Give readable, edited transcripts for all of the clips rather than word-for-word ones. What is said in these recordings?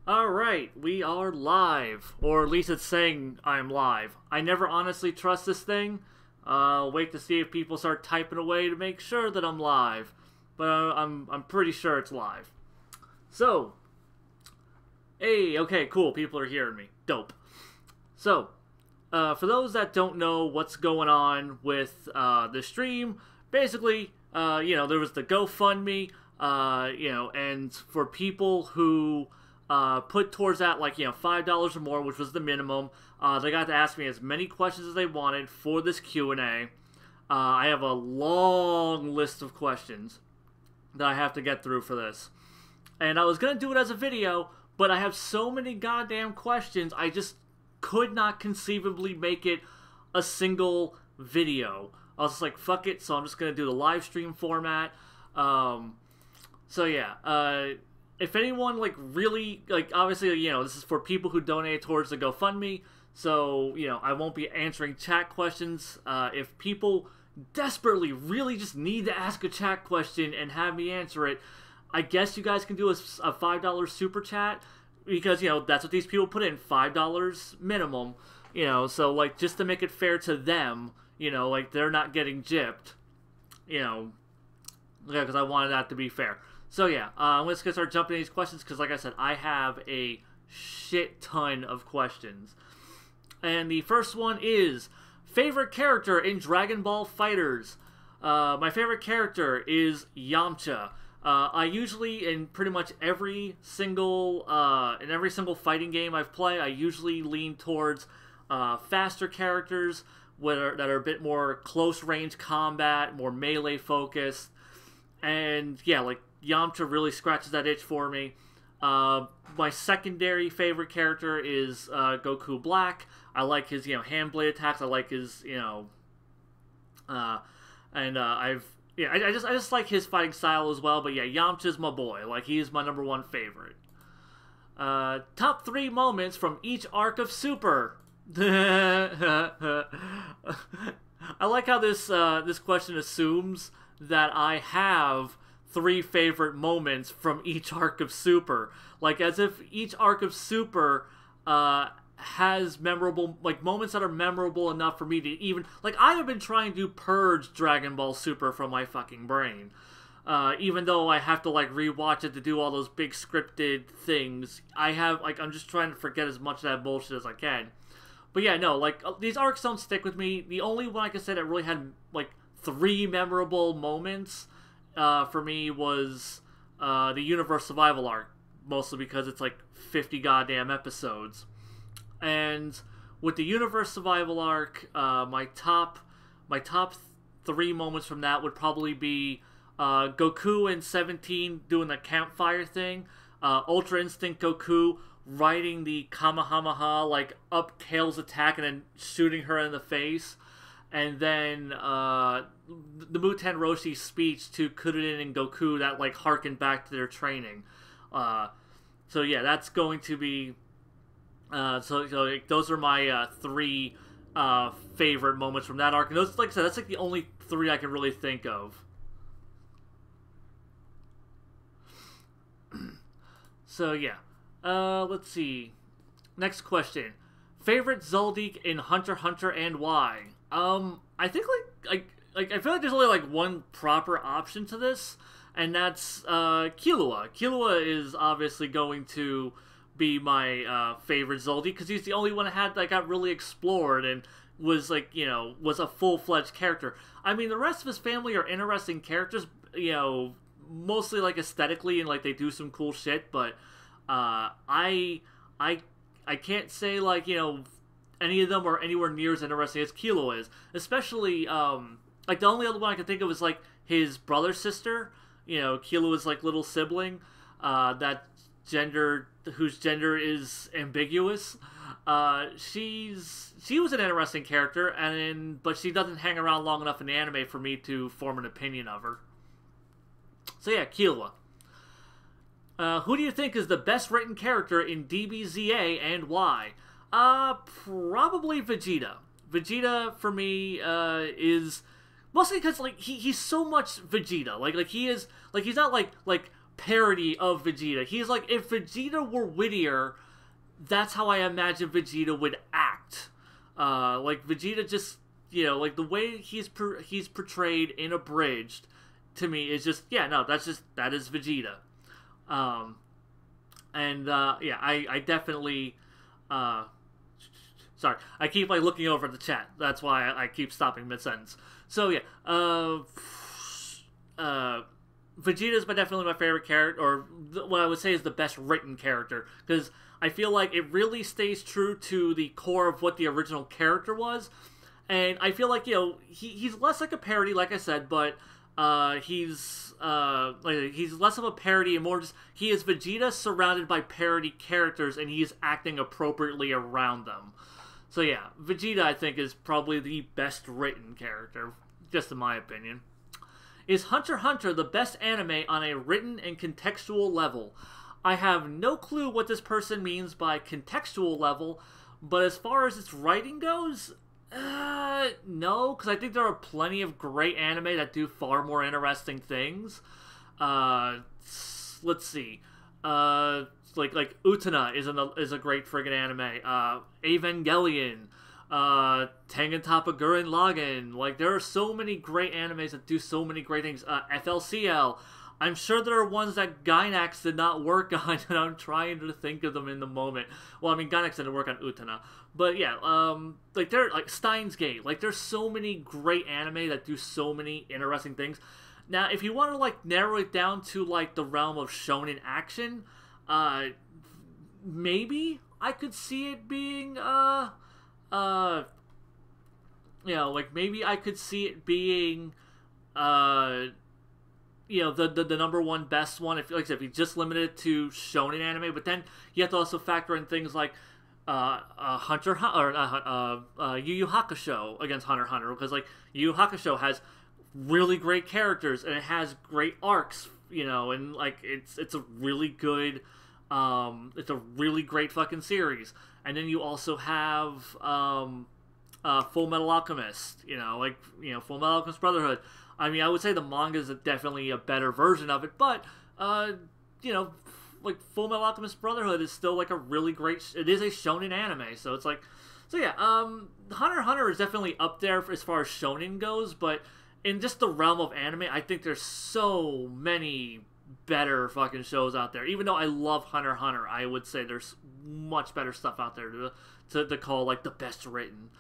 Alright, we are live. Or at least it's saying I'm live. I never honestly trust this thing. Wait to see if people start typing away to make sure that I'm live. But I'm pretty sure it's live. So, hey, okay, cool, people are hearing me. Dope. So, for those that don't know what's going on with the stream, basically, there was the GoFundMe, and for people who put towards that, $5 or more, which was the minimum. They got to ask me as many questions as they wanted for this Q&A. I have a long list of questions that I have to get through for this. And I was going to do it as a video, but I have so many goddamn questions, I just could not conceivably make it a single video. I was just like, fuck it, so I'm just going to do the live stream format. If anyone, really, obviously, this is for people who donate towards the GoFundMe, so, I won't be answering chat questions. If people desperately really just need to ask a chat question and have me answer it, I guess you guys can do a $5 super chat, because, that's what these people put in, $5 minimum, so, just to make it fair to them, they're not getting gypped, because I wanted that to be fair. So yeah, let's get started jumping into these questions, because like I said, I have a shit ton of questions. And the first one is, favorite character in Dragon Ball FighterZ? My favorite character is Yamcha. I usually, in pretty much every single fighting game I've played, I usually lean towards faster characters that are a bit more close-range combat, more melee-focused. And yeah, Yamcha really scratches that itch for me. My secondary favorite character is Goku Black. I like his, hand blade attacks. I like his, I just like his fighting style as well. But yeah, Yamcha's my boy. He's my #1 favorite. Top 3 moments from each arc of Super. I like how this question assumes that I have 3 favorite moments from each arc of Super. As if each arc of Super has memorable, moments that are memorable enough for me to even, I have been trying to purge Dragon Ball Super from my fucking brain. Even though I have to, rewatch it to do all those big scripted things, I'm just trying to forget as much of that bullshit as I can. But yeah, no, these arcs don't stick with me. The only one I can say that really had, 3 memorable moments for me was the Universe Survival arc, mostly because it's 50 goddamn episodes. And with the Universe Survival arc, my top 3 moments from that would probably be Goku and 17 doing the campfire thing, Ultra Instinct Goku riding the Kamehameha, up Tails attack and then shooting her in the face. And then the Muten Roshi speech to Kuririn and Goku that harken back to their training. So yeah, that's going to be. Those are my 3 favorite moments from that arc. And those, like I said, that's the only 3 I can really think of. So yeah, let's see. Next question: favorite Zoldyck in Hunter x Hunter and why? I think I feel like there's only one proper option to this, and that's Killua. Killua is obviously going to be my favorite Zoldyck, because he's the only one that got really explored and was was a full-fledged character. I mean, the rest of his family are interesting characters, mostly aesthetically, and they do some cool shit, but I can't say any of them are anywhere near as interesting as Killua is. Especially, the only other one I can think of is, his brother-sister, Killua's, little sibling, whose gender is ambiguous. She was an interesting character, but she doesn't hang around long enough in the anime for me to form an opinion of her. So yeah, Killua. Who do you think is the best written character in DBZA and why? Probably Vegeta. Vegeta for me is mostly because he's so much Vegeta. He is he's not parody of Vegeta. He's like, if Vegeta were wittier, that's how I imagine Vegeta would act. Like, Vegeta just, you know, like, the way he's portrayed in Abridged, to me, is just, yeah, no, that is Vegeta. Yeah, I definitely, sorry, I keep, like, looking over at the chat. That's why I keep stopping mid-sentence. So, yeah, Vegeta is definitely my favorite character, or what I would say is the best written character, because I feel like it really stays true to the core of what the original character was, and I feel like, you know, he's less like a parody, like I said, but he's less of a parody and more just, he is Vegeta surrounded by parody characters, and he's acting appropriately around them. So yeah, Vegeta, I think, is probably the best written character, just in my opinion. Is Hunter x Hunter the best anime on a written and contextual level? I have no clue what this person means by contextual level, but as far as its writing goes, no, because I think there are plenty of great anime that do far more interesting things. Let's see. Like Utena is a great friggin' anime. Evangelion. Tengen Toppa Gurren Lagann. Like, there are so many great animes that do so many great things. FLCL. I'm sure there are ones that Gainax did not work on, and I'm trying to think of them in the moment. Well, I mean, Gainax didn't work on Utena. But yeah, like, Steins Gate. Like, there's so many great anime that do so many interesting things. Now, if you want to, like, narrow it down to, like, the realm of shonen action, maybe I could see it being, you know, like, maybe I could see it being, you know, the number one best one, if, like I said, if you just limit it to shonen anime, but then you have to also factor in things like, Yu Yu Hakusho against Hunter x Hunter, because, like, Yu Yu Hakusho has really great characters, and it has great arcs, you know, and, like, it's a really good, it's a really great fucking series. And then you also have, Fullmetal Alchemist, you know, like, you know, Fullmetal Alchemist Brotherhood. I mean, I would say the manga is definitely a better version of it, but, you know, like, Fullmetal Alchemist Brotherhood is still, like, a really great, it is a shonen anime, so it's like, so yeah, Hunter x Hunter is definitely up there as far as shonen goes, but in just the realm of anime, I think there's so many better fucking shows out there. Even though I love Hunter x Hunter, I would say there's much better stuff out there to call, like, the best written.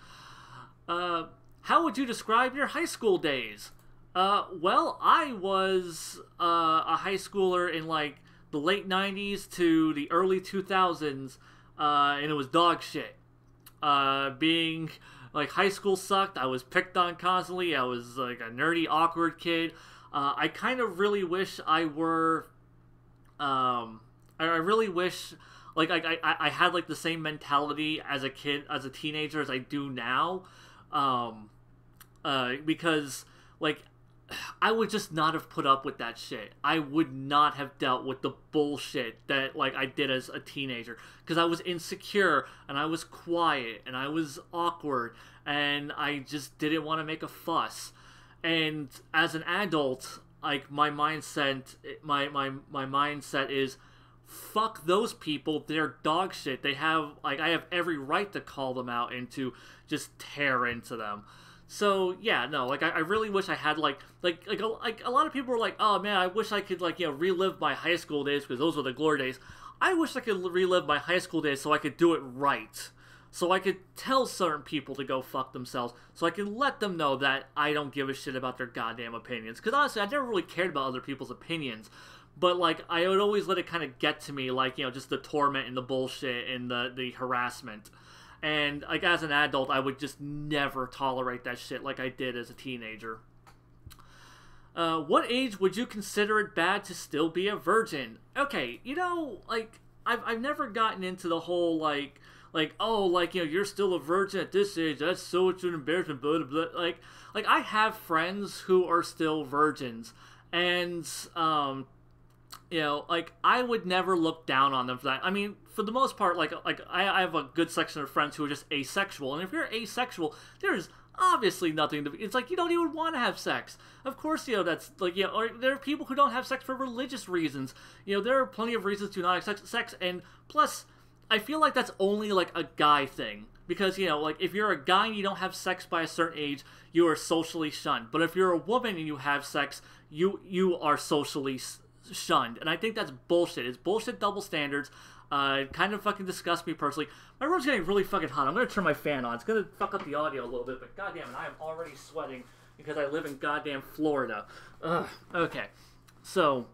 How would you describe your high school days? Well, I was a high schooler in, like, the late 90s to the early 2000s, and it was dog shit. Being, like, high school sucked. I was picked on constantly. I was, like, a nerdy, awkward kid. I kind of really wish I were, I really wish, like, I had, like, the same mentality as a kid, as a teenager, as I do now, because, like, I would just not have put up with that shit. I would not have dealt with the bullshit that, like, I did as a teenager, because I was insecure, and I was quiet, and I was awkward, and I just didn't want to make a fuss. And as an adult, like, my mindset is, fuck those people, they're dog shit. They have, like, I have every right to call them out and to just tear into them. So, yeah, no, like, I really wish I had, like a lot of people were like, oh, man, I wish I could, like, you know, relive my high school days, because those were the glory days. I wish I could relive my high school days so I could do it right. So I could tell certain people to go fuck themselves, so I can let them know that I don't give a shit about their goddamn opinions. Because honestly, I never really cared about other people's opinions, but, like, I would always let it kind of get to me, like, you know, just the torment and the bullshit and the harassment. And, like, as an adult, I would just never tolerate that shit like I did as a teenager. What age would you consider it bad to still be a virgin? Okay, you know, like, I've never gotten into the whole, like, oh, like, you know, you're still a virgin at this age, that's so much an embarrassment, blah, blah, blah. Like, I have friends who are still virgins, and, you know, like, I would never look down on them for that. I mean, for the most part, like I have a good section of friends who are just asexual, and if you're asexual, there's Obviously nothing to be, it's like, you don't even want to have sex. Of course, you know, that's, like, you know, or there are people who don't have sex for religious reasons. You know, there are plenty of reasons to not have sex, and plus, I feel like that's only, like, a guy thing. Because, you know, like, if you're a guy and you don't have sex by a certain age, you are socially shunned. But if you're a woman and you have sex, you are socially shunned. And I think that's bullshit. It's bullshit double standards. It kind of fucking disgusts me personally. My room's getting really fucking hot. I'm gonna turn my fan on. It's gonna fuck up the audio a little bit, but goddamn it, I am already sweating because I live in goddamn Florida. Ugh. Okay. So,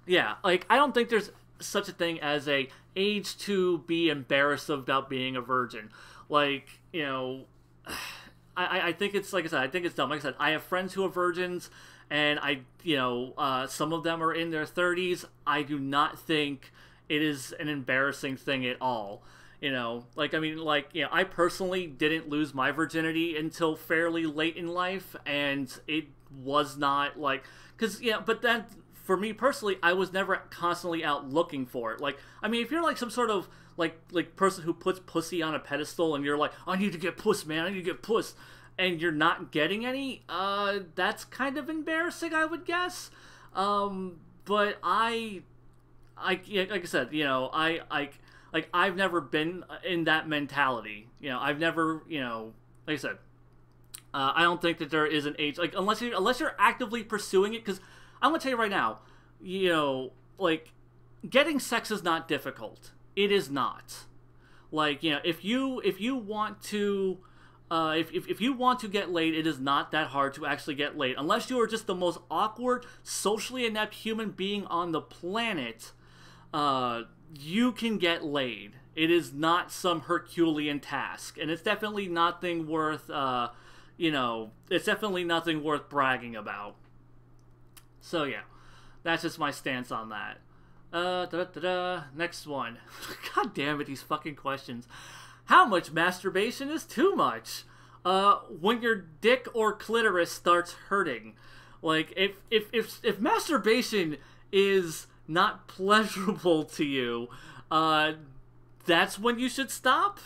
yeah, like, I don't think there's such a thing as a age to be embarrassed about being a virgin. Like, you know, I think it's, like I said, I think it's dumb. Like I said, I have friends who are virgins, and you know, some of them are in their 30s. I do not think it is an embarrassing thing at all. You know, like, I mean, like, you know, I personally didn't lose my virginity until fairly late in life, and it was not, like, because, yeah, but then, for me personally, I was never constantly out looking for it. Like, I mean, if you're, like, some sort of, like person who puts pussy on a pedestal, and you're like, I need to get puss, man, I need to get puss, and you're not getting any, that's kind of embarrassing, I would guess. But like I said, you know, I've never been in that mentality. You know, I've never, you know, like I said, I don't think that there is an age, like, unless you're actively pursuing it, because I'm gonna tell you right now, you know, like, getting sex is not difficult. It is not. Like, you know, if you want to, if you want to get laid, it is not that hard to actually get laid, unless you are just the most awkward, socially inept human being on the planet. You can get laid. It is not some Herculean task, and it's definitely nothing worth, you know, it's definitely nothing worth bragging about. So yeah, that's just my stance on that. Next one. God damn it, these fucking questions. How much masturbation is too much? When your dick or clitoris starts hurting. Like, if masturbation is not pleasurable to you, that's when you should stop.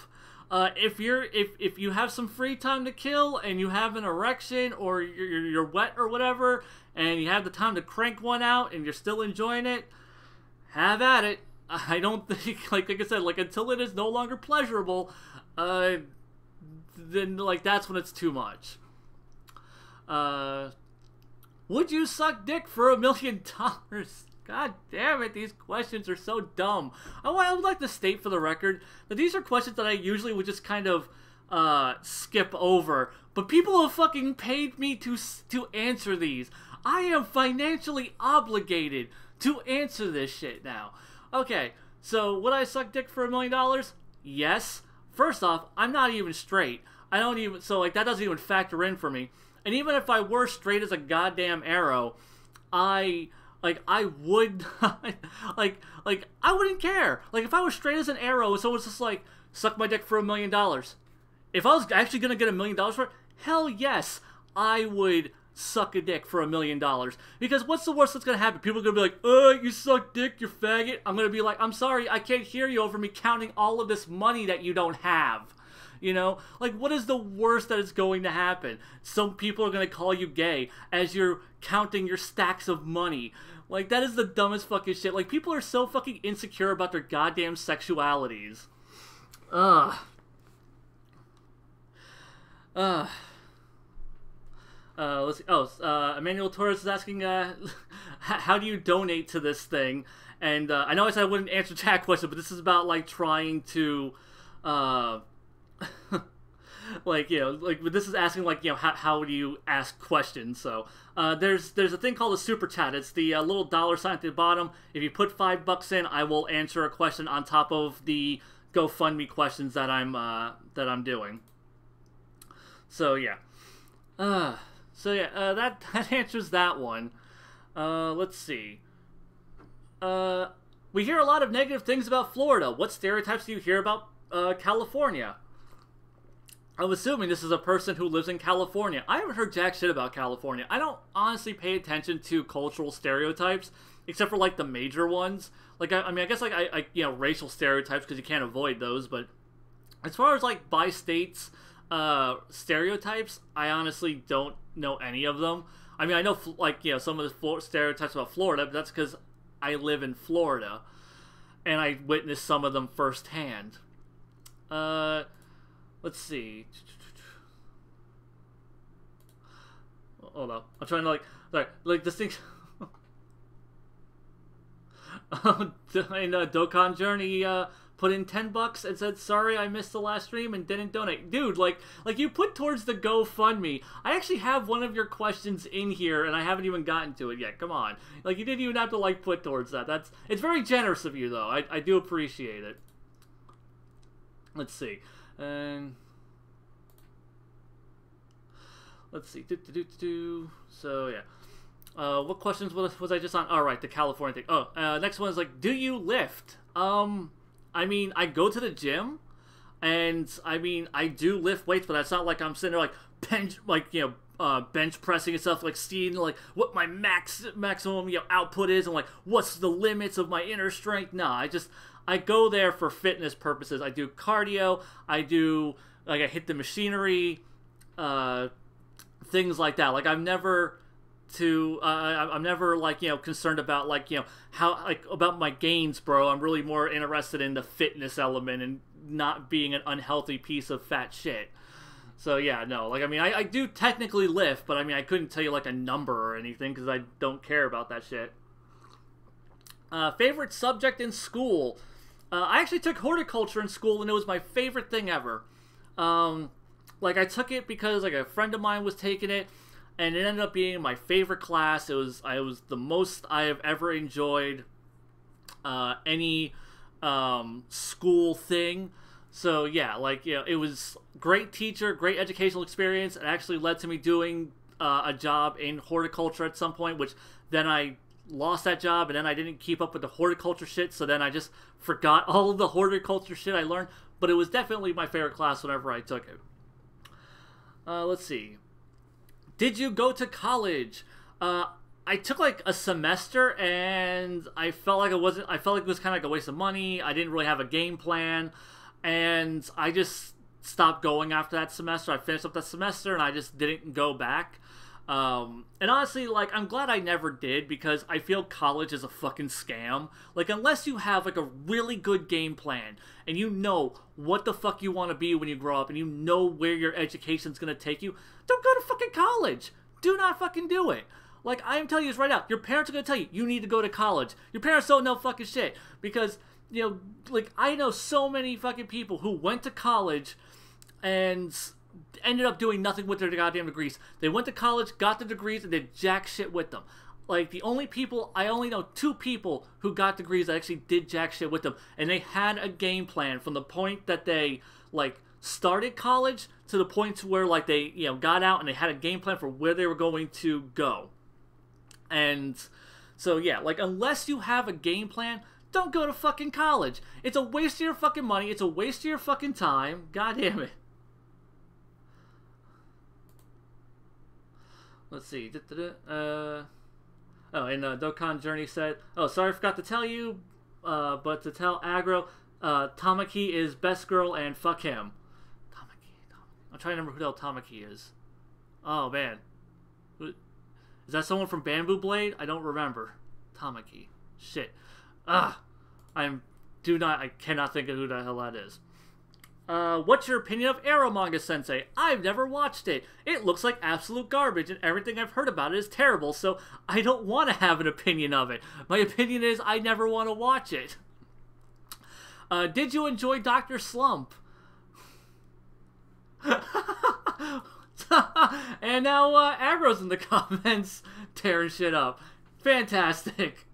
If you have some free time to kill and you have an erection, or you're wet or whatever, and you have the time to crank one out and you're still enjoying it, have at it. I don't think, like I said, like, until it is no longer pleasurable, then, like, that's when it's too much. Would you suck dick for $1 million? God damn it, these questions are so dumb. I would like to state for the record that these are questions that I usually would just kind of skip over, but people have fucking paid me to answer these. I am financially obligated to answer this shit now. Okay, so would I suck dick for $1 million? Yes. First off, I'm not even straight. I don't even, so, like, that doesn't even factor in for me. And even if I were straight as a goddamn arrow, I would not, I wouldn't care. Like, if I was straight as an arrow and someone's just like, suck my dick for $1 million. If I was actually gonna get $1 million for it, hell yes, I would suck a dick for $1 million. Because what's the worst that's gonna happen? People are gonna be like, you suck dick, you faggot. I'm gonna be like, I'm sorry, I can't hear you over me counting all of this money that you don't have. You know? Like, what is the worst that is going to happen? Some people are gonna call you gay as you're counting your stacks of money. Like, that is the dumbest fucking shit. Like, people are so fucking insecure about their goddamn sexualities. Let's see. Emmanuel Torres is asking, how do you donate to this thing? And, I know I said I wouldn't answer that question, but this is about, like, trying to, like, you know, like, this is asking, like, you know, how do you ask questions? So, there's a thing called a super chat. It's the little dollar sign at the bottom. If you put $5 in, I will answer a question on top of the GoFundMe questions that I'm doing. So yeah, that answers that one. Let's see. We hear a lot of negative things about Florida. What stereotypes do you hear about California? I'm assuming this is a person who lives in California. I haven't heard jack shit about California. I don't honestly pay attention to cultural stereotypes, except for, like, the major ones. Like, I mean, I guess, like, I you know, racial stereotypes, because you can't avoid those, but as far as, like, by states, Stereotypes, I honestly don't know any of them. I mean, I know, like, you know, some of the stereotypes about Florida, but that's because I live in Florida, and I witnessed some of them firsthand. Let's see. Hold on. I'm trying to, like this thing... in Dokkan Journey, put in $10 and said, sorry, I missed the last stream and didn't donate. Dude, like you put towards the GoFundMe. I actually have one of your questions in here and I haven't even gotten to it yet. Come on. Like, you didn't even have to, like, put towards that. It's very generous of you, though. I do appreciate it. Let's see. Let's see. So, yeah. What questions was I just on? All right, the California thing. Oh, next one is, like, do you lift? I mean, I go to the gym, and, I mean, I do lift weights, but it's not like I'm sitting there, bench pressing and stuff, like, seeing, like, what my maximum, output is, and, like, what's the limits of my inner strength. Nah, I go there for fitness purposes. I do cardio, I hit the machinery, things like that. Like, I'm never like, concerned about, like, how, like, about my gains, bro. I'm really more interested in the fitness element and not being an unhealthy piece of fat shit. So, yeah, no. Like, I mean, I do technically lift, but, I mean, I couldn't tell you, like, a number or anything because I don't care about that shit. Favorite subject in school? I actually took horticulture in school, and it was my favorite thing ever. Like, I took it because, like, a friend of mine was taking it, and it ended up being my favorite class. It was the most I have ever enjoyed any school thing. So yeah, like, it was great teacher, great educational experience. It actually led to me doing a job in horticulture at some point, which then I lost that job, and then I didn't keep up with the horticulture shit. So then I just forgot all of the horticulture shit I learned. But it was definitely my favorite class whenever I took it. Let's see. Did you go to college? I took, like, a semester, and I felt like it was kind of like a waste of money. I didn't really have a game plan, and I just stopped going after that semester. I finished up that semester, and I just didn't go back. And honestly, like, I'm glad I never did, because I feel college is a fucking scam. Like, unless you have, like, a really good game plan, and you know what the fuck you want to be when you grow up, and you know where your education's gonna take you, don't go to fucking college. Do not fucking do it. Like, I am telling you this right now. Your parents are gonna tell you, you need to go to college. Your parents don't know fucking shit. Because, like, I know so many fucking people who went to college and ended up doing nothing with their goddamn degrees. They went to college, got the degrees, and did jack shit with them. Like, I only know 2 people who got degrees that actually did jack shit with them. And they had a game plan from the point that they, like, started college to the point to where, like, they, got out, and they had a game plan for where they were going to go. And so, yeah, like, unless you have a game plan, don't go to fucking college. It's a waste of your fucking money. It's a waste of your fucking time. God damn it. Let's see. Dokkan Journey said, oh, sorry, I forgot to tell you, but to tell Aggro, Tamaki is best girl and fuck him. Tamaki. I'm trying to remember who the hell Tamaki is. Oh, man. Is that someone from Bamboo Blade? I don't remember. Tamaki. Shit. I cannot think of who the hell that is. What's your opinion of Arrow Manga Sensei? I've never watched it. It looks like absolute garbage, and everything I've heard about it is terrible, so I don't want to have an opinion of it. My opinion is I never want to watch it. Did you enjoy Dr. Slump? And now Aggro's in the comments tearing shit up. Fantastic.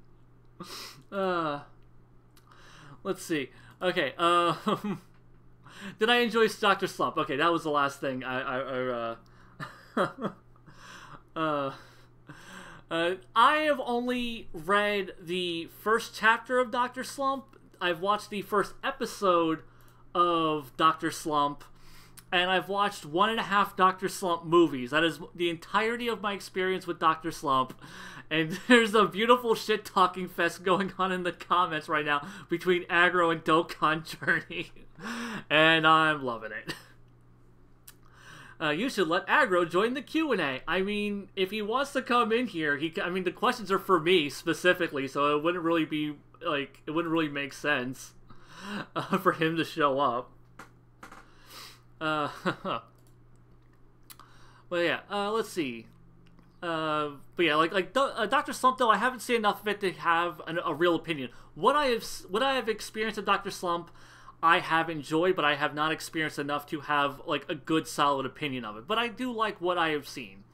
Let's see. Okay, did I enjoy Dr. Slump? Okay, that was the last thing I have only read the first chapter of Dr. Slump. I've watched the first episode of Dr. Slump, and I've watched 1.5 Dr. Slump movies. That is the entirety of my experience with Dr. Slump. And there's a beautiful shit-talking fest going on in the comments right now between Aggro and Dokkan Journey. And I'm loving it. You should let Aggro join the Q&A. I mean, if he wants to come in here, I mean, the questions are for me specifically, so it wouldn't really be, like, it wouldn't really make sense for him to show up. Well, yeah, let's see. But yeah, like Dr. Slump, though, I haven't seen enough of it to have a real opinion. What I have experienced of Dr. Slump, I have enjoyed, but I have not experienced enough to have, like, a good, solid opinion of it. But I do like what I have seen.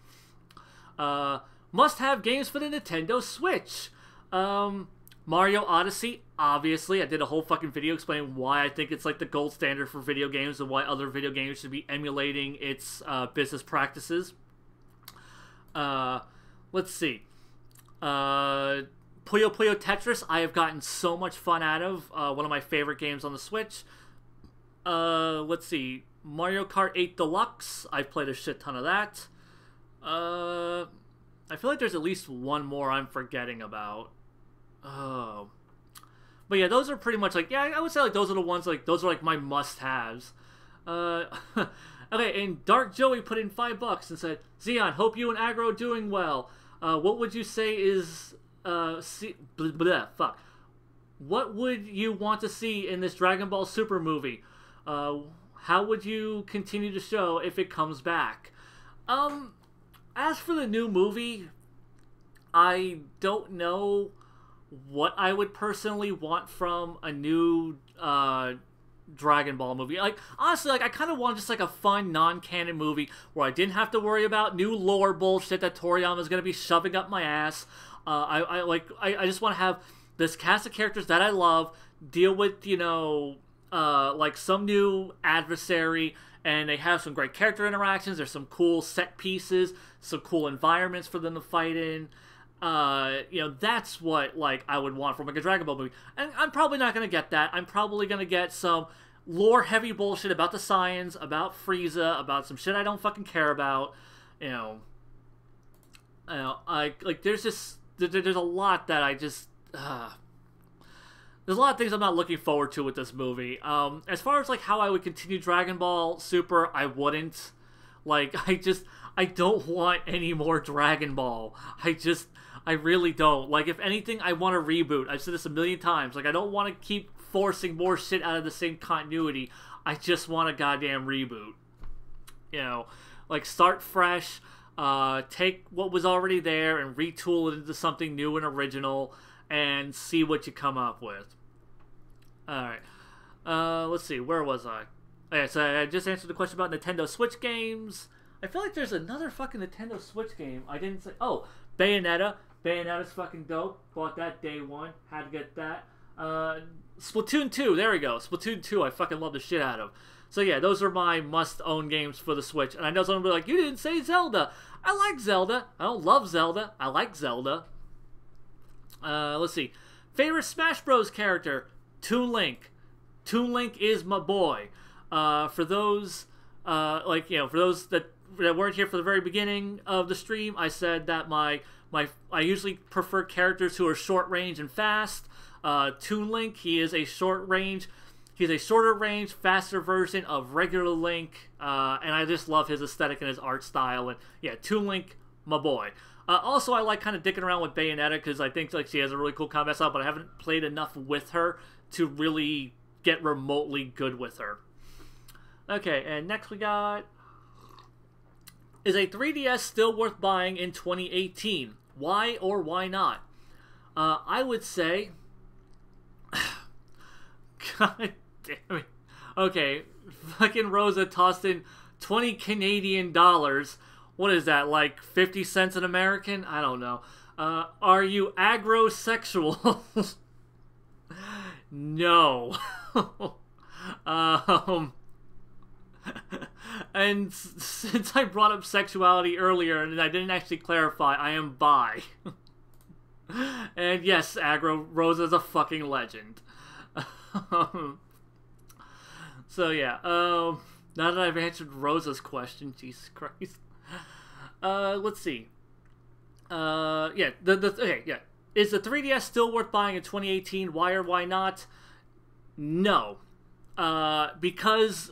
Must-have games for the Nintendo Switch. Mario Odyssey, obviously. I did a whole fucking video explaining why I think it's, like, the gold standard for video games and why other video games should be emulating its business practices. Let's see. Puyo Puyo Tetris, I have gotten so much fun out of. One of my favorite games on the Switch. Let's see. Mario Kart 8 Deluxe, I've played a shit ton of that. I feel like there's at least one more I'm forgetting about. Oh. But yeah, those are pretty much like, yeah, I would say like those are the ones, like, those are like my must-haves. Okay, and Dark Joey put in $5 and said, Zeon, hope you and Aggro are doing well. What would you say is... What would you want to see in this Dragon Ball Super movie? How would you continue to show if it comes back? As for the new movie, I don't know what I would personally want from a new Dragon Ball movie. Like, honestly, like, I kind of want just like a fun non-canon movie where I didn't have to worry about new lore bullshit that Toriyama is going to be shoving up my ass. I just want to have this cast of characters that I love deal with, you know, like some new adversary, and they have some great character interactions. There's some cool set pieces, some cool environments for them to fight in. You know, that's what, like, I would want from like a Dragon Ball movie. And I'm probably not going to get that. I'm probably going to get some lore-heavy bullshit about the Saiyans, about Frieza, about some shit I don't fucking care about. You know, there's just... There's a lot that I just... there's a lot of things I'm not looking forward to with this movie. As far as, like, how I would continue Dragon Ball Super, I wouldn't. Like, I don't want any more Dragon Ball. I really don't. Like, if anything, I want a reboot. I've said this a million times. Like, I don't want to keep forcing more shit out of the same continuity. I just want a goddamn reboot. You know, like, start fresh... take what was already there and retool it into something new and original and see what you come up with. Alright. Let's see. Where was I? Okay, so I just answered the question about Nintendo Switch games. I feel like there's another fucking Nintendo Switch game. I didn't say... Oh, Bayonetta. Bayonetta's fucking dope. Bought that day one. Had to get that. Splatoon 2. There we go. Splatoon 2 I fucking love the shit out of. So yeah, those are my must-own games for the Switch. And I know someone will be like, you didn't say Zelda. I like Zelda. I don't love Zelda. I like Zelda. Let's see. Favorite Smash Bros. Character? Toon Link. Toon Link is my boy. For those, like, you know, for those that weren't here for the very beginning of the stream, I said that I usually prefer characters who are short range and fast. Toon Link, he is a short range. He's a shorter range, faster version of regular Link, and I just love his aesthetic and his art style. And yeah, Toon Link, my boy. Also, I like kind of dicking around with Bayonetta because I think like she has a really cool combat style, but I haven't played enough with her to really get remotely good with her. Okay, and next we got... Is a 3DS still worth buying in 2018? Why or why not? I would say... God damn it. Okay, fucking Rosa tossed in 20 Canadian dollars. What is that, like 50 cents an American? I don't know. Are you agrosexual? No. And since I brought up sexuality earlier and I didn't actually clarify, I am bi. And yes, Agro, Rosa's a fucking legend. So yeah, now that I've answered Rosa's question, Jesus Christ. Let's see. Yeah, okay, yeah. Is the 3DS still worth buying in 2018? Why or why not? No. Because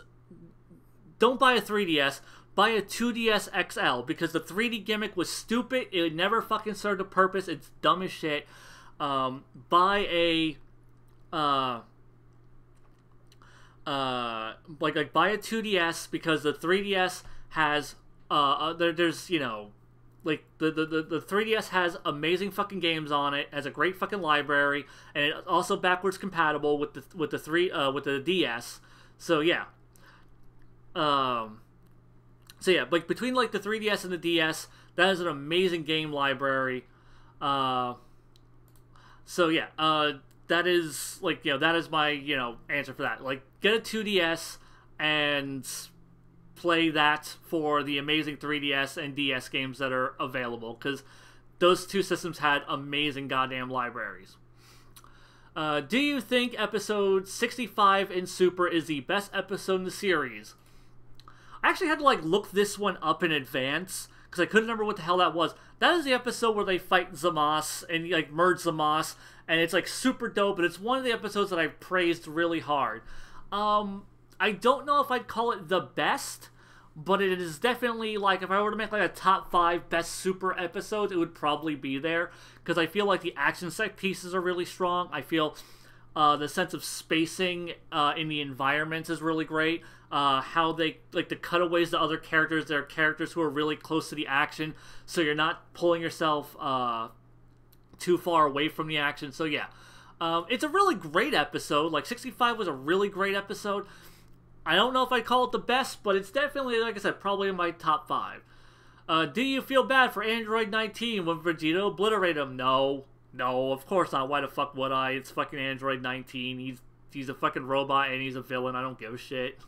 don't buy a 3DS, buy a 2DS XL, because the 3D gimmick was stupid. It never fucking served a purpose. It's dumb as shit. Buy a buy a 2DS, because the 3DS has there's, you know, like the 3DS has amazing fucking games on it, has a great fucking library, and it's also backwards compatible with the DS. So yeah. So yeah, like between like the 3DS and the DS, that is an amazing game library. So yeah, that is like, you know, that is my, you know, answer for that. Like, get a 2DS and play that for the amazing 3DS and DS games that are available, because those two systems had amazing goddamn libraries. Do you think episode 65 in Super is the best episode in the series? I actually had to like look this one up in advance, because I couldn't remember what the hell that was. That is the episode where they fight Zamasu and like merge Zamasu, and it's like super dope, but it's one of the episodes that I've praised really hard. I don't know if I'd call it the best, but it is definitely, like, if I were to make like a top 5 best Super episodes, it would probably be there, because I feel like the action set pieces are really strong. I feel the sense of spacing in the environments is really great. How they, like, the cutaways to other characters, there are characters who are really close to the action, so you're not pulling yourself too far away from the action. So yeah, it's a really great episode. Like, 65 was a really great episode. I don't know if I'd call it the best, but it's definitely, like I said, probably in my top 5. Do you feel bad for Android 19 when Vegeta obliterated him? No, of course not. Why the fuck would I? It's fucking Android 19. He's a fucking robot and he's a villain. I don't give a shit.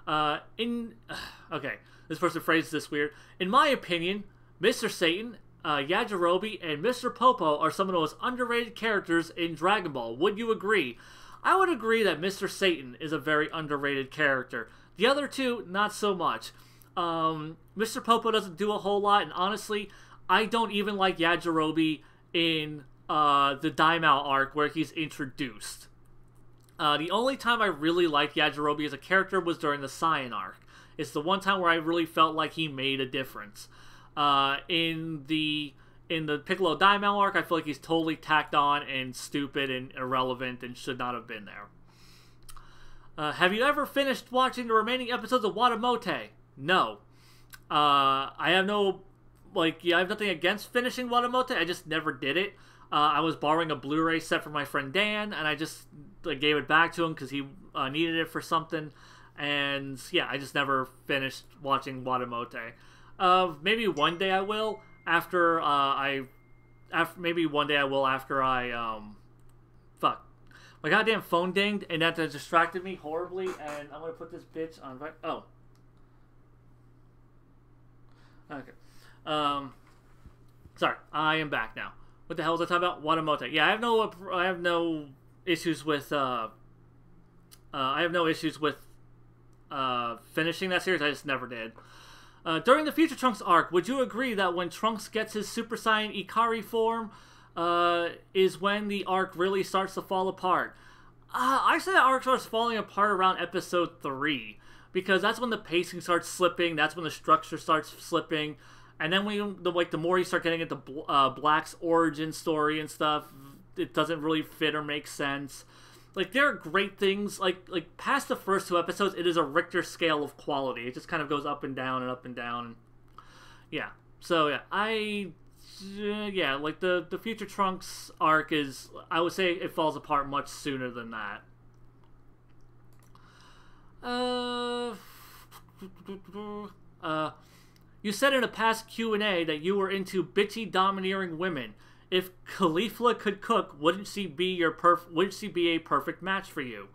Okay, this person phrased this weird. In my opinion, Mr. Satan, Yajirobe, and Mr. Popo are some of the most underrated characters in Dragon Ball. Would you agree? I would agree that Mr. Satan is a very underrated character. The other two, not so much. Mr. Popo doesn't do a whole lot, and honestly, I don't even like Yajirobe in the Daimao arc where he's introduced. The only time I really liked Yajirobe as a character was during the Saiyan arc. It's the one time where I really felt like he made a difference. In the Piccolo Daimao arc, I feel like he's totally tacked on and stupid and irrelevant and should not have been there. Have you ever finished watching the remaining episodes of Watamote? No. I have no, like, yeah, I have nothing against finishing Watamote. I just never did it. I was borrowing a Blu-ray set from my friend Dan, and I just gave it back to him because he needed it for something. And yeah, I just never finished watching Watamote. Maybe one day I will. After fuck. My goddamn phone dinged, and that distracted me horribly, and I'm gonna put this bitch on right. Oh. Okay. Sorry, I am back now. What the hell was I talking about? Watamote. Yeah, I have no issues with finishing that series. I just never did. During the Future Trunks arc, would you agree that when Trunks gets his Super Saiyan Ikari form, is when the arc really starts to fall apart? I say the arc starts falling apart around episode 3, because that's when the pacing starts slipping, that's when the structure starts slipping, and then the more you start getting into Black's origin story and stuff, it doesn't really fit or make sense. Like, there are great things, like past the first 2 episodes, it is a Richter scale of quality. It just kind of goes up and down and up and down. And yeah, so yeah, like the Future Trunks arc is, I would say it falls apart much sooner than that. You said in a past Q&A that you were into bitchy domineering women. If Caulifla could cook, wouldn't she be a perfect match for you?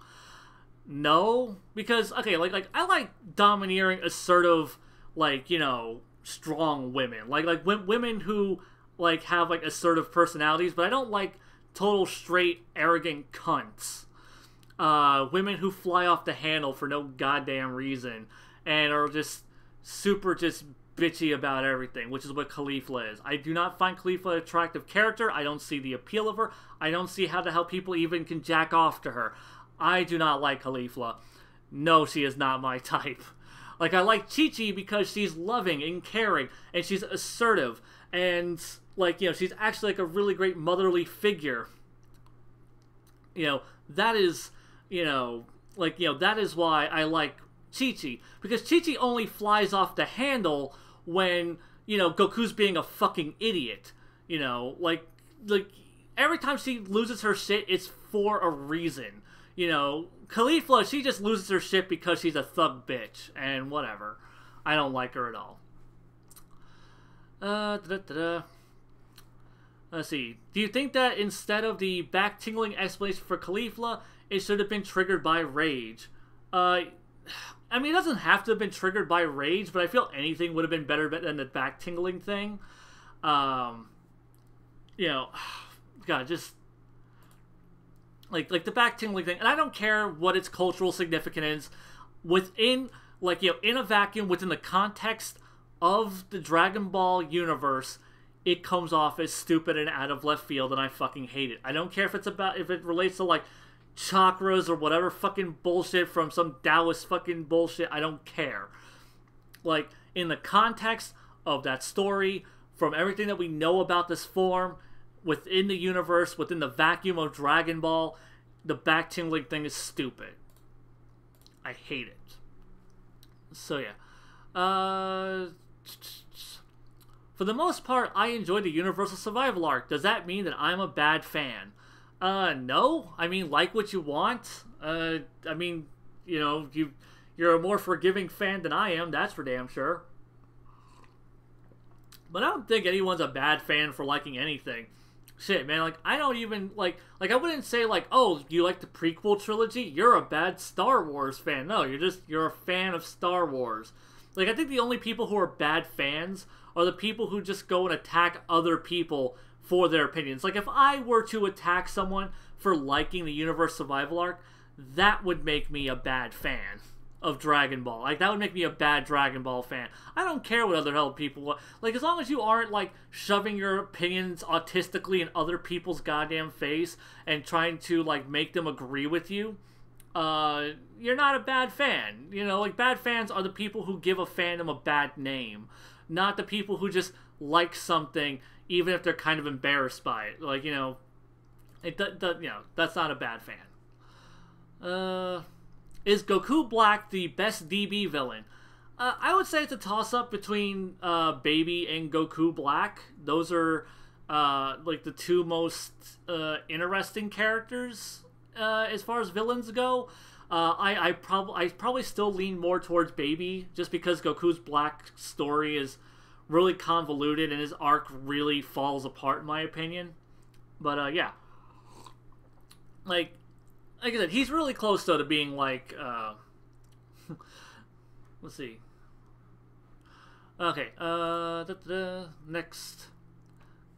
No, because okay, like I like domineering, assertive, like, you know, strong women, like women who like have like assertive personalities, but I don't like total straight arrogant cunts. Women who fly off the handle for no goddamn reason and are just super bitchy about everything, which is what Caulifla is. I do not find Caulifla an attractive character. I don't see the appeal of her. I don't see how the hell people even can jack off to her. I do not like Caulifla. No, she is not my type. Like, I like Chi-Chi because she's loving and caring, and she's assertive, and, like, you know, she's actually, like, a really great motherly figure. You know, that is, you know, like, you know, that is why I like Chi-Chi. Because Chi-Chi only flies off the handle when, you know, Goku's being a fucking idiot. You know, like, every time she loses her shit, it's for a reason. You know, Caulifla, she just loses her shit because she's a thug bitch. And whatever. I don't like her at all. Let's see. Do you think that instead of the back-tingling explanation for Caulifla, it should have been triggered by rage? I mean, it doesn't have to have been triggered by rage, but I feel anything would have been better than the back-tingling thing. You know, God, just... Like the back-tingling thing, and I don't care what its cultural significance is, within, like, you know, in a vacuum, within the context of the Dragon Ball universe, it comes off as stupid and out of left field, and I fucking hate it. I don't care if it relates to, like, chakras or whatever fucking bullshit from some Taoist fucking bullshit. I don't care. Like, in the context of that story, from everything that we know about this form, within the universe, within the vacuum of Dragon Ball, the back-tingling thing is stupid. I hate it. So, yeah. For the most part, I enjoy the Universal Survival arc. Does that mean that I'm a bad fan? No. I mean, like what you want. I mean, you know, you're a more forgiving fan than I am, that's for damn sure. But I don't think anyone's a bad fan for liking anything. Shit, man, like, I don't even, like, I wouldn't say, like, oh, you like the prequel trilogy? You're a bad Star Wars fan. No, you're a fan of Star Wars. Like, I think the only people who are bad fans are the people who just go and attack other people for their opinions. Like, if I were to attack someone for liking the Universe Survival arc, that would make me a bad fan of Dragon Ball. Like, that would make me a bad Dragon Ball fan. I don't care what other hell people... Like, as long as you aren't, like, shoving your opinions autistically in other people's goddamn face and trying to, like, make them agree with you, you're not a bad fan. You know, like, bad fans are the people who give a fandom a bad name, not the people who just like something even if they're kind of embarrassed by it. Like, you know, you know, that's not a bad fan. Is Goku Black the best DB villain? I would say it's a toss-up between Baby and Goku Black. Those are like the two most interesting characters as far as villains go. I probably still lean more towards Baby, just because Goku's Black story is really convoluted and his arc really falls apart, in my opinion. But yeah, like I said, he's really close though to being like let's see. Okay, next.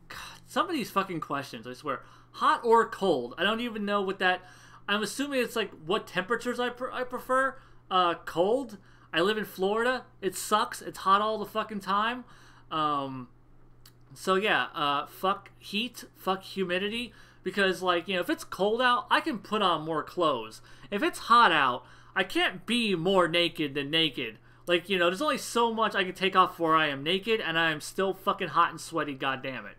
God, some of these fucking questions, I swear. Hot or cold? I don't even know what that... I'm assuming it's like what temperatures I prefer. Cold. I live in Florida. It sucks. It's hot all the fucking time. So yeah, fuck heat, fuck humidity. Because, like, you know, if it's cold out, I can put on more clothes. If it's hot out, I can't be more naked than naked. Like, you know, there's only so much I can take off before I am naked, and I am still fucking hot and sweaty, goddammit.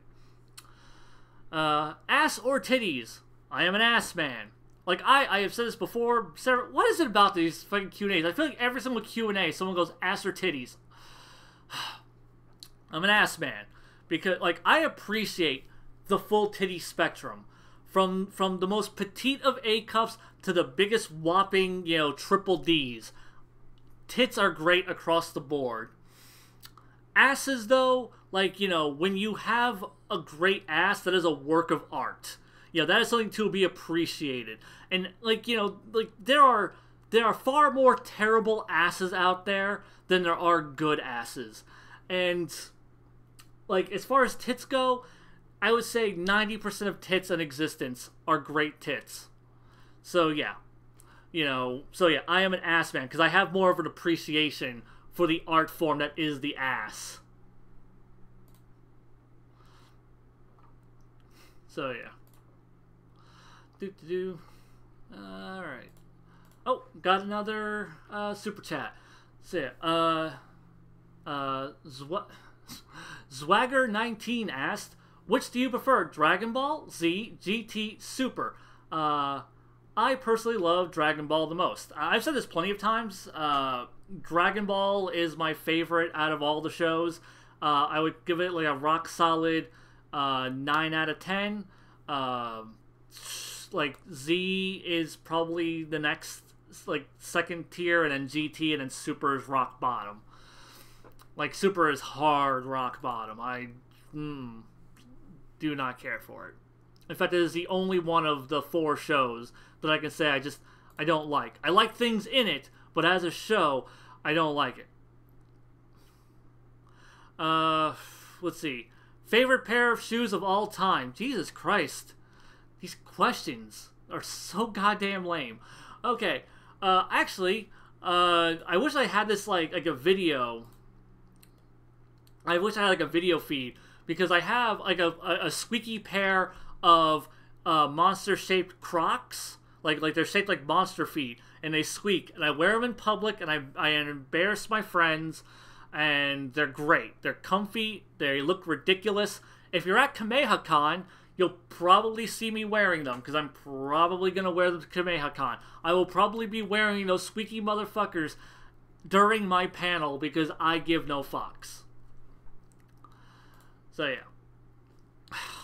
Ass or titties? I am an ass man. Like, I have said this before. What is it about these fucking Q&As? I feel like every single Q&A, someone goes, ass or titties. I'm an ass man. Because, like, I appreciate the full titty spectrum. From the most petite of A cups to the biggest whopping, you know, triple Ds. Tits are great across the board. Asses, though, like, you know, when you have a great ass, that is a work of art. You know, that is something to be appreciated. And, like, you know, like, there are far more terrible asses out there than there are good asses. And, like, as far as tits go, I would say 90% of tits in existence are great tits. So, yeah. You know, so yeah, I am an ass man because I have more of an appreciation for the art form that is the ass. So yeah. Alright. Oh, got another super chat. So yeah, Zwagger19 asked, which do you prefer, Dragon Ball, Z, GT, Super? I personally love Dragon Ball the most. I've said this plenty of times. Dragon Ball is my favorite out of all the shows. I would give it like a rock solid 9 out of 10. Like Z is probably the next like second tier, and then GT, and then Super is rock bottom. Like Super is hard rock bottom. I do not care for it. In fact, it is the only one of the 4 shows that I can say I don't like. I like things in it, but as a show, I don't like it. Let's see. Favorite pair of shoes of all time. Jesus Christ. These questions are so goddamn lame. Okay. Actually, I wish I had this like a video. I wish I had like a video feed, because I have like a squeaky pair of monster-shaped Crocs. Like they're shaped like monster feet, and they squeak, and I wear them in public, and I embarrass my friends, and they're great. They're comfy. They look ridiculous. If you're at KamehaCon, you'll probably see me wearing them, because I'm probably going to wear them to KamehaCon. I will probably be wearing those squeaky motherfuckers during my panel, because I give no fucks. So yeah.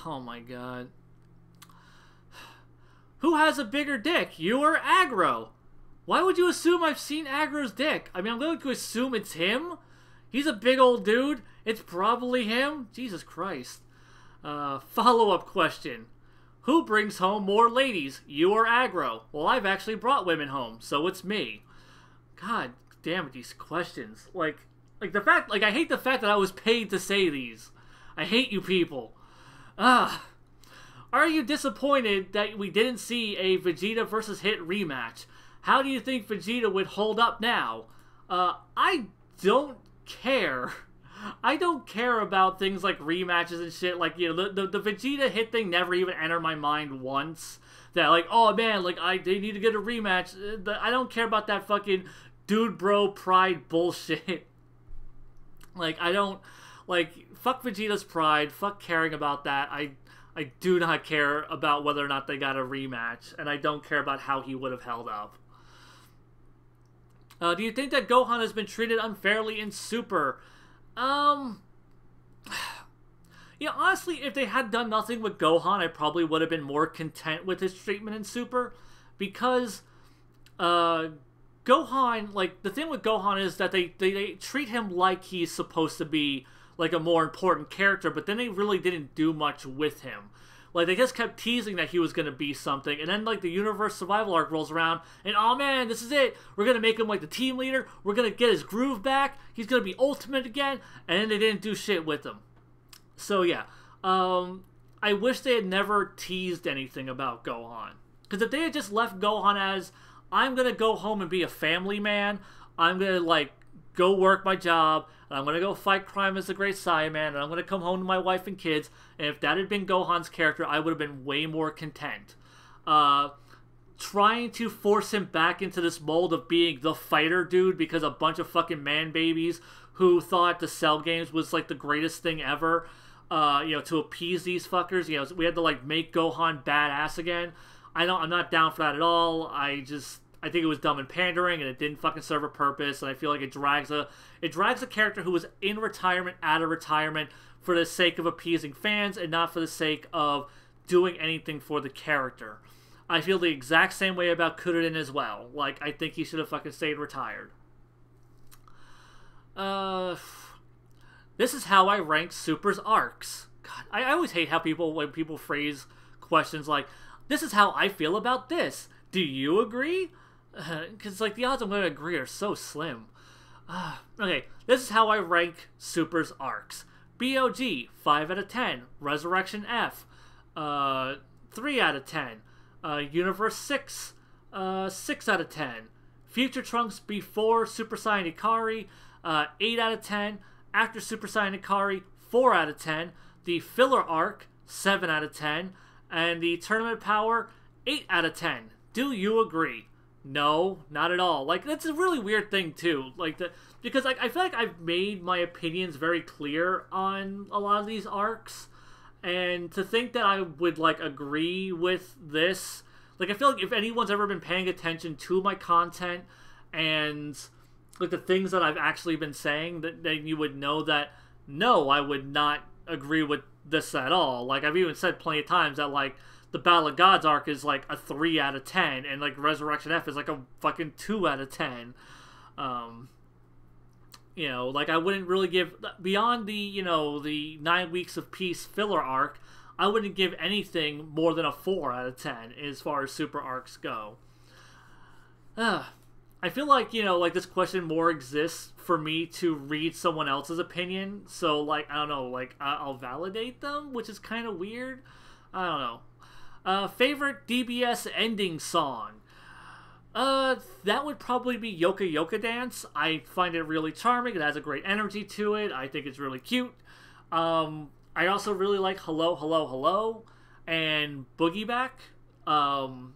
Oh my god. Who has a bigger dick, you or Aggro? Why would you assume I've seen Aggro's dick? I mean, I'm going to assume it's him. He's a big old dude. It's probably him. Jesus Christ. Follow-up question. Who brings home more ladies, you or Aggro? Well, I've actually brought women home, so it's me. God damn it, these questions. Like the fact, I hate the fact that I was paid to say these. I hate you people. Are you disappointed that we didn't see a Vegeta vs. Hit rematch? How do you think Vegeta would hold up now? I don't care. I don't care about things like rematches and shit. Like, you know, the Vegeta Hit thing never even entered my mind once. That, like, oh man, like, they need to get a rematch. I don't care about that fucking dude bro pride bullshit. Like, I don't, like, fuck Vegeta's pride, fuck caring about that. I do not care about whether or not they got a rematch, and I don't care about how he would have held up. Do you think that Gohan has been treated unfairly in Super? You know, honestly, if they had done nothing with Gohan, I probably would have been more content with his treatment in Super, because Gohan, like, the thing with Gohan is that they treat him like he's supposed to be like a more important character, but then they really didn't do much with him. Like, they just kept teasing that he was going to be something, and then, like, the Universe Survival arc rolls around, and, oh man, this is it! We're going to make him, like, the team leader, we're going to get his groove back, he's going to be ultimate again, and then they didn't do shit with him. So, yeah. I wish they had never teased anything about Gohan. Because if they had just left Gohan as, I'm going to go home and be a family man, I'm going to, like, go work my job, and I'm going to go fight crime as the Great Saiyaman, and I'm going to come home to my wife and kids, and if that had been Gohan's character, I would have been way more content. Trying to force him back into this mold of being the fighter dude because a bunch of fucking man babies who thought the Cell games was, like, the greatest thing ever, you know, to appease these fuckers, you know, we had to, like, make Gohan badass again. I'm not down for that at all. I think it was dumb and pandering, and it didn't fucking serve a purpose, and I feel like it drags a character who was in retirement out of retirement for the sake of appeasing fans and not for the sake of doing anything for the character. I feel the exact same way about Kuririn as well. Like, I think he should have fucking stayed retired. This is how I rank Super's arcs. God, I always hate how when people phrase questions like, this is how I feel about this. Do you agree? Because, like, the odds I'm going to agree are so slim. Okay, this is how I rank Super's arcs. BOG, 5 out of 10. Resurrection F, 3 out of 10. Universe 6, 6 out of 10. Future Trunks before Super Saiyan Ikari, 8 out of 10. After Super Saiyan Ikari, 4 out of 10. The filler arc, 7 out of 10. And the Tournament Power, 8 out of 10. Do you agree? No, not at all. Like, that's a really weird thing, too. Like, because I feel like I've made my opinions very clear on a lot of these arcs. And to think that I would, like, agree with this... Like, I feel like if anyone's ever been paying attention to my content and, like, the things that I've actually been saying, then you would know that, no, I would not agree with this at all. Like, I've even said plenty of times that, like, the Battle of Gods arc is like a 3 out of 10, and like Resurrection F is like a fucking 2 out of 10. You know, like I wouldn't really give, beyond the, you know, the 9 Weeks of Peace filler arc, I wouldn't give anything more than a 4 out of 10 as far as super arcs go. I feel like, you know, like this question more exists for me to read someone else's opinion, so like, I don't know, like I'll validate them, which is kind of weird. I don't know. Favorite DBS ending song? That would probably be Yoka Yoka Dance. I find it really charming. It has a great energy to it. I think it's really cute. I also really like Hello, Hello, Hello and Boogie Back. Probably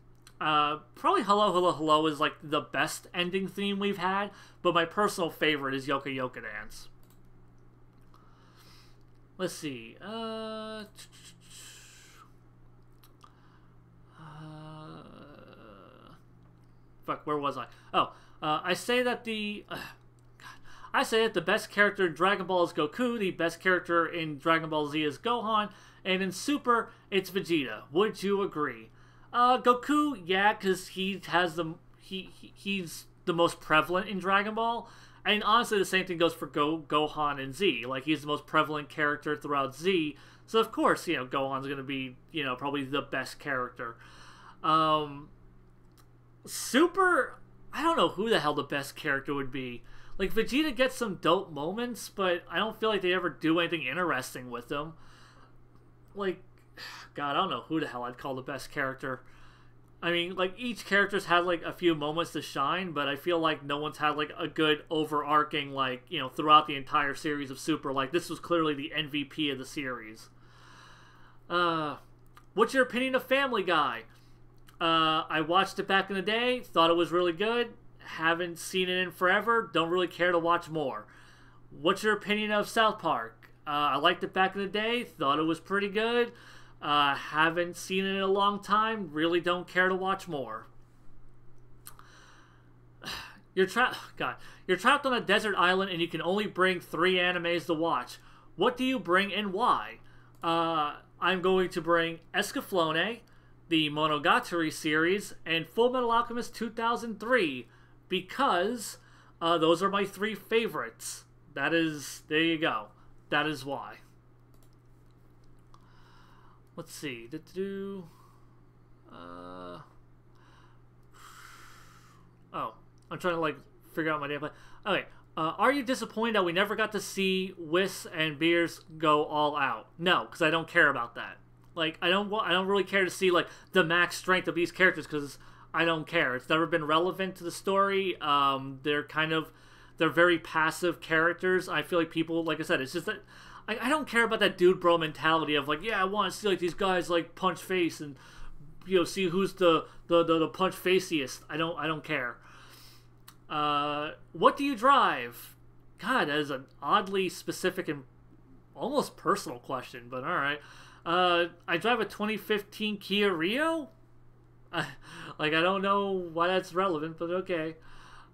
Hello, Hello, Hello is like the best ending theme we've had, but my personal favorite is Yoka Yoka Dance. Let's see. Fuck, where was I? Oh, I say that the best character in Dragon Ball is Goku, the best character in Dragon Ball Z is Gohan, and in Super, it's Vegeta. Would you agree? Goku, yeah, because he has he's the most prevalent in Dragon Ball, and honestly, the same thing goes for Gohan and Z. Like, he's the most prevalent character throughout Z, so of course, you know, Gohan's gonna be, you know, probably the best character. Super, I don't know who the hell the best character would be. Like, Vegeta gets some dope moments, but I don't feel like they ever do anything interesting with them. Like, God, I don't know who the hell I'd call the best character. I mean, like, each character's had, like, a few moments to shine, but I feel like no one's had, like, a good overarching, like, you know, throughout the entire series of Super. Like, this was clearly the MVP of the series. What's your opinion of Family Guy? I watched it back in the day, thought it was really good, haven't seen it in forever, don't really care to watch more. What's your opinion of South Park? I liked it back in the day, thought it was pretty good, haven't seen it in a long time, really don't care to watch more. You're trapped on a desert island and you can only bring 3 animes to watch. What do you bring and why? I'm going to bring Escaflowne, the Monogatari series, and Fullmetal Alchemist 2003, because those are my 3 favorites. There you go. That is why. Let's see. Oh, I'm trying to, like, figure out my damn plan. Okay. Are you disappointed that we never got to see Whis and Beers go all out? No, because I don't care about that. Like, I don't really care to see, like, the max strength of these characters, because I don't care. It's never been relevant to the story. They're very passive characters. I feel like people, like I said, it's just that I don't care about that dude bro mentality of, like, yeah, I want to see, like, these guys, like, punch face and, you know, see who's the punch faciest. I don't care. What do you drive? God, that is an oddly specific and almost personal question, but alright. I drive a 2015 Kia Rio? Like, I don't know why that's relevant, but okay.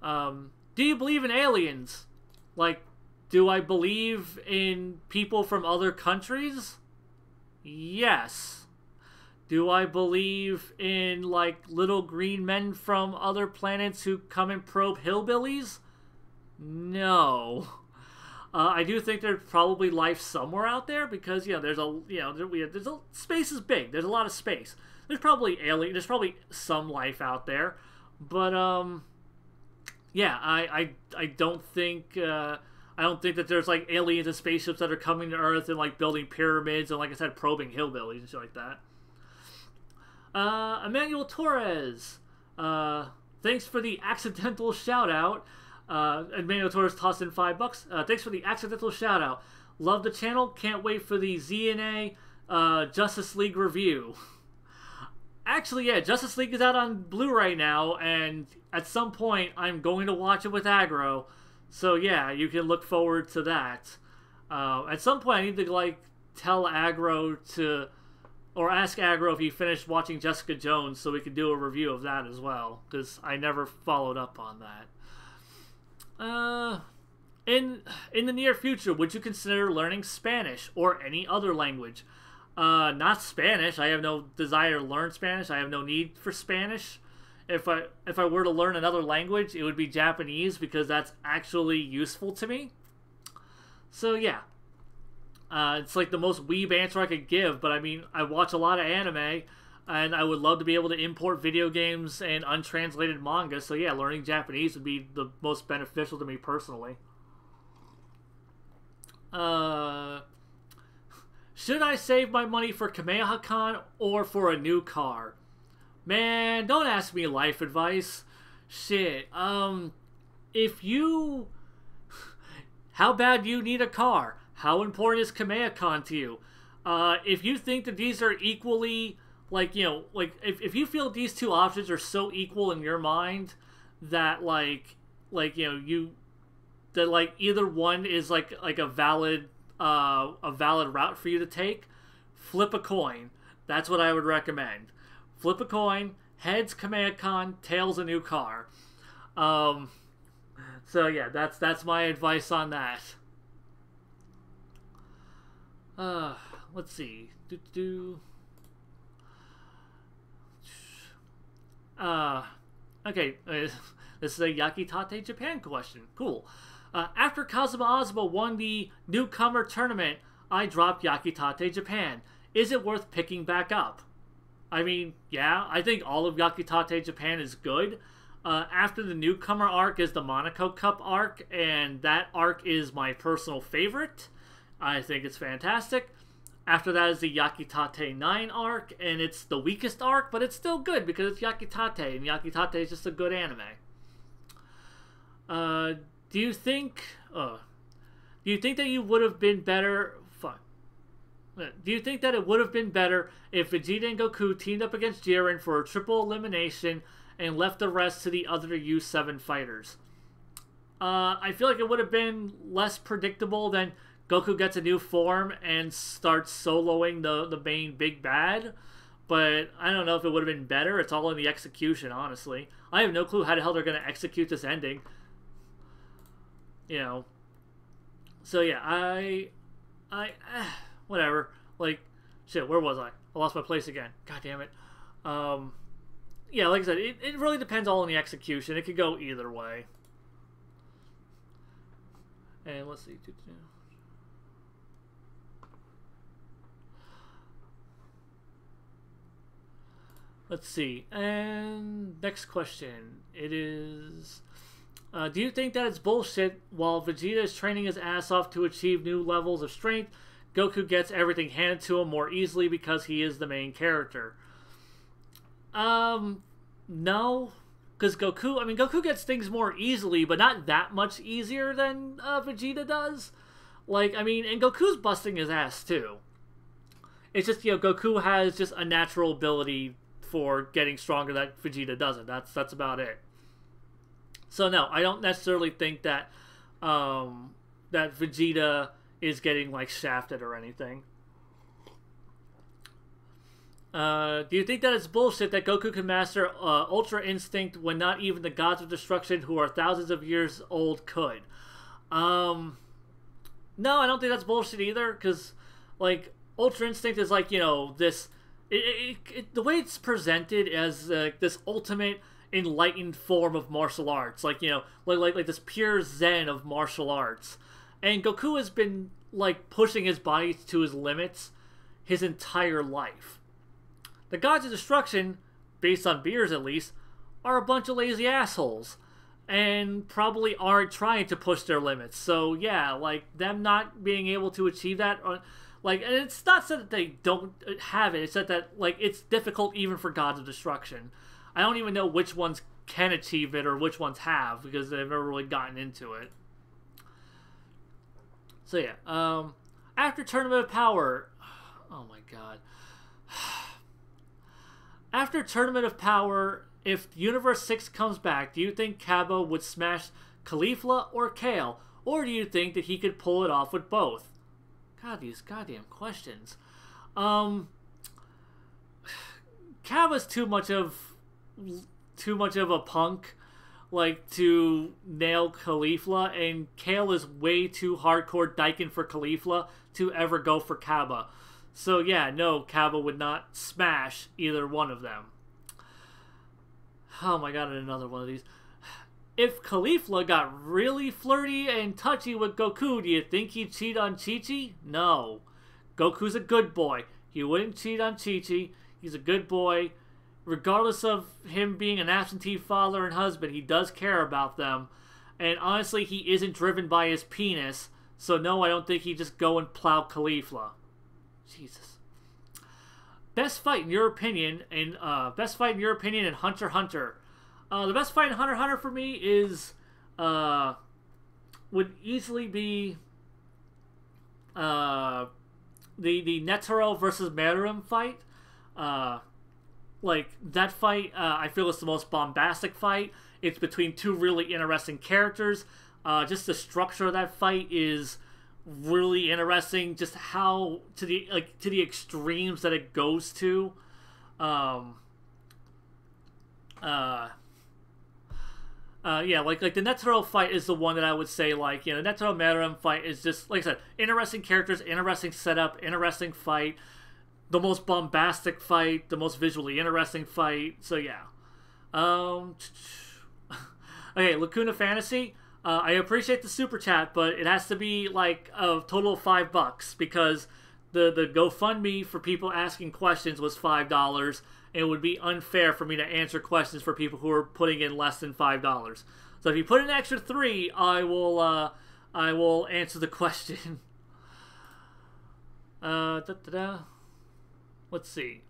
Do you believe in aliens? Like, do I believe in people from other countries? Yes. Do I believe in, like, little green men from other planets who come and probe hillbillies? No. I do think there's probably life somewhere out there because, you know, space is big. There's a lot of space. There's probably there's probably some life out there, but yeah, I don't think that there's, like, aliens and spaceships that are coming to Earth and, like, building pyramids and, like I said, probing hillbillies and shit like that. Emmanuel Torres, thanks for the accidental shout out. Emmanuel Torres tossed in $5. Thanks for the accidental shout out. Love the channel. Can't wait for the ZNA Justice League review. Actually, yeah, Justice League is out on Blu-ray now, and at some point I'm going to watch it with Aggro. So yeah, you can look forward to that. At some point I need to like tell Aggro to, or ask Aggro if he finished watching Jessica Jones so we can do a review of that as well, because I never followed up on that. In the near future, would you consider learning Spanish or any other language? Not Spanish. I have no desire to learn Spanish. I have no need for Spanish. If I were to learn another language, it would be Japanese because that's actually useful to me. So yeah. It's like the most weeb answer I could give, but I mean, I watch a lot of anime, and I would love to be able to import video games and untranslated manga, so yeah, learning Japanese would be the most beneficial to me personally. Should I save my money for Kamehameha or for a new car? Man, don't ask me life advice. Shit. If you... How bad do you need a car? How important is Kamehameha to you? If you think that these are equally, like, you know, like, if you feel these two options are so equal in your mind that, you know, that, like, either one is, like a valid route for you to take, flip a coin. That's what I would recommend. Flip a coin, heads Kamehameha, tails a new car. So yeah, that's my advice on that. Let's see. Okay, this is a Yakitota Japan question. Cool. After Kazuma Ozuma won the newcomer tournament, I dropped Yakitota Japan. Is it worth picking back up? I mean, yeah, I think all of Yakitota Japan is good. After the newcomer arc is the Monaco Cup arc, and that arc is my personal favorite. I think it's fantastic. After that is the Yakitota 9 arc, and it's the weakest arc, but it's still good because it's Yakitota, and Yakitota is just a good anime. Do you think that you would have been better? Do you think that it would have been better if Vegeta and Goku teamed up against Jiren for a triple elimination and left the rest to the other U7 fighters? I feel like it would have been less predictable than Goku gets a new form and starts soloing the main big bad. But I don't know if it would have been better. It's all in the execution, honestly. I have no clue how the hell they're going to execute this ending. You know. So yeah, I whatever. Like, shit, where was I? I lost my place again. God damn it. Yeah, like I said, it really depends all on the execution. It could go either way. And let's see. Let's see. And next question. It is... do you think that it's bullshit while Vegeta is training his ass off to achieve new levels of strength, Goku gets everything handed to him more easily because he is the main character? No. Because Goku gets things more easily, but not that much easier than Vegeta does. Like, I mean, and Goku's busting his ass too. It's just, you know, Goku has just a natural ability for getting stronger that Vegeta doesn't. That's about it. So no, I don't necessarily think that that Vegeta is getting like shafted or anything. Do you think that it's bullshit that Goku can master Ultra Instinct when not even the gods of destruction who are thousands of years old could? No, I don't think that's bullshit either, because like Ultra Instinct is like, you know, this the way it's presented as this ultimate enlightened form of martial arts, like, you know, like this pure zen of martial arts. And Goku has been like pushing his body to his limits his entire life. The gods of destruction, based on Beers at least, are a bunch of lazy assholes and probably aren't trying to push their limits. So yeah, like them not being able to achieve that, like, and it's not said that they don't have it, it's that like it's difficult even for gods of destruction. I don't even know which ones can achieve it or which ones have, because they've never really gotten into it. So yeah, after Tournament of Power, oh my god. After Tournament of Power, if Universe 6 comes back, do you think Kaba would smash Caulifla or Kale? Or do you think that he could pull it off with both? God, these goddamn questions. Kaba's too much of a punk, like, to nail Caulifla, and Kale is way too hardcore Daikin for Caulifla to ever go for Kaba. So yeah, no, Kaba would not smash either one of them. Oh my god, another one of these. If Caulifla got really flirty and touchy with Goku, do you think he'd cheat on Chi-Chi? No. Goku's a good boy. He wouldn't cheat on Chi-Chi. He's a good boy. Regardless of him being an absentee father and husband, he does care about them. And honestly, he isn't driven by his penis. So no, I don't think he'd just go and plow Caulifla. Jesus. Best fight in your opinion in Hunter x Hunter. The best fight in Hunter x Hunter for me is would easily be the Netero versus Meruem fight. Like that fight, I feel is the most bombastic fight. It's between two really interesting characters. Just the structure of that fight is really interesting. Just how to the extremes that it goes to. Yeah, like the Netero fight is the one that I would say, like, you know, the Netero Meruem fight is just, like I said, interesting characters, interesting setup, interesting fight, the most bombastic fight, the most visually interesting fight. So yeah. Okay, Lacuna Fantasy. I appreciate the super chat, but it has to be like a total of $5 because the GoFundMe for people asking questions was $5. It would be unfair for me to answer questions for people who are putting in less than $5. So if you put in an extra $3, I will answer the question. Let's see.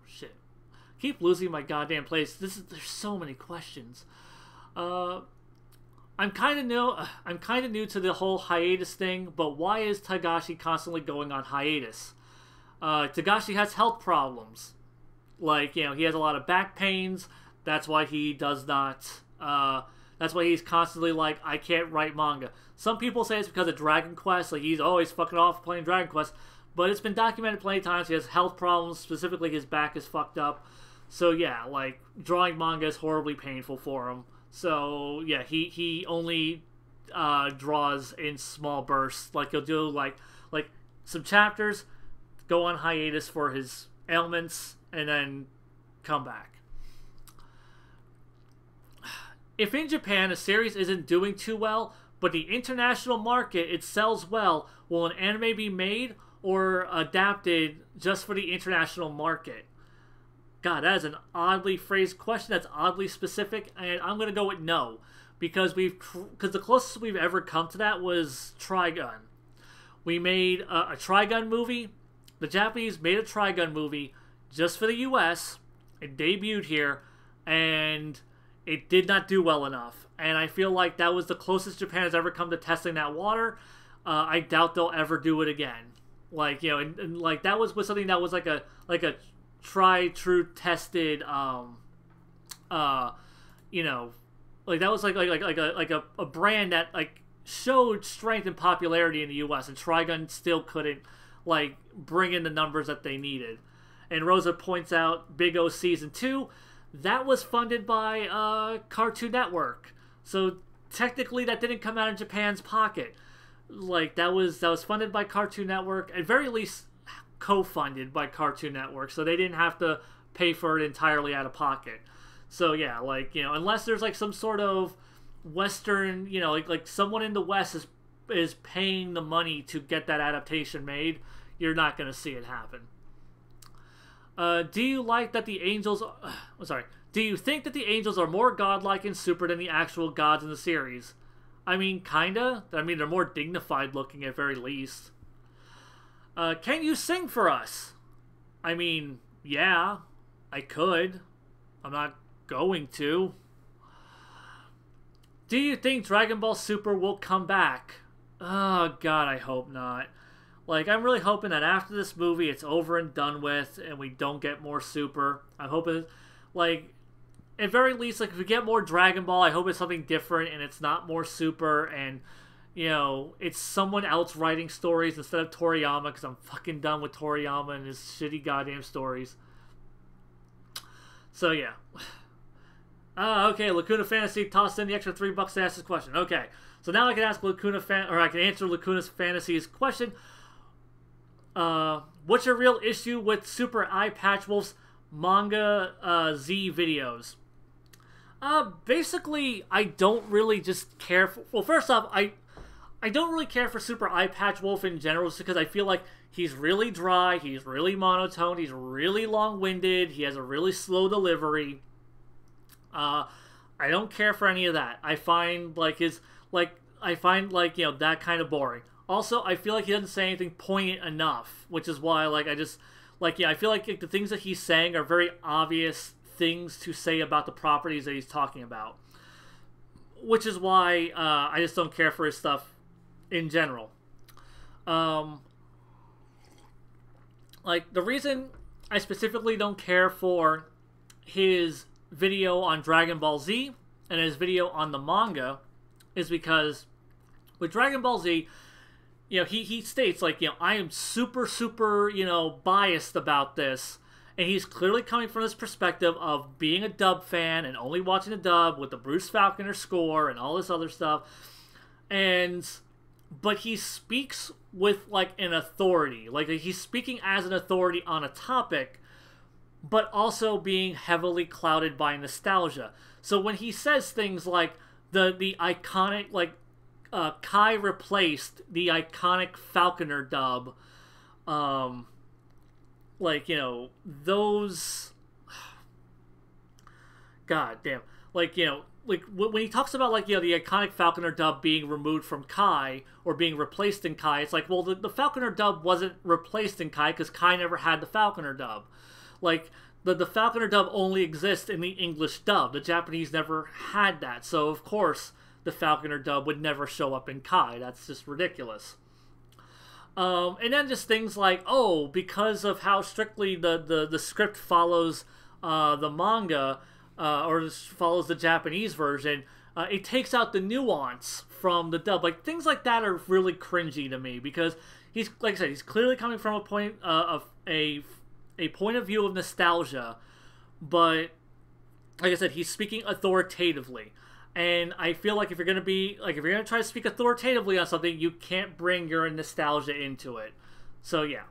Shit. Keep losing my goddamn place. There's so many questions. I'm kind of new to the whole hiatus thing, but why is Tagashi constantly going on hiatus? Tagashi has health problems. Like, you know, he has a lot of back pains. That's why he does not, that's why he's constantly like, I can't write manga. Some people say it's because of Dragon Quest, like he's always fucking off playing Dragon Quest, but it's been documented plenty of times. He has health problems, specifically his back is fucked up. So yeah, like, drawing manga is horribly painful for him. So yeah, he only draws in small bursts. Like, he'll do like some chapters, go on hiatus for his ailments, and then come back. If in Japan a series isn't doing too well, but the international market it sells well, will an anime be made or adapted just for the international market? God, that is an oddly phrased question. That's oddly specific, and I'm gonna go with no, because the closest we've ever come to that was Trigun. We made a Trigun movie. The Japanese made a Trigun movie just for the US. It debuted here, and it did not do well enough. And I feel like that was the closest Japan has ever come to testing that water. I doubt they'll ever do it again. Like, you know, and like that was something that was like a tried, true, tested. You know, like that was like a brand that like showed strength and popularity in the US, and Trigun still couldn't like bring in the numbers that they needed. And Rosa points out Big O Season 2, that was funded by Cartoon Network. So technically that didn't come out of Japan's pocket. Like that was funded by Cartoon Network, at very least co-funded by Cartoon Network, so they didn't have to pay for it entirely out of pocket. So yeah, like, you know, unless there's like some sort of Western, you know, like someone in the West is paying the money to get that adaptation made, you're not going to see it happen. Do you like that the angels... Do you think that the angels are more godlike and super than the actual gods in the series? I mean, kinda. I mean, they're more dignified looking at very least. Can you sing for us? I mean, yeah, I could. I'm not going to. Do you think Dragon Ball Super will come back? Oh, God, I hope not. Like, I'm really hoping that after this movie, it's over and done with, and we don't get more Super. I'm hoping, like, at very least, like, if we get more Dragon Ball, I hope it's something different, and it's not more Super, and, you know, it's someone else writing stories instead of Toriyama, because I'm fucking done with Toriyama and his shitty goddamn stories. So, yeah. Okay, Lacuna Fantasy tossed in the extra $3 to ask this question. Okay, so now I can ask I can answer Lacuna Fantasy's question. What's your real issue with Super Eye Patch Wolf's Manga Z videos? Basically, I don't really just care for... Well, first off, I don't really care for Super Eye Patch Wolf in general, just because I feel like he's really dry, he's really monotone, he's really long-winded, he has a really slow delivery. I don't care for any of that. I find, like, you know, that kind of boring. Also, I feel like he doesn't say anything poignant enough, which is why, like, I just, like, yeah, I feel like the things that he's saying are very obvious things to say about the properties that he's talking about. Which is why I just don't care for his stuff in general. Like, the reason I specifically don't care for his video on Dragon Ball Z and his video on the manga is because with Dragon Ball Z, you know, he states, like, you know, I am super, you know, biased about this. And he's clearly coming from this perspective of being a dub fan and only watching the dub with the Bruce Falconer score and all this other stuff. But he speaks with, like, an authority. Like, he's speaking as an authority on a topic, but also being heavily clouded by nostalgia. So when he says things like the iconic, like, Kai replaced the iconic Falconer dub, like, you know, those... God damn. Like, you know, like, when he talks about, like, you know, the iconic Falconer dub being removed from Kai, or being replaced in Kai, it's like, well, the Falconer dub wasn't replaced in Kai, because Kai never had the Falconer dub. Like, the Falconer dub only exists in the English dub. The Japanese never had that, so, of course, the Falconer dub would never show up in Kai. That's just ridiculous. And then just things like, oh, because of how strictly the script follows the manga, or follows the Japanese version, it takes out the nuance from the dub. Like, things like that are really cringy to me, because he's, like I said, he's clearly coming from a point of a point of view of nostalgia, but like I said, he's speaking authoritatively. And I feel like if you're gonna try to speak authoritatively on something, you can't bring your nostalgia into it. So yeah,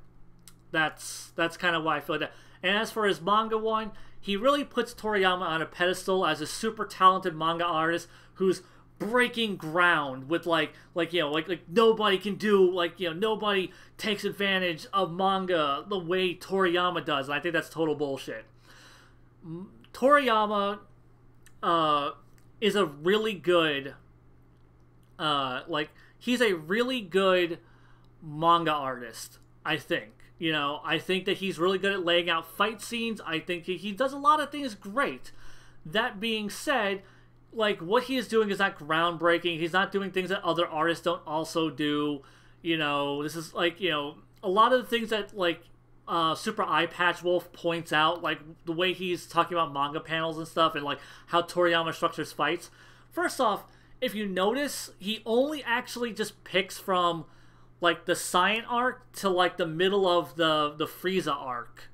that's kind of why I feel like that. And as for his manga one, he really puts Toriyama on a pedestal as a super talented manga artist who's breaking ground with like you know, like nobody can do, like, you know, nobody takes advantage of manga the way Toriyama does. And I think that's total bullshit. Toriyama is a really good, he's a really good manga artist, I think. You know, I think that he's really good at laying out fight scenes. I think he does a lot of things great. That being said, like, what he is doing is not groundbreaking. He's not doing things that other artists don't also do. You know, this is, like, you know, a lot of the things that, like, Super Eye Patch Wolf points out, like the way he's talking about manga panels and stuff, and like how Toriyama structures fights. First off, if you notice, he only actually just picks from like the Saiyan arc to like the middle of the Frieza arc,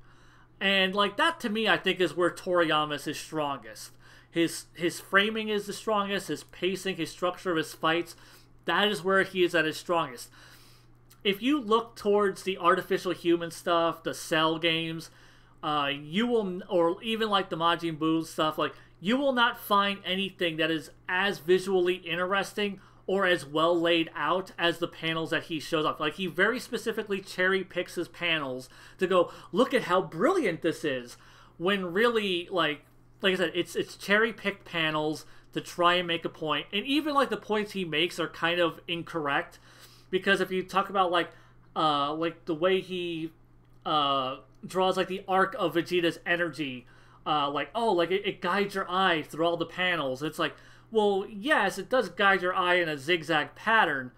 and like that to me, I think is where Toriyama is his strongest. His framing is the strongest. His pacing, his structure of his fights, that is where he is at his strongest. If you look towards the artificial human stuff, the Cell games, you will, or even like the Majin Buu stuff, like, you will not find anything that is as visually interesting or as well laid out as the panels that he shows off. Like, he very specifically cherry picks his panels to go, look at how brilliant this is, when really, like I said, it's cherry picked panels to try and make a point, and even like the points he makes are kind of incorrect. Because if you talk about like the way he draws like the arc of Vegeta's energy, like, oh, like it guides your eye through all the panels. It's like, well, yes, it does guide your eye in a zigzag pattern,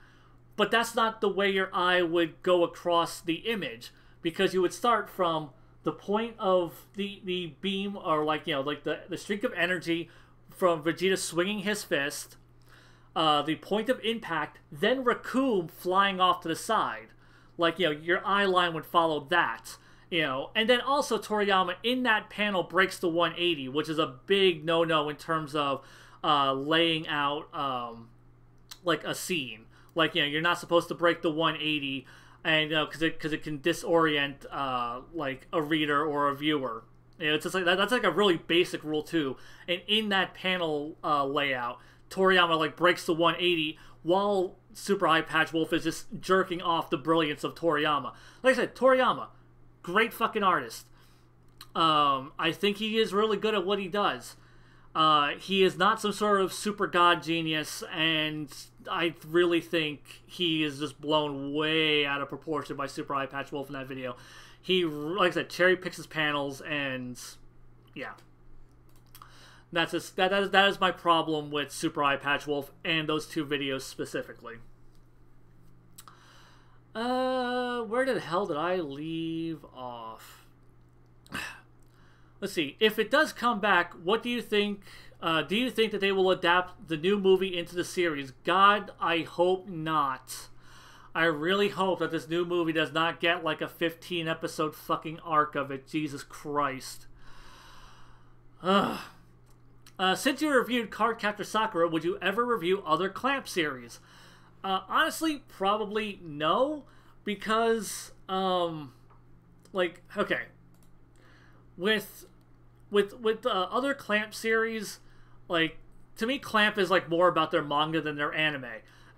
but that's not the way your eye would go across the image, because you would start from the point of the beam, or like, you know, like the streak of energy from Vegeta swinging his fist, the point of impact, then Raccoon flying off to the side. Like, you know, your eye line would follow that, you know. And then also Toriyama in that panel breaks the 180, which is a big no-no in terms of laying out like a scene. Like, you know, you're not supposed to break the 180, and because it can disorient like a reader or a viewer. You know, it's just like that's like a really basic rule too. And in that panel layout, Toriyama like breaks the 180 while Super Eye Patch Wolf is just jerking off the brilliance of Toriyama. Like I said, Toriyama, great fucking artist. I think he is really good at what he does. He is not some sort of super god genius, and I really think he is just blown way out of proportion by Super Eye Patch Wolf in that video. He, like I said, cherry picks his panels, and yeah. That is my problem with Super Eye Patch Wolf and those two videos specifically. Where the hell did I leave off? Let's see. If it does come back, what do you think? Do you think that they will adapt the new movie into the series? God, I hope not. I really hope that this new movie does not get like a 15-episode fucking arc of it. Jesus Christ. Ugh. Since you reviewed Cardcaptor Sakura, would you ever review other Clamp series? Honestly, probably no, because, like, okay, with other Clamp series, like, to me, Clamp is, like, more about their manga than their anime,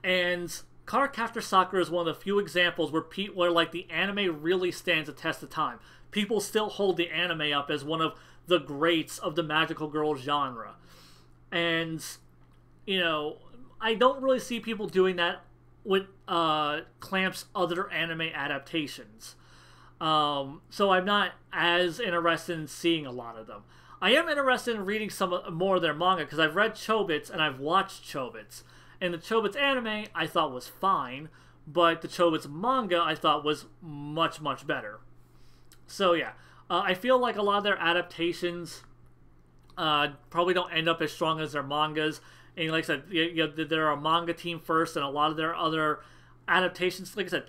and Cardcaptor Sakura is one of the few examples where like, the anime really stands the test of time. People still hold the anime up as one of the greats of the magical girl genre. And, you know, I don't really see people doing that with Clamp's other anime adaptations. So I'm not as interested in seeing a lot of them. I am interested in reading some more of their manga, because I've read Chobits and I've watched Chobits. And the Chobits anime I thought was fine, but the Chobits manga I thought was much, much better. So yeah, I feel like a lot of their adaptations probably don't end up as strong as their mangas. And like I said, they're a manga team first, and a lot of their other adaptations, like I said,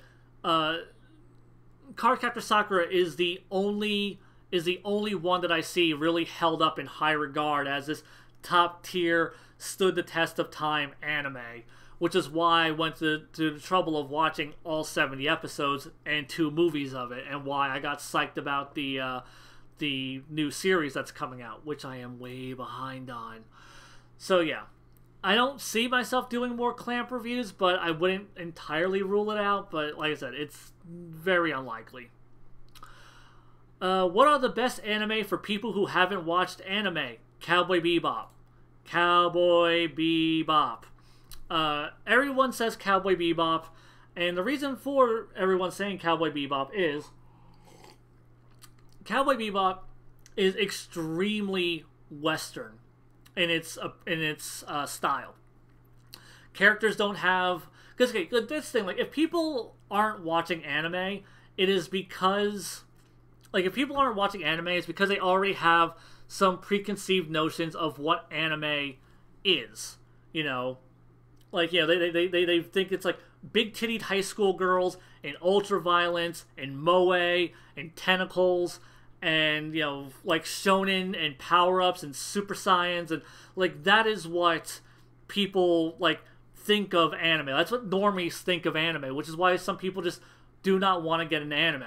Cardcaptor Sakura is the only one that I see really held up in high regard as this top tier, stood the test of time anime, which is why I went to the trouble of watching all 70 episodes and 2 movies of it, and why I got psyched about the new series that's coming out, which I am way behind on. So yeah, I don't see myself doing more Clamp reviews, but I wouldn't entirely rule it out, but like I said, it's very unlikely. What are the best anime for people who haven't watched anime? Cowboy Bebop. Cowboy Bebop. Everyone says Cowboy Bebop, and the reason for everyone saying Cowboy Bebop is Cowboy Bebop is extremely Western in its style. Characters don't have, because okay, this thing, like, if people aren't watching anime, it is because, like, if people aren't watching anime, it's because they already have some preconceived notions of what anime is, you know, like, you know, they think it's like big-tittied high school girls and ultra-violence and moe and tentacles and, you know, like shonen and power-ups and super saiyans, and like that is what people like think of anime. That's what normies think of anime, which is why some people just do not want to get into anime.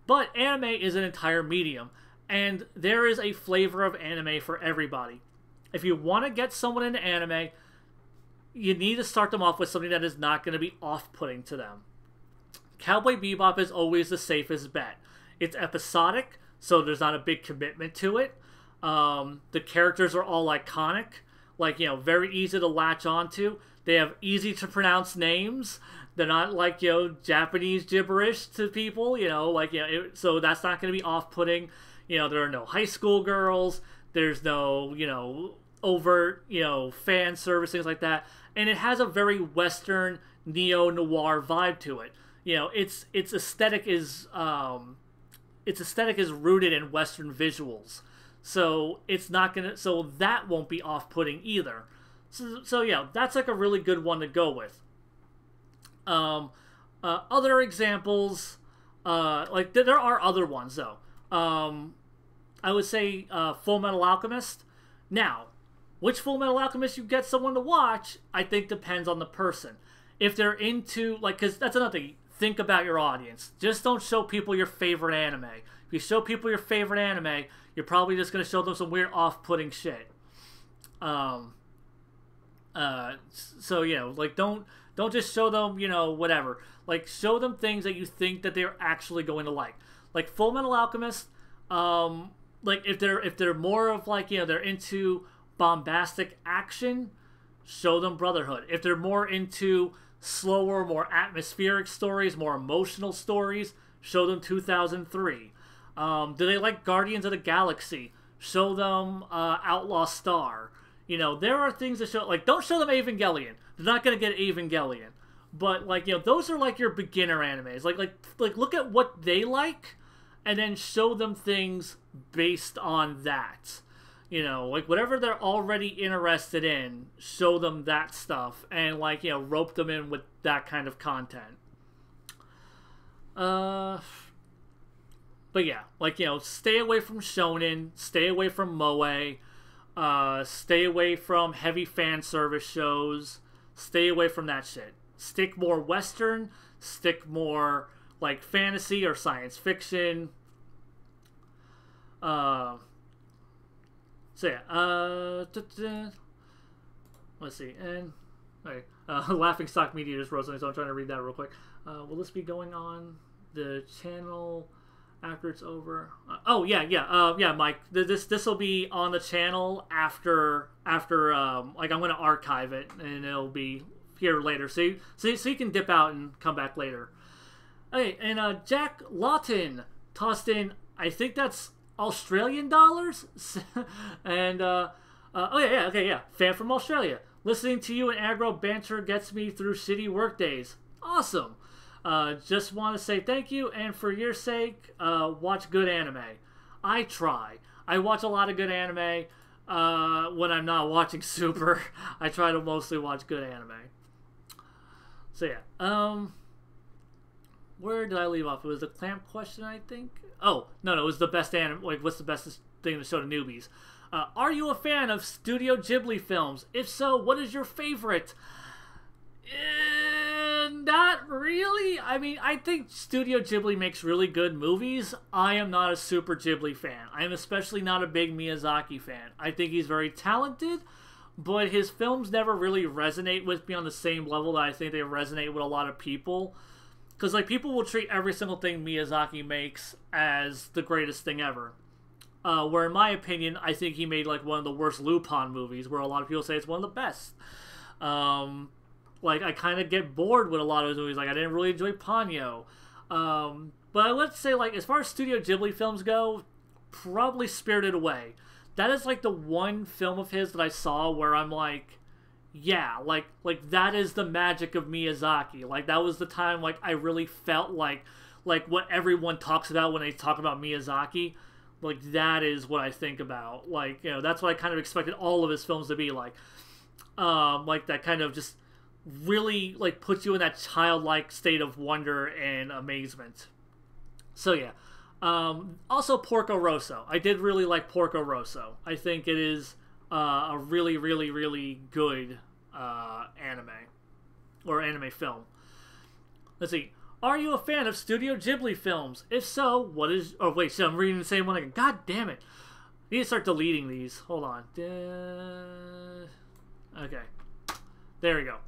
But anime is an entire medium, and there is a flavor of anime for everybody. If you want to get someone into anime, you need to start them off with something that is not going to be off-putting to them. Cowboy Bebop is always the safest bet. It's episodic, so there's not a big commitment to it. The characters are all iconic, like, you know, very easy to latch onto. They have easy to pronounce names. They're not like, you know, Japanese gibberish to people, you know, like, you know, so that's not going to be off-putting. You know, there are no high school girls. There's no, you know, overt, you know, fan service, things like that. And it has a very Western neo-noir vibe to it. You know, its aesthetic is rooted in Western visuals, so it's not gonna, so that won't be off-putting either. So yeah, that's like a really good one to go with. Other examples, like there are other ones though. I would say Fullmetal Alchemist. Now, which Fullmetal Alchemist you get someone to watch, I think depends on the person. If they're into, like, because that's another thing, think about your audience. Just don't show people your favorite anime. If you show people your favorite anime, you're probably just going to show them some weird off-putting shit. So, you know, like, don't just show them, you know, whatever. Like, show them things that you think that they're actually going to like. Like, Fullmetal Alchemist, like, if they're more of, like, you know, they're into bombastic action, show them Brotherhood. If they're more into slower, more atmospheric stories, more emotional stories, show them 2003. Do they like Guardians of the Galaxy? Show them Outlaw Star. You know, there are things to show, like, don't show them Evangelion. They're not going to get Evangelion. But, like, you know, those are, like, your beginner animes. Like, look at what they like, and then show them things based on that. You know, like, whatever they're already interested in, show them that stuff, and, like, you know, rope them in with that kind of content. But yeah, like, you know, stay away from Shonen, stay away from Moe, stay away from heavy fan service shows, stay away from that shit. Stick more Western, stick more, like, fantasy or science fiction. So yeah, let's see, and okay, Laughing Stock Media just rose on its own. I'm trying to read that real quick. Will this be going on the channel after it's over? Oh yeah, Mike. This will be on the channel after like, I'm gonna archive it and it'll be here later, so you can dip out and come back later. Hey, and Jack Lawton tossed in, I think that's Australian dollars. And oh yeah, okay, yeah, fan from Australia. Listening to you and aggro banter gets me through shitty work days. Awesome. Just want to say thank you, and for your sake, watch good anime. I try. I watch a lot of good anime. When I'm not watching Super, I try to mostly watch good anime. So yeah, where did I leave off? It was the clamp question, I think. Oh, no, it was the best anime. Like, what's the best thing to show to newbies? Are you a fan of Studio Ghibli films? If so, what is your favorite? Not really. I mean, I think Studio Ghibli makes really good movies. I am not a super Ghibli fan. I am especially not a big Miyazaki fan. I think he's very talented, but his films never really resonate with me on the same level that I think they resonate with a lot of people. Because, like, people will treat every single thing Miyazaki makes as the greatest thing ever. Where, in my opinion, I think he made, like, one of the worst Lupin movies, where a lot of people say it's one of the best. Like, I kind of get bored with a lot of his movies. Like, I didn't really enjoy Ponyo. But let's say, like, as far as Studio Ghibli films go, probably Spirited Away. That is, like, the one film of his that I saw where I'm like, yeah, like that is the magic of Miyazaki. Like, that was the time, like, I really felt like what everyone talks about when they talk about Miyazaki. Like, that is what I think about. Like, you know, that's what I kind of expected all of his films to be like. Like, that kind of just really, like, puts you in that childlike state of wonder and amazement. So, yeah. Also, Porco Rosso. I did really like Porco Rosso. I think it is a really, really, really good anime. Or anime film. Let's see. Are you a fan of Studio Ghibli films? If so, what is... Oh, wait, so I'm reading the same one again. God damn it. I need to start deleting these. Hold on. Okay. There we go.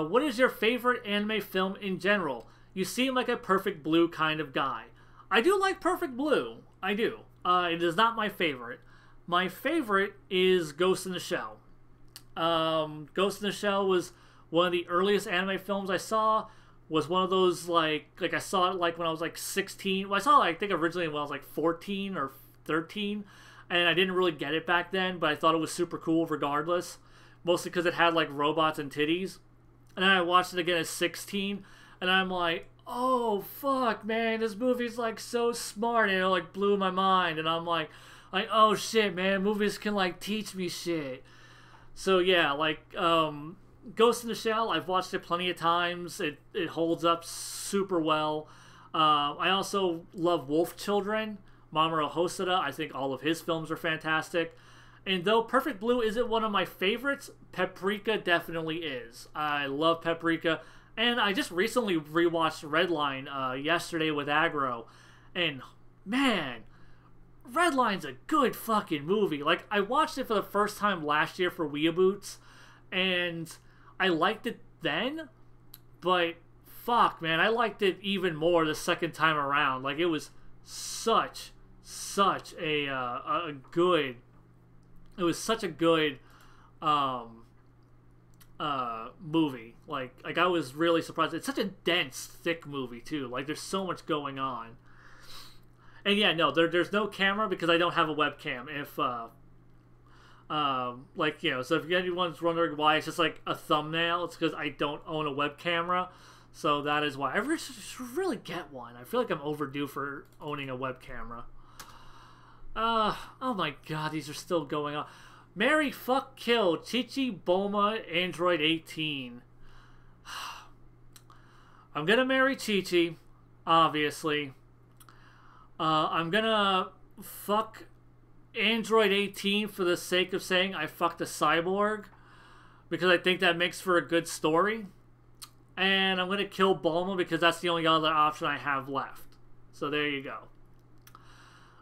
What is your favorite anime film in general? You seem like a Perfect Blue kind of guy. I do like Perfect Blue. I do. It is not my favorite. My favorite is Ghost in the Shell. Ghost in the Shell was one of the earliest anime films I saw. Was one of those, like I saw it, like, when I was, like, 16. Well, I saw it, I think, originally when I was, like, 14 or 13. And I didn't really get it back then, but I thought it was super cool regardless. Mostly because it had, like, robots and titties. and then I watched it again at 16, and I'm like, oh fuck, man, this movie's like so smart, and it like blew my mind, and I'm like, oh shit, man, movies can like teach me shit. So yeah, like Ghost in the Shell, I've watched it plenty of times. It holds up super well. I also love Wolf Children, Mamoru Hosoda. I think all of his films are fantastic. And though Perfect Blue isn't one of my favorites, Paprika definitely is. I love Paprika. And I just recently rewatched Redline yesterday with Agro. And man, Redline's a good fucking movie. Like, I watched it for the first time last year for Weeaboos, and I liked it then, but fuck, man, I liked it even more the second time around. Like, it was such a good, it was such a good movie. Like I was really surprised. It's such a dense, thick movie too. Like, there's so much going on. And yeah, no, there's no camera because I don't have a webcam. If like, you know, so if anyone's wondering why it's just like a thumbnail, it's because I don't own a web camera. So that is why. I should really get one. I feel like I'm overdue for owning a web camera. Oh my god, these are still going on. Marry, fuck, kill, Chichi, Bulma, Android 18. I'm gonna marry Chichi, obviously. I'm gonna fuck Android 18 for the sake of saying I fucked a cyborg, because I think that makes for a good story. And I'm gonna kill Bulma because that's the only other option I have left. So there you go.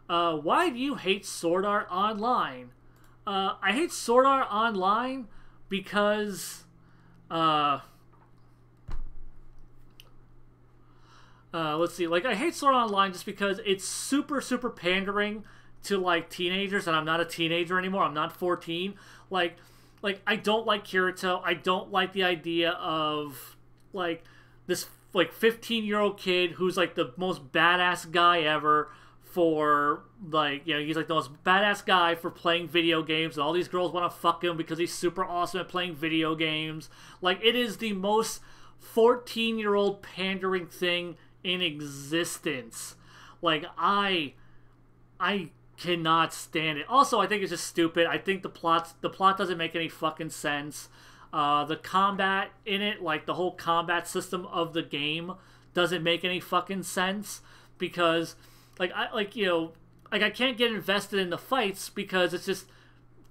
Why do you hate Sword Art Online? I hate Sword Art Online because let's see, like, I hate Sword Art Online just because it's super pandering to like teenagers, and I'm not a teenager anymore. I'm not 14. Like I don't like Kirito. I don't like the idea of like this like 15-year-old kid who's like the most badass guy ever for, like, you know, he's like the most badass guy for playing video games, and all these girls want to fuck him because he's super awesome at playing video games. Like, it is the most 14-year-old pandering thing in existence. Like, I cannot stand it. Also, I think it's just stupid. I think the plot doesn't make any fucking sense. The combat in it, like the whole combat system of the game, doesn't make any fucking sense, because I can't get invested in the fights because it's just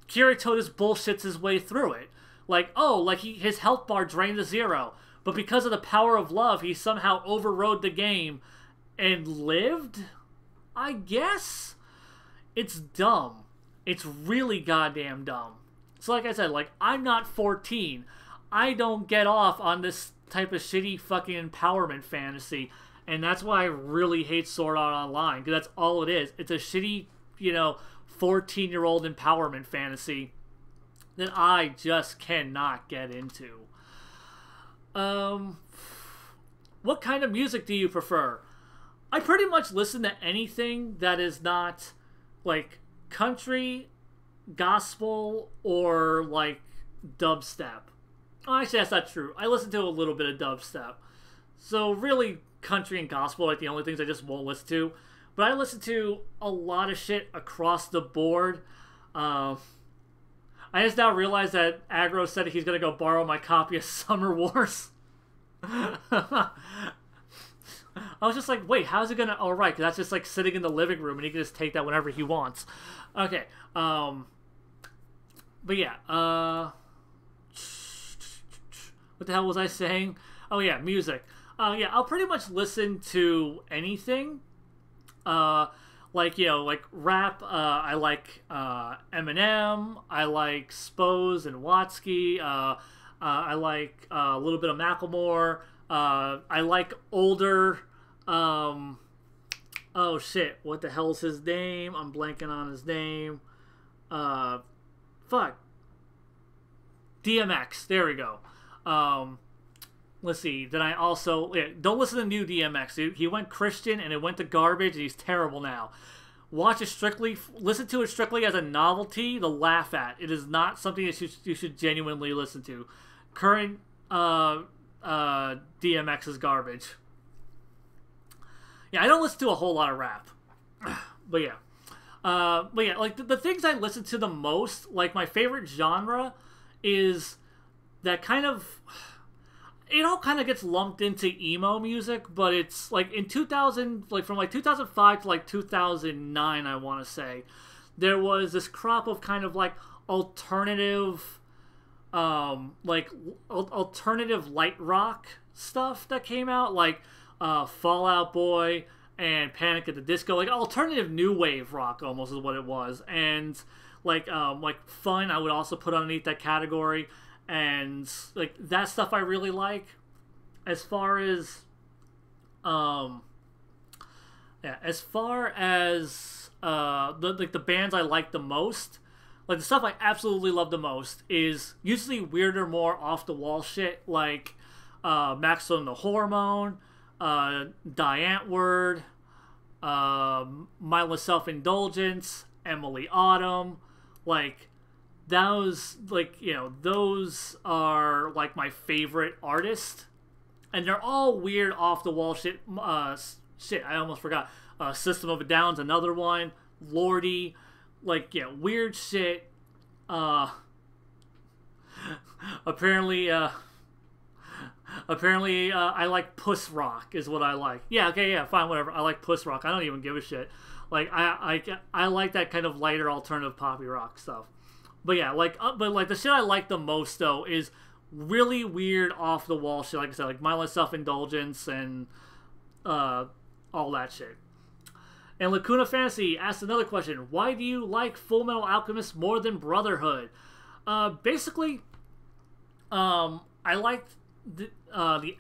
Kirito just bullshits his way through it. Like, oh, like his health bar drained to 0, but because of the power of love, he somehow overrode the game and lived? I guess? It's dumb. It's really goddamn dumb. So like I said, like, I'm not 14. I don't get off on this type of shitty fucking empowerment fantasy. And that's why I really hate Sword Art Online, because that's all it is. It's a shitty, 14-year-old empowerment fantasy that I just cannot get into. What kind of music do you prefer? I pretty much listen to anything that is not, like, country, gospel, or, like, dubstep. Oh, actually, that's not true. I listen to a little bit of dubstep. So, really, country and gospel are like the only things I just won't listen to. But I listen to a lot of shit across the board. I just now realized that Agro said he's going to go borrow my copy of Summer Wars. I was just like, wait, how's it going to... Oh, right, because that's just like sitting in the living room and he can just take that whenever he wants. Okay. But yeah. What the hell was I saying? Oh, yeah, music. Yeah, I'll pretty much listen to anything. Like rap. I like Eminem. I like Spose and Watsky. I like a little bit of Macklemore. I like older. Oh shit! What the hell's his name? I'm blanking on his name. Fuck. DMX. There we go. Let's see. Then I also... Yeah, don't listen to new DMX. He went Christian and it went to garbage and he's terrible now. Watch it strictly... Listen to it strictly as a novelty to laugh at. It is not something that you should genuinely listen to. Current DMX's garbage. Yeah, I don't listen to a whole lot of rap. But yeah. Like, the things I listen to the most, like, my favorite genre is that kind of... It all kind of gets lumped into emo music, but it's, like, in 2000... Like, from, like, 2005 to, like, 2009, I want to say, there was this crop of kind of, like, alternative... alternative light rock stuff that came out, like Fall Out Boy and Panic at the Disco, like alternative new wave rock almost is what it was. And like Fun I would also put underneath that category, and like that stuff I really like. As far as the bands I like the most, like, the stuff I absolutely love the most is usually weirder, more off-the-wall shit, like Maximum the Hormone, Diane Word, Mindless Self-Indulgence, Emily Autumn. Like, those, like, you know, those are, like, my favorite artists. And they're all weird, off-the-wall shit. Shit, I almost forgot. System of a Down's another one. Lordy. Like, yeah, weird shit. Apparently, I like puss rock is what I like. Yeah, okay, yeah, fine, whatever. I like puss rock. I don't even give a shit. Like, I like that kind of lighter alternative poppy rock stuff. But yeah, like, the shit I like the most though is really weird off the wall shit. Like I said, like Mindless Self-Indulgence and all that shit. And Lacuna Fantasy asked another question. Why do you like Fullmetal Alchemist more than Brotherhood? Basically, I liked the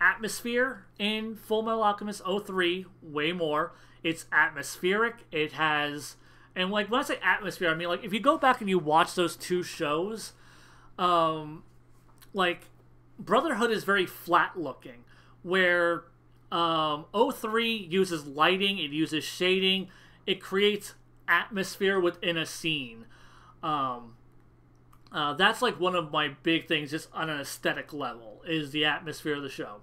atmosphere in Fullmetal Alchemist 03 way more. It's atmospheric. It has... And, like, when I say atmosphere, I mean, like, if you go back and you watch those two shows, like, Brotherhood is very flat-looking, where... 03 uses lighting, it uses shading, it creates atmosphere within a scene. That's like one of my big things, just on an aesthetic level, is the atmosphere of the show.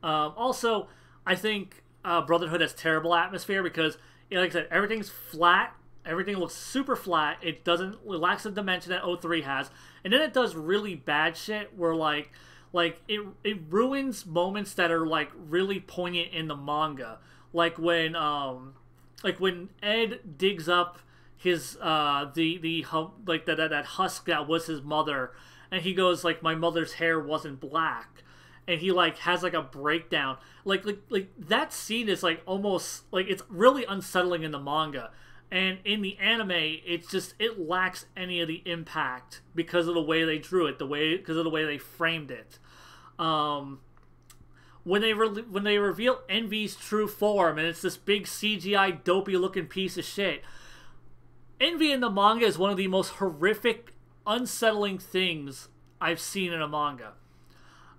Also, I think Brotherhood has terrible atmosphere because, you know, like I said, everything's flat, everything looks super flat, it lacks the dimension that 03 has, and then it does really bad shit where, like it ruins moments that are like really poignant in the manga, like when Ed digs up his that husk that was his mother, and he goes like, my mother's hair wasn't black, and he like has like a breakdown, like that scene is like almost like, it's really unsettling in the manga, and in the anime it lacks any of the impact because of the way they drew it, because of the way they framed it. When they reveal Envy's true form, and it's this big CGI dopey looking piece of shit. Envy in the manga is one of the most horrific, unsettling things I've seen in a manga.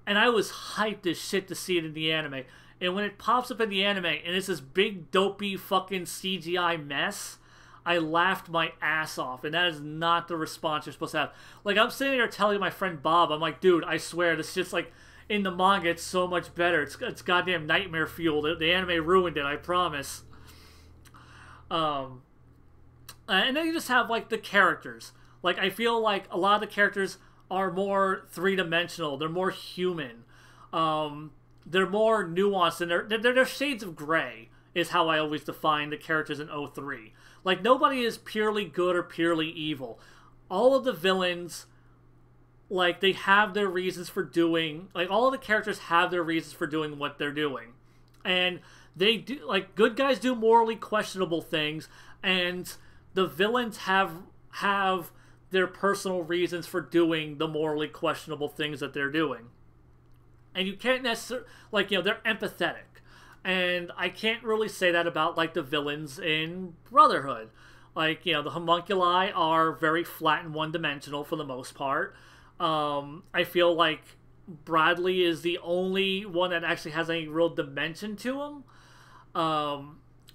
And I was hyped as shit to see it in the anime. And when it pops up in the anime, and it's this big dopey fucking CGI mess, I laughed my ass off, and that is not the response you're supposed to have. Like, I'm sitting there telling my friend Bob, I'm like, dude, I swear, this shit's like, in the manga, it's so much better. It's goddamn nightmare fuel. The anime ruined it, I promise. And then you just have, like, the characters. Like, I feel like a lot of the characters are more three-dimensional. They're more human. They're more nuanced, and they're shades of gray, is how I always define the characters in 03. Like, nobody is purely good or purely evil. All of the villains, like, they have their reasons for doing... Like, all of the characters have their reasons for doing what they're doing. And they do... Like, good guys do morally questionable things, and the villains have their personal reasons for doing the morally questionable things that they're doing. And you can't necessarily... Like, you know, they're empathetic. And I can't really say that about, like, the villains in Brotherhood. Like, you know, the homunculi are very flat and one-dimensional for the most part. I feel like Bradley is the only one that actually has any real dimension to him.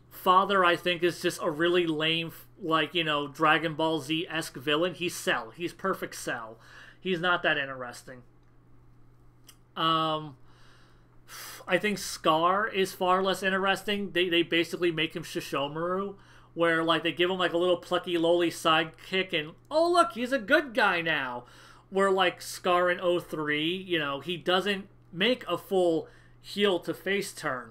Father, I think, is just a really lame, like, you know, Dragon Ball Z-esque villain. He's Cell. He's perfect Cell. He's not that interesting. I think Scar is far less interesting. They basically make him Shishomaru, where like they give him like a little plucky lowly sidekick and oh look, he's a good guy now. Where like Scar in 03, you know, he doesn't make a full heel to face turn.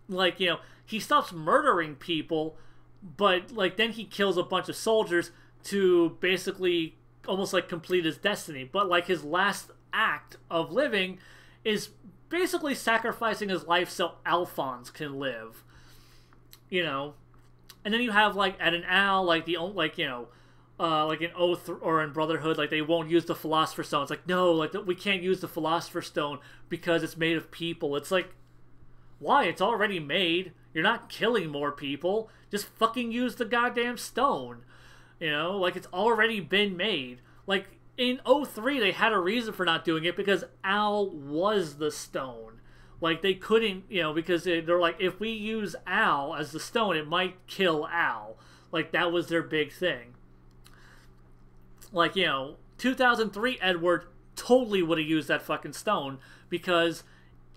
Like, you know, he stops murdering people, but like then he kills a bunch of soldiers to basically almost like complete his destiny. But like his last act of living is basically sacrificing his life so Alphonse can live, you know. And then you have like Ed and Al, like the like, you know, like in Oath or in Brotherhood, like they won't use the Philosopher's Stone. It's like, no, like we can't use the Philosopher's Stone because it's made of people. It's like, why? It's already made. You're not killing more people. Just fucking use the goddamn stone. You know, like it's already been made. Like in 03, they had a reason for not doing it because Al was the stone. Like they couldn't, you know, because they're like, if we use Al as the stone, it might kill Al. Like that was their big thing. Like, you know, 2003 Edward totally would have used that fucking stone because,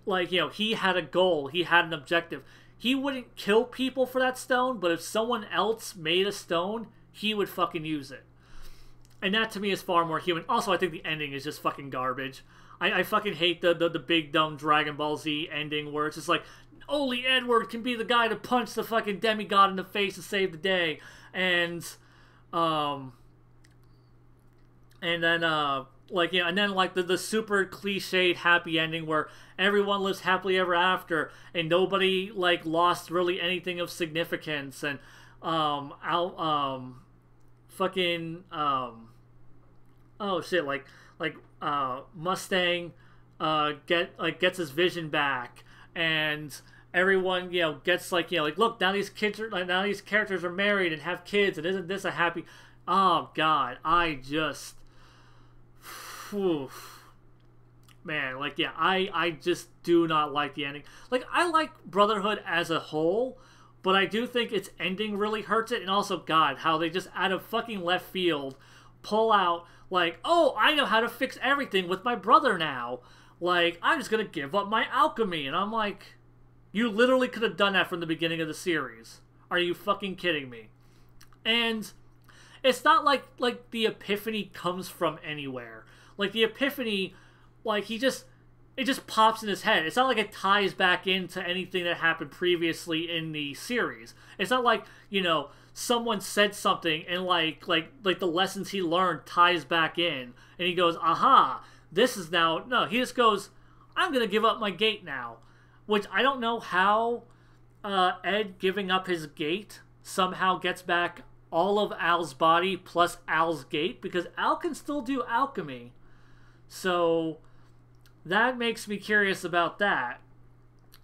like, you know, he had a goal, he had an objective. He wouldn't kill people for that stone, but if someone else made a stone, he would fucking use it. And that to me is far more human. Also, I think the ending is just fucking garbage. I fucking hate the big dumb Dragon Ball Z ending where it's just like, only Edward can be the guy to punch the fucking demigod in the face to save the day. And then, like, you know, and then, like, the super cliched happy ending where everyone lives happily ever after and nobody, like, lost really anything of significance. And, oh shit, Mustang, gets his vision back and everyone, you know, gets, like, you know, like, look, now these characters are married and have kids and isn't this a happy... Oh, God, I just... Whew. Man, like, yeah, I just do not like the ending. Like, I like Brotherhood as a whole, but I do think its ending really hurts it. And also, God, how they just out of fucking left field pull out, like, oh, I know how to fix everything with my brother now. Like, I'm just gonna give up my alchemy. And I'm like, you literally could have done that from the beginning of the series. Are you fucking kidding me? And it's not like the epiphany comes from anywhere. Like, the epiphany, like, it just pops in his head. It's not like it ties back into anything that happened previously in the series. It's not like, you know, someone said something and, like the lessons he learned ties back in. And he goes, aha, this is now... No, he just goes, I'm going to give up my gate now. Which I don't know how Ed giving up his gate somehow gets back all of Al's body plus Al's gate. Because Al can still do alchemy. So that makes me curious about that.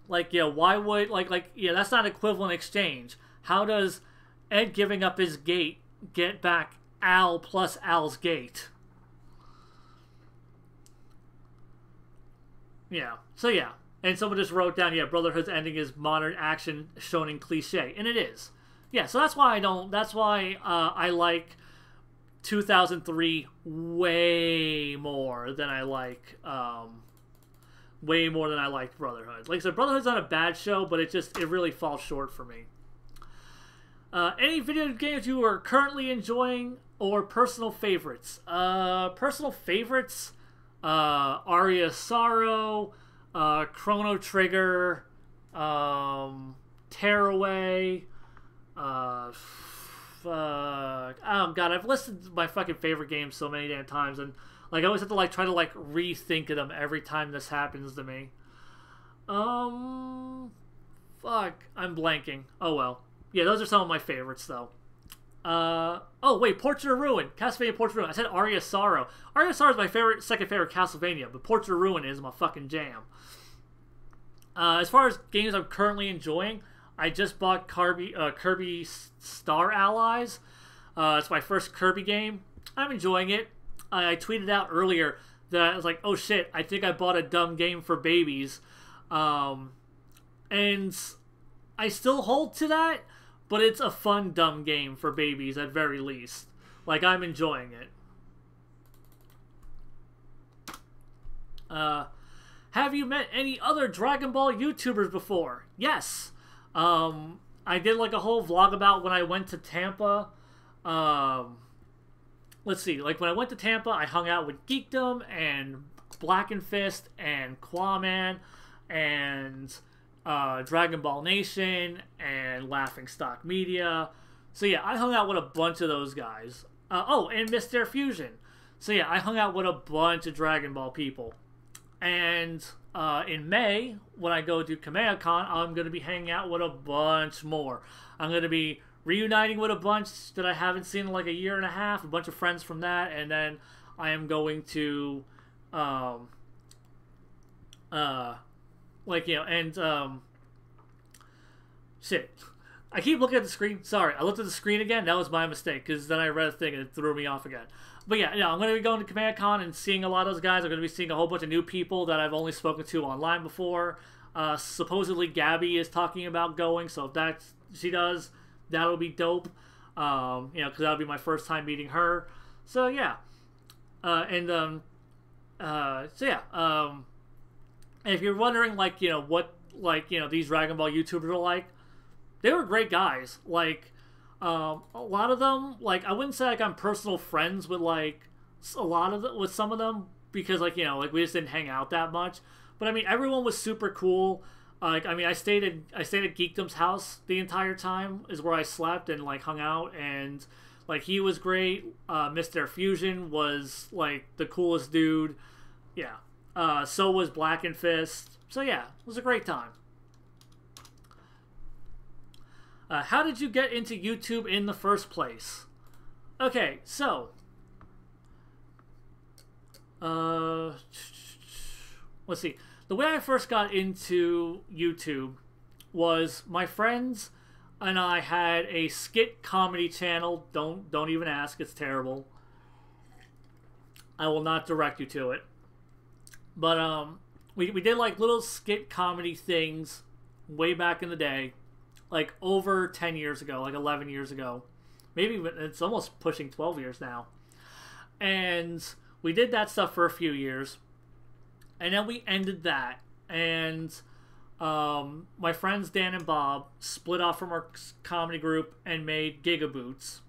Like, yeah, why would, yeah, that's not an equivalent exchange. How does Ed giving up his gate get back Al plus Al's gate? Yeah, so yeah. And someone just wrote down, yeah, Brotherhood's ending is modern action shonen cliche. And it is. Yeah, so that's why I like 2003 way more than I like Brotherhood. Like I said, Brotherhood's not a bad show, but it really falls short for me. Any video games you are currently enjoying or personal favorites? Personal favorites, Aria Sorrow, Chrono Trigger, Tearaway, oh God, I've listed my fucking favorite games so many damn times, and like I always have to like try to like rethink of them every time this happens to me. Fuck, I'm blanking. Oh well. Yeah, those are some of my favorites though. Oh wait, Portrait of Ruin, Castlevania Portrait of Ruin. I said Aria Sorrow. Aria Sorrow is my second favorite Castlevania, but Portrait of Ruin is my fucking jam. As far as games I'm currently enjoying, I just bought Kirby Star Allies. It's my first Kirby game. I'm enjoying it. I tweeted out earlier that I was like, oh shit, I think I bought a dumb game for babies. And I still hold to that, but it's a fun dumb game for babies at very least. Like, I'm enjoying it. Have you met any other Dragon Ball YouTubers before? Yes. I did like a whole vlog about when I went to Tampa. Let's see, like when I went to Tampa, I hung out with Geekdom and Black and Fist and Quaman and Dragon Ball Nation and Laughing Stock Media. So yeah, I hung out with a bunch of those guys. Oh, and Mr. Fusion. So yeah, I hung out with a bunch of Dragon Ball people. And in May, when I go to KamehamehaCon, I'm going to be hanging out with a bunch more. I'm going to be reuniting with a bunch that I haven't seen in like a year and a half, a bunch of friends from that, and then I am going to, shit. I keep looking at the screen. Sorry, I looked at the screen again. That was my mistake, because then I read a thing and it threw me off again. But yeah, I'm going to be going to KamehamehaCon and seeing a lot of those guys. I'm going to be seeing a whole bunch of new people that I've only spoken to online before. Supposedly Gabby is talking about going, so if she does, that'll be dope. Because that'll be my first time meeting her. So yeah. And if you're wondering, like, what, like, these Dragon Ball YouTubers are like, they were great guys. Like, a lot of them, like, I wouldn't say like I'm personal friends with like with some of them, because like like we just didn't hang out that much. But I mean, everyone was super cool. Like, I mean, I stayed at Geekdom's house the entire time, is where I slept and like hung out, and like he was great. Mr. Fusion was like the coolest dude. Yeah. So was Black and Fist. So yeah, it was a great time. How did you get into YouTube in the first place? Okay, so let's see. The way I first got into YouTube was my friends and I had a skit comedy channel. Don't even ask, it's terrible. I will not direct you to it. But we did like little skit comedy things way back in the day. Like over 10 years ago, like 11 years ago. Maybe it's almost pushing 12 years now. And we did that stuff for a few years. And then we ended that. And my friends Dan and Bob split off from our comedy group and made Gigaboots.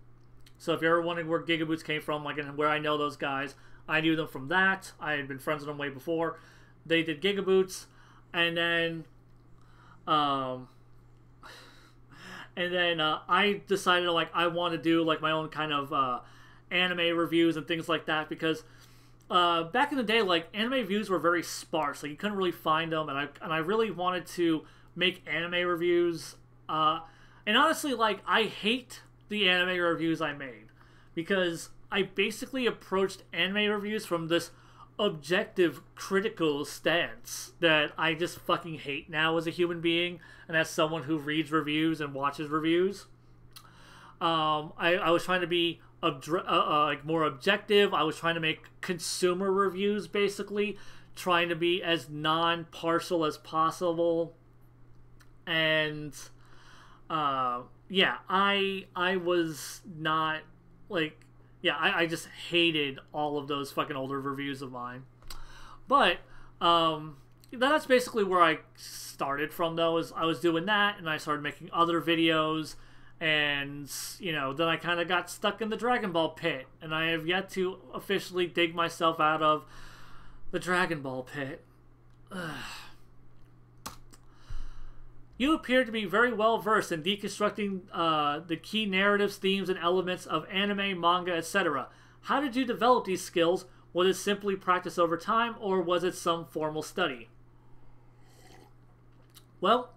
So if you're ever wondering where Gigaboots came from, like, and where I know those guys, I knew them from that. I had been friends with them way before. They did Gigaboots. And then I decided, like, I want to do, like, my own kind of anime reviews and things like that, because back in the day, like, anime reviews were very sparse. Like, you couldn't really find them, and I really wanted to make anime reviews. And honestly, like, I hate the anime reviews I made, because I basically approached anime reviews from this objective, critical stance that I just fucking hate now as a human being and as someone who reads reviews and watches reviews. I was trying to be like more objective. I was trying to make consumer reviews, basically trying to be as non-partial as possible. And yeah, I was not like, yeah, I just hated all of those fucking older reviews of mine. But that's basically where I started from, though, is I was doing that, and I started making other videos, and, then I kind of got stuck in the Dragon Ball pit, and I have yet to officially dig myself out of the Dragon Ball pit. Ugh. You appear to be very well versed in deconstructing the key narratives, themes, and elements of anime, manga, etc. How did you develop these skills? Was it simply practice over time, or was it some formal study? Well,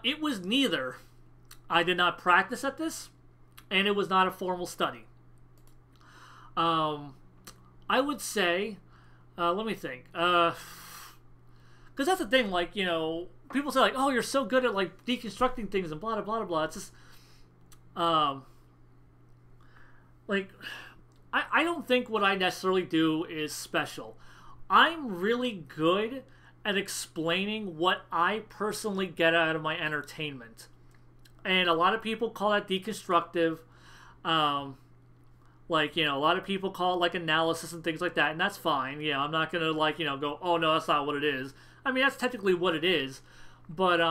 it was neither. I did not practice at this, and it was not a formal study. I would say, let me think, because that's the thing, like, people say, like, oh, you're so good at, like, deconstructing things and blah, blah, blah, blah. It's just, like, I don't think what I necessarily do is special. I'm really good at explaining what I personally get out of my entertainment. And a lot of people call that deconstructive. Like, you know, a lot of people call it, like, analysis and things like that, and that's fine. You know, I'm not gonna, like, you know, go, oh, no, that's not what it is. I mean, that's technically what it is. But,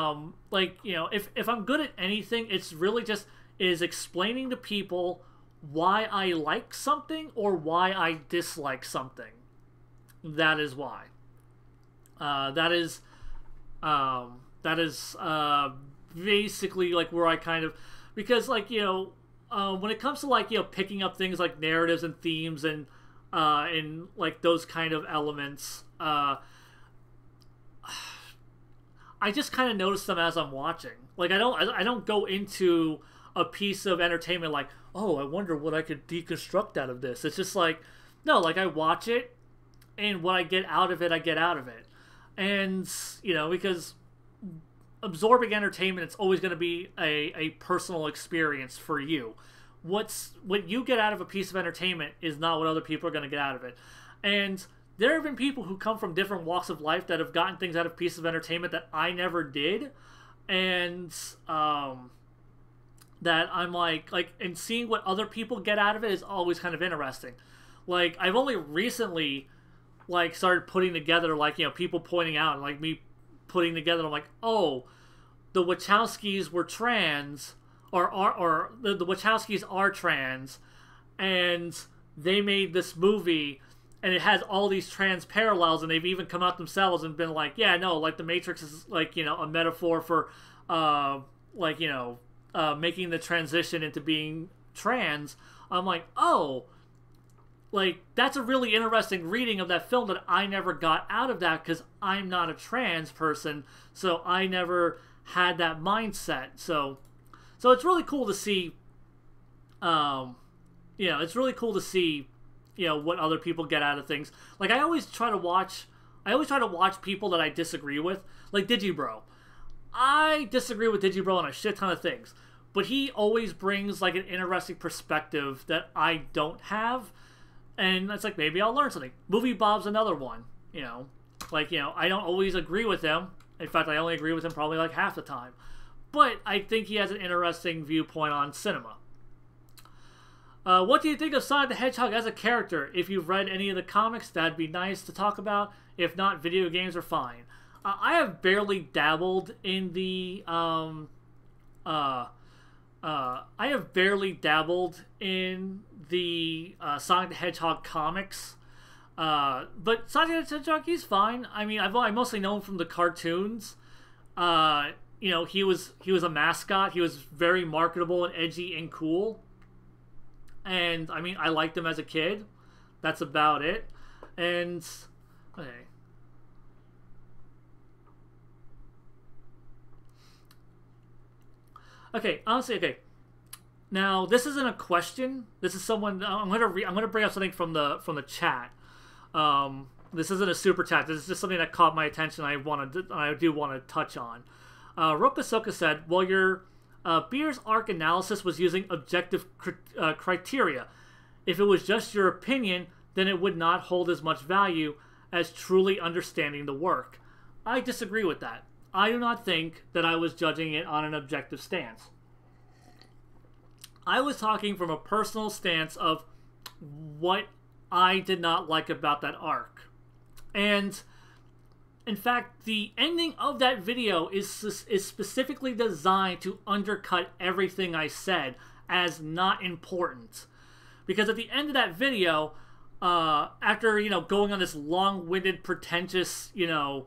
like, you know, if I'm good at anything, it's really just is explaining to people why I like something or why I dislike something. That is why. That is basically, like, where I kind of... Because, like, you know, when it comes to, like, you know, picking up things like narratives and themes and like, those kind of elements, I just kind of notice them as I'm watching. Like, I don't go into a piece of entertainment like, oh, I wonder what I could deconstruct out of this. It's just like, no, like, I watch it, and what I get out of it, I get out of it. And, you know, because absorbing entertainment, it's always going to be a personal experience for you. What you get out of a piece of entertainment is not what other people are going to get out of it. And there have been people who come from different walks of life that have gotten things out of pieces of entertainment that I never did. And that I'm like, and seeing what other people get out of it is always kind of interesting. Like, I've only recently, like, started putting together, like, you know, people pointing out, and, like, me putting together, I'm like, oh, the Wachowskis were trans, or the Wachowskis are trans, and they made this movie, and it has all these trans parallels, and they've even come out themselves and been like, yeah, no, like, the Matrix is, like, you know, a metaphor for, like, you know, making the transition into being trans. I'm like, oh, like, that's a really interesting reading of that film that I never got out of that because I'm not a trans person, so I never had that mindset. So it's really cool to see, you know, it's really cool to see, you know, what other people get out of things. Like, I always try to watch people that I disagree with, like Digibro. I disagree with Digibro on a shit ton of things, but he always brings, like, an interesting perspective that I don't have. And it's like, maybe I'll learn something. Movie Bob's another one, you know. Like, you know, I don't always agree with him. In fact, I only agree with him probably like half the time. But I think he has an interesting viewpoint on cinema. What do you think of Sonic the Hedgehog as a character? If you've read any of the comics, that'd be nice to talk about. If not, video games are fine. I have barely dabbled in the... I have barely dabbled in the Sonic the Hedgehog comics, but Sonic the Hedgehog, he's fine. I mean, I mostly know him from the cartoons. You know, he was a mascot. He was very marketable and edgy and cool. And I mean, I liked him as a kid. That's about it. And okay. Okay, honestly, okay. Now, this isn't a question. This is someone. I'm gonna bring up something from the chat. This isn't a super chat. This is just something that caught my attention. I do want to touch on. Rokasoka said, "Well, your Beer's arc analysis was using objective criteria. If it was just your opinion, then it would not hold as much value as truly understanding the work." I disagree with that. I do not think that I was judging it on an objective stance. I was talking from a personal stance of what I did not like about that arc. And, in fact, the ending of that video is specifically designed to undercut everything I said as not important. Because at the end of that video, after, you know, going on this long-winded, pretentious, you know,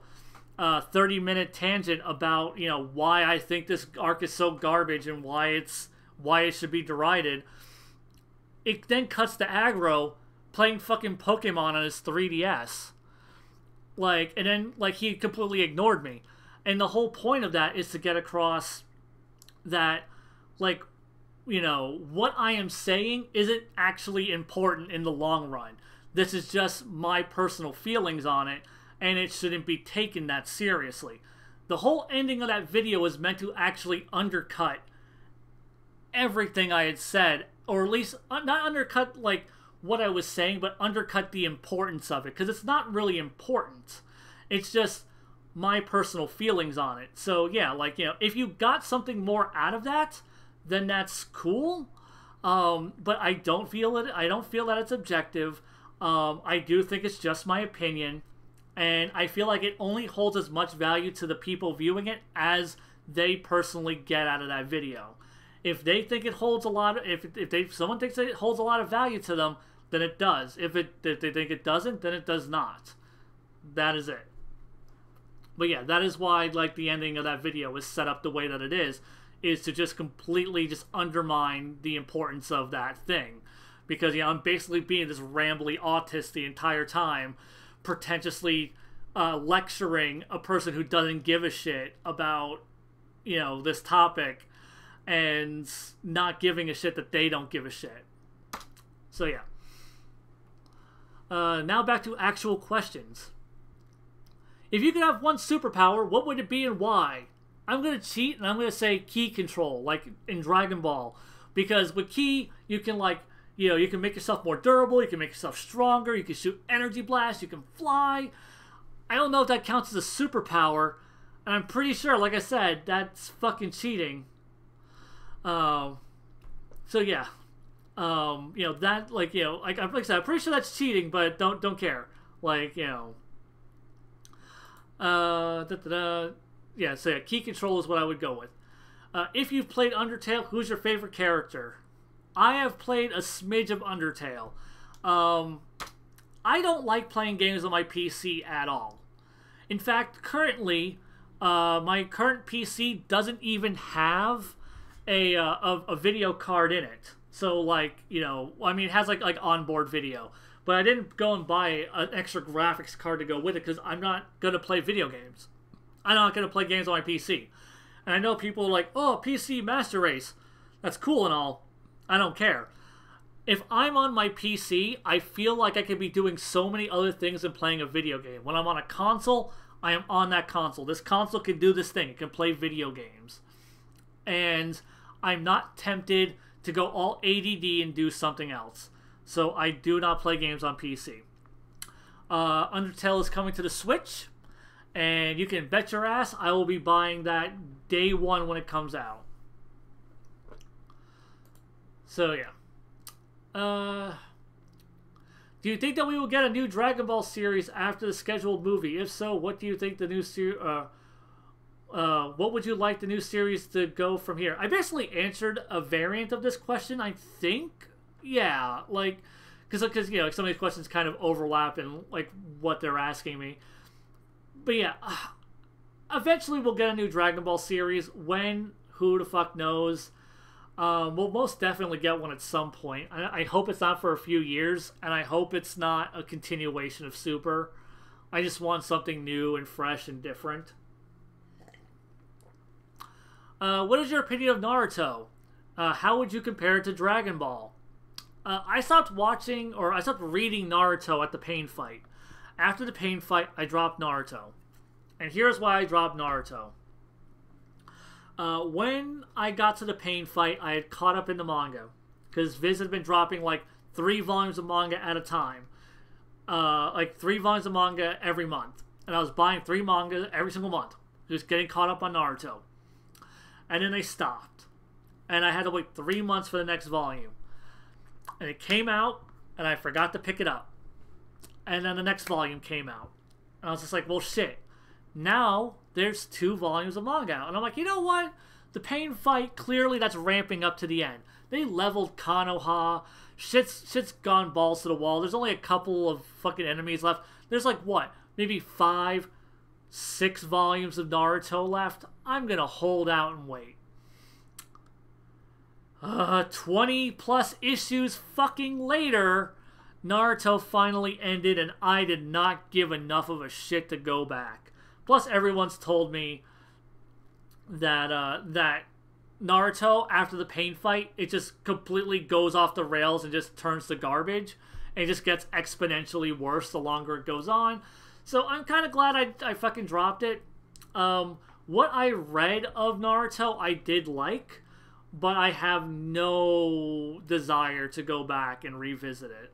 30-minute tangent about, you know, why I think this arc is so garbage and why it should be derided, it then cuts to Aggro playing fucking Pokemon on his 3DS. Like, and then, like, he completely ignored me. And the whole point of that is to get across that, like, you know, what I am saying isn't actually important in the long run. This is just my personal feelings on it, and it shouldn't be taken that seriously. The whole ending of that video was meant to actually undercut everything I had said, or at least not undercut, like, what I was saying, but undercut the importance of it, because it's not really important. It's just my personal feelings on it. So, yeah, like, you know, if you got something more out of that, then that's cool. But I don't feel it. I don't feel that it's objective. I do think it's just my opinion, and I feel like it only holds as much value to the people viewing it as they personally get out of that video. If they think it holds a lot of, if someone thinks it holds a lot of value to them, then it does. If they think it doesn't, then it does not. That is it. But yeah, that is why like the ending of that video is set up the way that it is to just completely just undermine the importance of that thing. Because, I'm basically being this rambly autist the entire time, pretentiously lecturing a person who doesn't give a shit about, this topic, and not giving a shit that they don't give a shit. So yeah. Now back to actual questions. If you could have one superpower, what would it be and why? I'm going to cheat and I'm going to say ki control, like in Dragon Ball. Because with ki, you can you can make yourself more durable, you can make yourself stronger, you can shoot energy blasts, you can fly. I don't know if that counts as a superpower, and I'm pretty sure, like I said, that's fucking cheating. So yeah. That, like I said, I'm pretty sure that's cheating, but don't care. Yeah, so yeah, key control is what I would go with. If you've played Undertale, who's your favorite character? I have played a smidge of Undertale. I don't like playing games on my PC at all. In fact, currently, my current PC doesn't even have a video card in it. So, it has like onboard video. But I didn't go and buy an extra graphics card to go with it because I'm not going to play video games. I'm not going to play games on my PC. And I know people are like, oh, PC Master Race. That's cool and all. I don't care. If I'm on my PC, I feel like I could be doing so many other things than playing a video game. When I'm on a console, I am on that console. This console can do this thing. It can play video games. And I'm not tempted to go all ADD and do something else. So I do not play games on PC. Undertale is coming to the Switch. And you can bet your ass I will be buying that day one when it comes out. So yeah. Do you think that we will get a new Dragon Ball series after the scheduled movie? If so, what do you think the new series... what would you like the new series to go from here? I basically answered a variant of this question, I think. Yeah, because some of these questions kind of overlap in what they're asking me. But yeah, eventually we'll get a new Dragon Ball series. When? Who the fuck knows? We'll most definitely get one at some point. I hope it's not for a few years, and I hope it's not a continuation of Super. I just want something new and fresh and different. What is your opinion of Naruto? How would you compare it to Dragon Ball? I stopped reading Naruto at the Pain fight. After the Pain fight, I dropped Naruto. And here's why I dropped Naruto. When I got to the Pain fight, I had caught up in the manga. Because Viz had been dropping 3 volumes of manga at a time. 3 volumes of manga every month. And I was buying 3 manga every single month. Just getting caught up on Naruto. And then they stopped. And I had to wait 3 months for the next volume. And it came out, and I forgot to pick it up. And then the next volume came out. And I was just like, well, shit. Now, there's 2 volumes of manga out. And I'm like, you know what? The Pain fight, clearly that's ramping up to the end. They leveled Konoha. Shit's gone balls to the wall. There's only a couple of fucking enemies left. There's maybe 5, 6 volumes of Naruto left. I'm gonna hold out and wait. 20 plus issues fucking later, Naruto finally ended, and I did not give enough of a shit to go back. Plus, everyone's told me that that Naruto, after the Pain fight, it just completely goes off the rails and just turns to garbage, and it just gets exponentially worse the longer it goes on. So I'm kind of glad I fucking dropped it. What I read of Naruto, I did like, but I have no desire to go back and revisit it.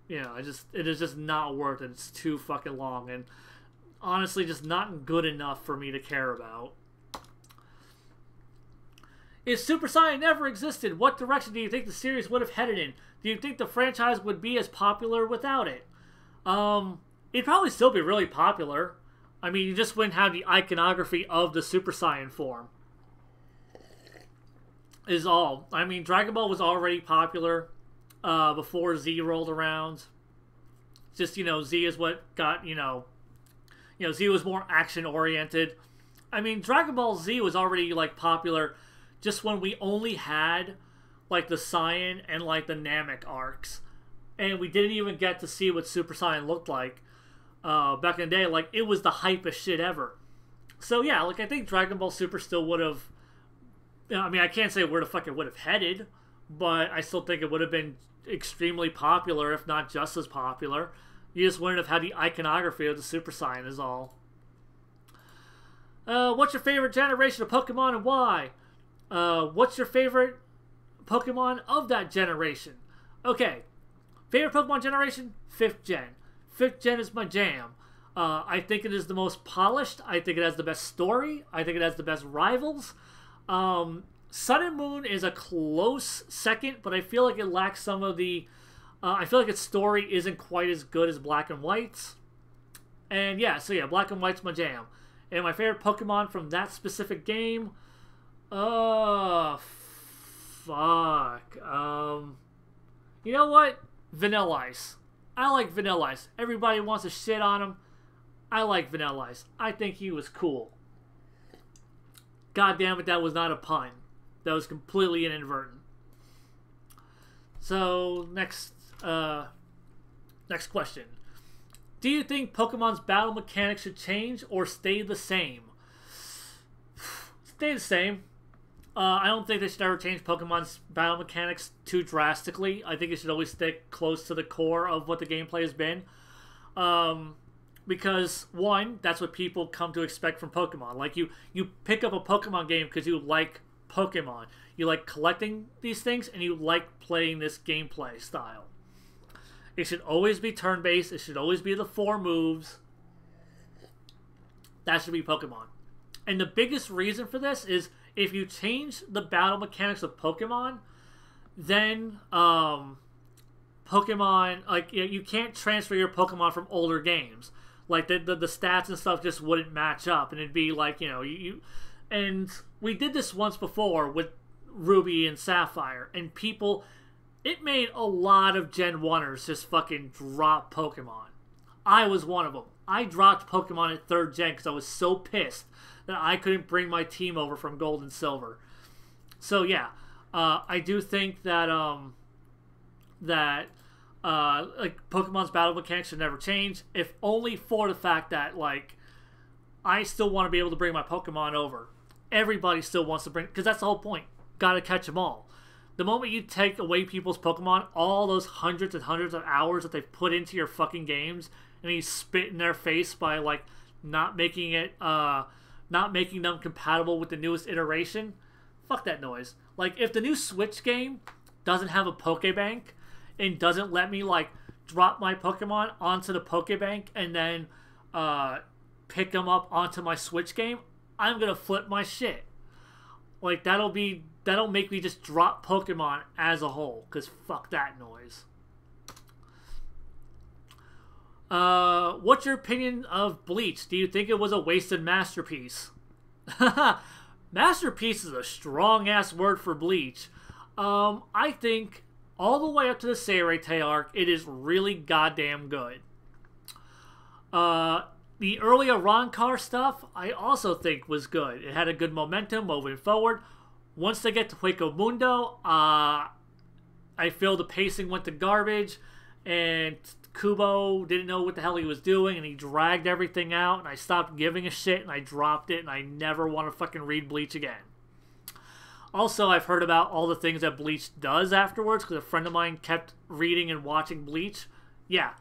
It is just not worth it. It's too fucking long, and honestly, just not good enough for me to care about. If Super Saiyan never existed, what direction do you think the series would have headed in? Do you think the franchise would be as popular without it? It'd probably still be really popular. I mean, you just wouldn't have the iconography of the Super Saiyan form. Is all. I mean, Dragon Ball was already popular before Z rolled around. Just, Z is what got, Z was more action-oriented. I mean, Dragon Ball Z was already, popular just when we only had, the Saiyan and, the Namek arcs. And we didn't even get to see what Super Saiyan looked like back in the day. It was the hypest shit ever. So, yeah, I think Dragon Ball Super still would have... I mean, I can't say where the fuck it would have headed, but I still think it would have been extremely popular, if not just as popular. You just wouldn't have had the iconography of the Super Saiyan is all. What's your favorite generation of Pokemon and why? What's your favorite Pokemon of that generation? Okay. Favorite Pokemon generation? 5th gen. 5th gen is my jam. I think it is the most polished. I think it has the best story. I think it has the best rivals. Sun and Moon is a close second, but I feel like it lacks some of the... I feel like its story isn't quite as good as Black and White's. And yeah, Black and White's my jam. And my favorite Pokemon from that specific game... fuck. You know what? Vanilla Ice. I like Vanilla Ice. Everybody wants to shit on him. I like Vanilla Ice. I think he was cool. God damn it, that was not a pun. That was completely inadvertent. So, next question. Do you think Pokemon's battle mechanics should change or stay the same? Stay the same. I don't think they should ever change Pokemon's battle mechanics too drastically. I think it should always stick close to the core of what the gameplay has been. Because, one, that's what people come to expect from Pokemon. You pick up a Pokemon game because you like Pokemon. You like collecting these things, and you like playing this gameplay style. It should always be turn-based. It should always be the 4 moves. That should be Pokemon. And the biggest reason for this is if you change the battle mechanics of Pokemon, then Pokemon, you can't transfer your Pokemon from older games. The stats and stuff just wouldn't match up, and it'd be and we did this once before with Ruby and Sapphire, and it made a lot of Gen 1ers just fucking drop Pokemon. I was one of them. I dropped Pokemon at 3rd Gen because I was so pissed that I couldn't bring my team over from Gold and Silver. So yeah, I do think that Pokemon's battle mechanics should never change, if only for the fact that I still want to be able to bring my Pokemon over. Everybody still wants to bring, because that's the whole point. Gotta catch them all. The moment you take away people's Pokemon, all those hundreds and hundreds of hours that they've put into your fucking games, and you spit in their face by not making them compatible with the newest iteration. Fuck that noise. If the new Switch game doesn't have a Pokebank and doesn't let me drop my Pokemon onto the Pokebank and then pick them up onto my Switch game, I'm gonna flip my shit. That'll make me just drop Pokemon as a whole, because fuck that noise. What's your opinion of Bleach? Do you think it was a wasted masterpiece? Masterpiece is a strong-ass word for Bleach. I think all the way up to the Seirei arc, it is really goddamn good. The early Arrancar stuff, I also think was good. It had a good momentum moving forward. Once they get to Hueco Mundo, I feel the pacing went to garbage, and Kubo didn't know what the hell he was doing, and he dragged everything out, and I stopped giving a shit, and I dropped it, and I never want to fucking read Bleach again. Also, I've heard about all the things that Bleach does afterwards, because a friend of mine kept reading and watching Bleach. Yeah,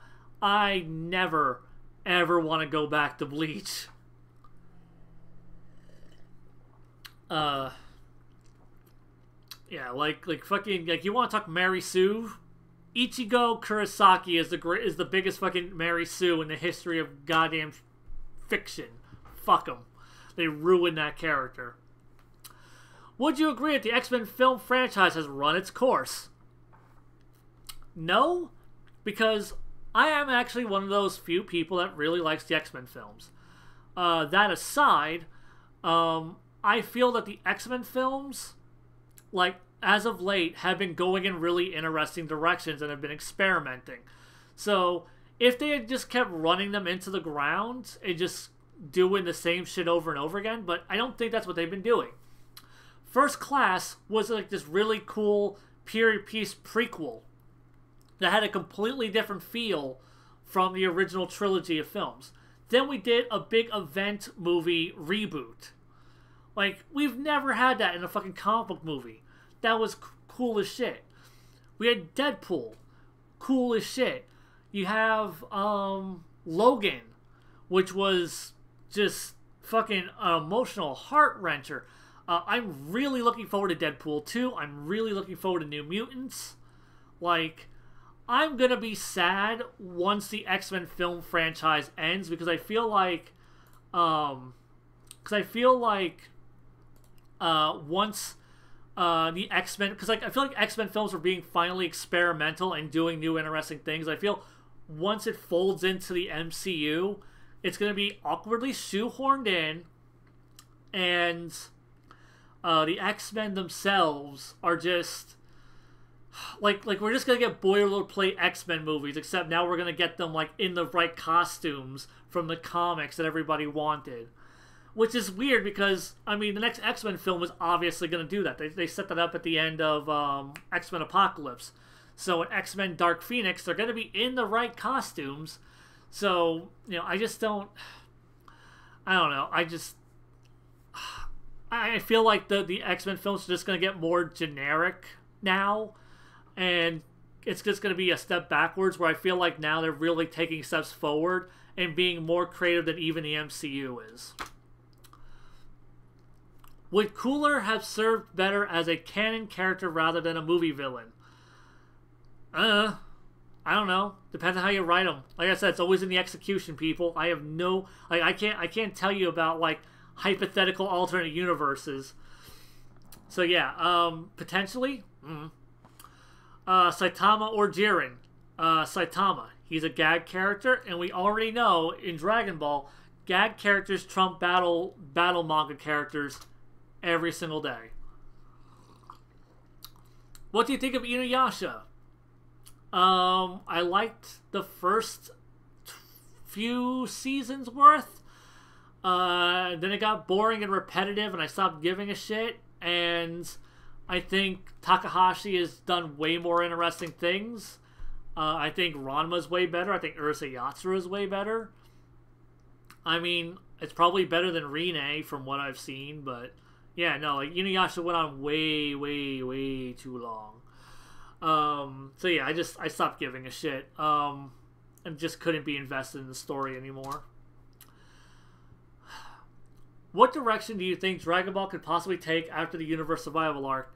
I never, ever want to go back to Bleach. Yeah, fucking, you want to talk Mary Sue? Ichigo Kurosaki is the biggest fucking Mary Sue in the history of goddamn fiction. Fuck them. They ruined that character. Would you agree that the X-Men film franchise has run its course? No, because I am actually one of those few people that really likes the X-Men films. That aside, I feel that the X-Men films, like, as of late, have been going in really interesting directions and have been experimenting. So, if they had just kept running them into the ground and just doing the same shit over and over again, but I don't think that's what they've been doing. First Class was like this really cool period piece prequel that had a completely different feel from the original trilogy of films. Then we did a big event movie reboot. Like, we've never had that in a fucking comic book movie. That was cool as shit. We had Deadpool. Cool as shit. You have Logan, which was just fucking emotional heart-wrencher. I'm really looking forward to Deadpool 2. I'm really looking forward to New Mutants. Like, I'm gonna be sad once the X-Men film franchise ends, because I feel like once the X-Men, because like I feel like X-Men films are being finally experimental and doing new interesting things. I feel once it folds into the MCU, it's gonna be awkwardly shoehorned in, and the X-Men themselves are just like we're just gonna get boilerplate X-Men movies, except now we're gonna get them like in the right costumes from the comics that everybody wanted, which is weird because I mean the next X-Men film is obviously gonna do that. They set that up at the end of X-Men Apocalypse. So in X-Men Dark Phoenix, they're gonna be in the right costumes. So you know, I don't know. I feel like the X-Men films are just gonna get more generic now. And it's just going to be a step backwards, where I feel like now they're really taking steps forward and being more creative than even the MCU is. Would Cooler have served better as a canon character rather than a movie villain? I don't know. Depends on how you write them. Like I said, it's always in the execution, people. I have no... Like, I can't tell you about, like, hypothetical alternate universes. So, yeah. Potentially... Saitama or Jiren. Saitama. He's a gag character, and we already know in Dragon Ball, gag characters trump battle manga characters every single day. What do you think of Inuyasha? I liked the first few seasons worth. Then it got boring and repetitive, and I stopped giving a shit, and I think Takahashi has done way more interesting things. I think Ranma's way better. I think Urusei Yatsura is way better. I mean, it's probably better than Rin from what I've seen, but yeah, no, like Inuyasha went on way, way, way too long. So yeah, I stopped giving a shit. And just couldn't be invested in the story anymore. What direction do you think Dragon Ball could possibly take after the Universe Survival arc?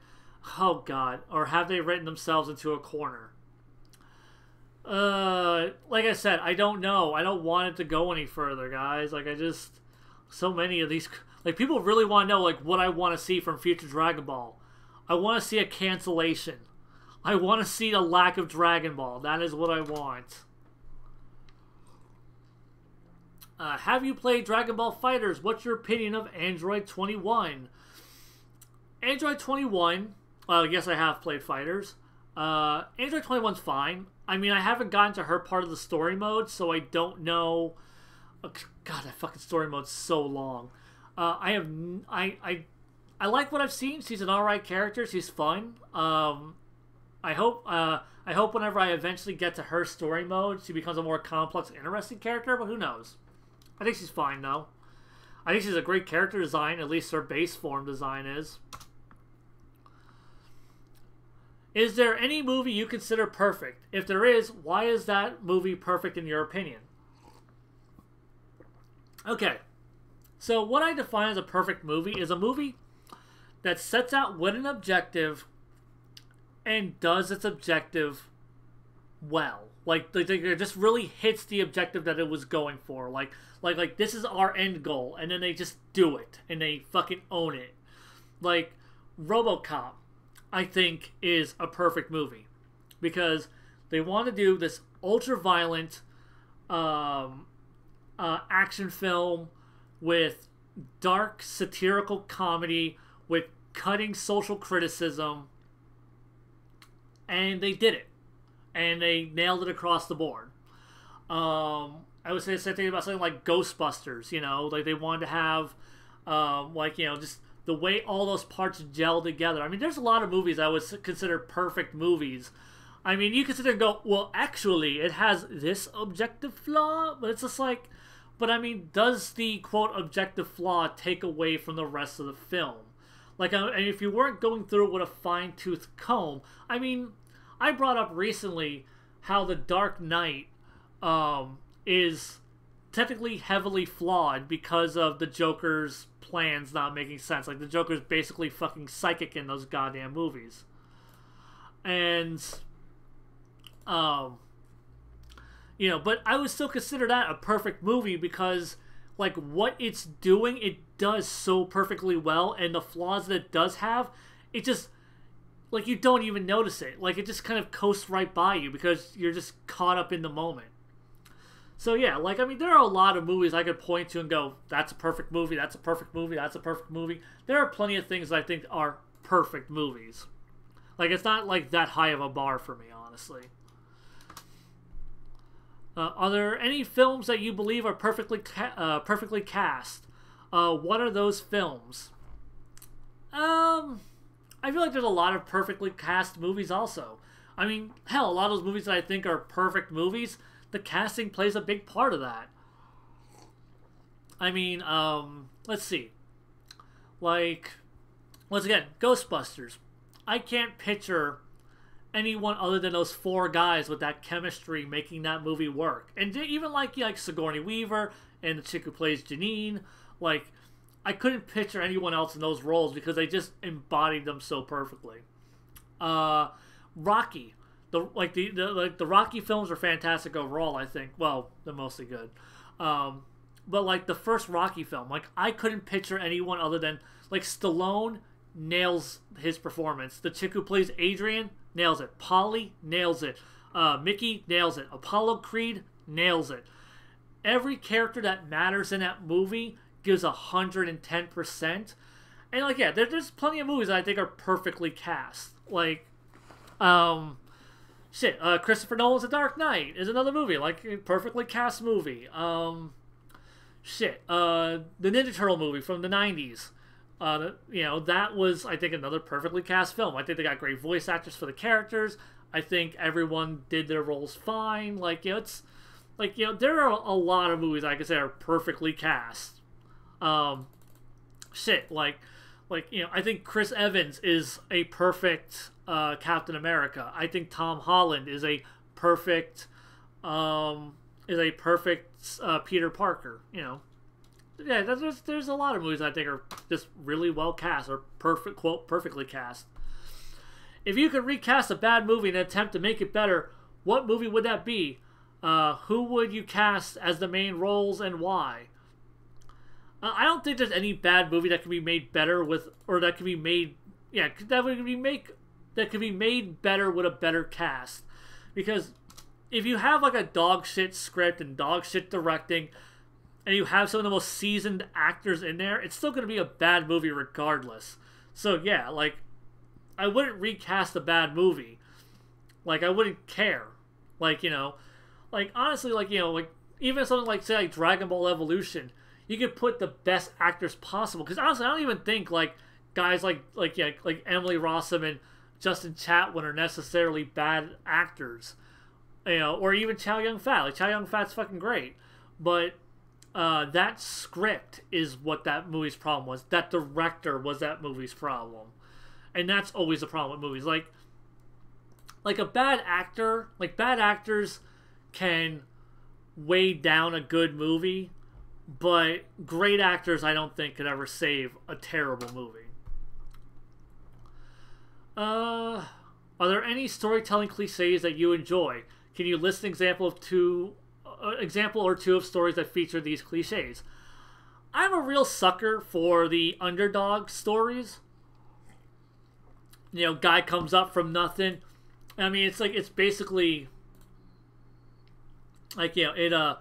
Oh god, or have they written themselves into a corner? Like I said, I don't know. I don't want it to go any further, guys. Like, so many of these, like, people really want to know, like, what I want to see from future Dragon Ball. I want to see a cancellation. I want to see a lack of Dragon Ball. That is what I want. Have you played Dragon Ball FighterZ? What's your opinion of Android 21? Android 21, yes, I have played FighterZ. Android 21's fine. I mean, I haven't gotten to her part of the story mode, so I don't know. Oh, god, that fucking story mode's so long. I like what I've seen. She's an alright character. She's fun. I hope whenever I eventually get to her story mode, she becomes a more complex, interesting character, but who knows? I think she's fine, though. I think she's a great character design, at least her base form design is. Is there any movie you consider perfect? If there is, why is that movie perfect in your opinion? Okay, so what I define as a perfect movie is a movie that sets out with an objective and does its objective well. Like it just really hits the objective that it was going for. Like this is our end goal, and then they just do it, and they fucking own it. Like, RoboCop, I think, is a perfect movie because they want to do this ultra-violent action film with dark satirical comedy with cutting social criticism, and they did it, and they nailed it across the board. I would say the same thing about something like Ghostbusters. You know, like they wanted to have like, you know, just the way all those parts gel together. I mean, there's a lot of movies I would consider perfect movies. I mean, you consider and go, well, actually, it has this objective flaw, but it's just like, but I mean, does the quote objective flaw take away from the rest of the film? Like, and if you weren't going through it with a fine-tooth comb, I mean, I brought up recently how The Dark Knight is technically heavily flawed because of the Joker's plans not making sense. Like, the Joker's basically fucking psychic in those goddamn movies. And, you know, but I would still consider that a perfect movie because, like, what it's doing, it does so perfectly well, and the flaws that it does have, it just, like, you don't even notice it. Like, it just kind of coasts right by you because you're just caught up in the moment. So, yeah, like, I mean, there are a lot of movies I could point to and go, that's a perfect movie, that's a perfect movie, that's a perfect movie. There are plenty of things that I think are perfect movies. Like, it's not, like, that high of a bar for me, honestly. Are there any films that you believe are perfectly cast? What are those films? I feel like there's a lot of perfectly cast movies also. I mean, hell, a lot of those movies that I think are perfect movies, the casting plays a big part of that. I mean, let's see. Like, once again, Ghostbusters. I can't picture anyone other than those four guys with that chemistry making that movie work. And even like Sigourney Weaver and the chick who plays Janine, like, I couldn't picture anyone else in those roles because they just embodied them so perfectly. Rocky. The Rocky films are fantastic overall, I think. Well, they're mostly good. But like the first Rocky film, like I couldn't picture anyone other than like Stallone nails his performance. The chick who plays Adrian nails it. Polly nails it. Mickey nails it. Apollo Creed nails it. Every character that matters in that movie gives 110%. And like, yeah, there's plenty of movies that I think are perfectly cast. Like, Christopher Nolan's The Dark Knight is another movie, like a perfectly cast movie. The Ninja Turtle movie from the 90s. You know, that was, I think, another perfectly cast film. I think they got great voice actors for the characters. I think everyone did their roles fine. Like, you know, it's like, you know, there are a lot of movies I could say are perfectly cast. You know, I think Chris Evans is a perfect Captain America. I think Tom Holland is a perfect Peter Parker. You know, yeah, there's a lot of movies I think are just really well cast or perfectly cast. If you could recast a bad movie in an attempt to make it better, what movie would that be? Who would you cast as the main roles and why? I don't think there's any bad movie that can be made better with, or that can be made, yeah, that could be made better with a better cast. Because if you have like a dog shit script and dog shit directing, and you have some of the most seasoned actors in there, it's still going to be a bad movie regardless. So yeah, like, I wouldn't recast a bad movie. Like, I wouldn't care. Like, you know, like, honestly, like, you know, like, even something like, say, like Dragon Ball Evolution, you could put the best actors possible. Because honestly, I don't even think, like, guys like Emily Rossum and Justin Chatwin are necessarily bad actors. You know, or even Chow Yun-fat. Like, Chow Yun-fat's fucking great. But that script is what that movie's problem was. That director was that movie's problem. And that's always the problem with movies. Like a bad actor, like bad actors can weigh down a good movie, but great actors I don't think could ever save a terrible movie. Are there any storytelling cliches that you enjoy? Can you list an example or two of stories that feature these cliches? I'm a real sucker for the underdog stories. you know, guy comes up from nothing. I mean, it's like, it's basically like, you know,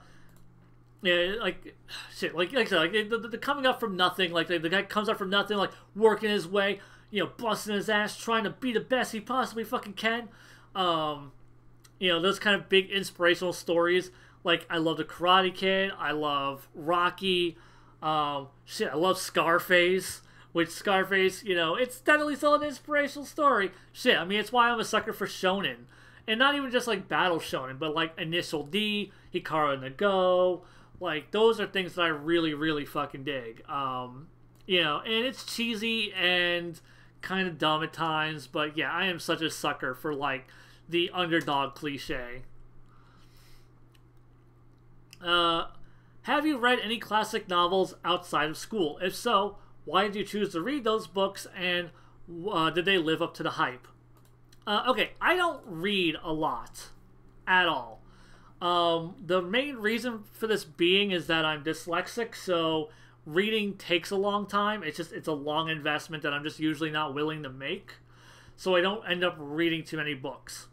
yeah, like, shit, like I said, like, the coming up from nothing, like, the guy comes up from nothing, like, working his way, you know, busting his ass, trying to be the best he possibly fucking can. You know, those kind of big inspirational stories. Like, I love The Karate Kid, I love Rocky, shit, I love Scarface, which Scarface, you know, it's definitely still an inspirational story. Shit, I mean, it's why I'm a sucker for Shonen. And not even just, like, Battle Shonen, but, like, Initial D, Hikaru and the Go. Like, those are things that I really, really fucking dig. You know, and it's cheesy and kind of dumb at times, but yeah, I am such a sucker for, like, the underdog cliche. Have you read any classic novels outside of school? If so, why did you choose to read those books, and did they live up to the hype? Okay, I don't read a lot at all. The main reason for this being is that I'm dyslexic, so reading takes a long time. It's a long investment that I'm just usually not willing to make. So I don't end up reading too many books.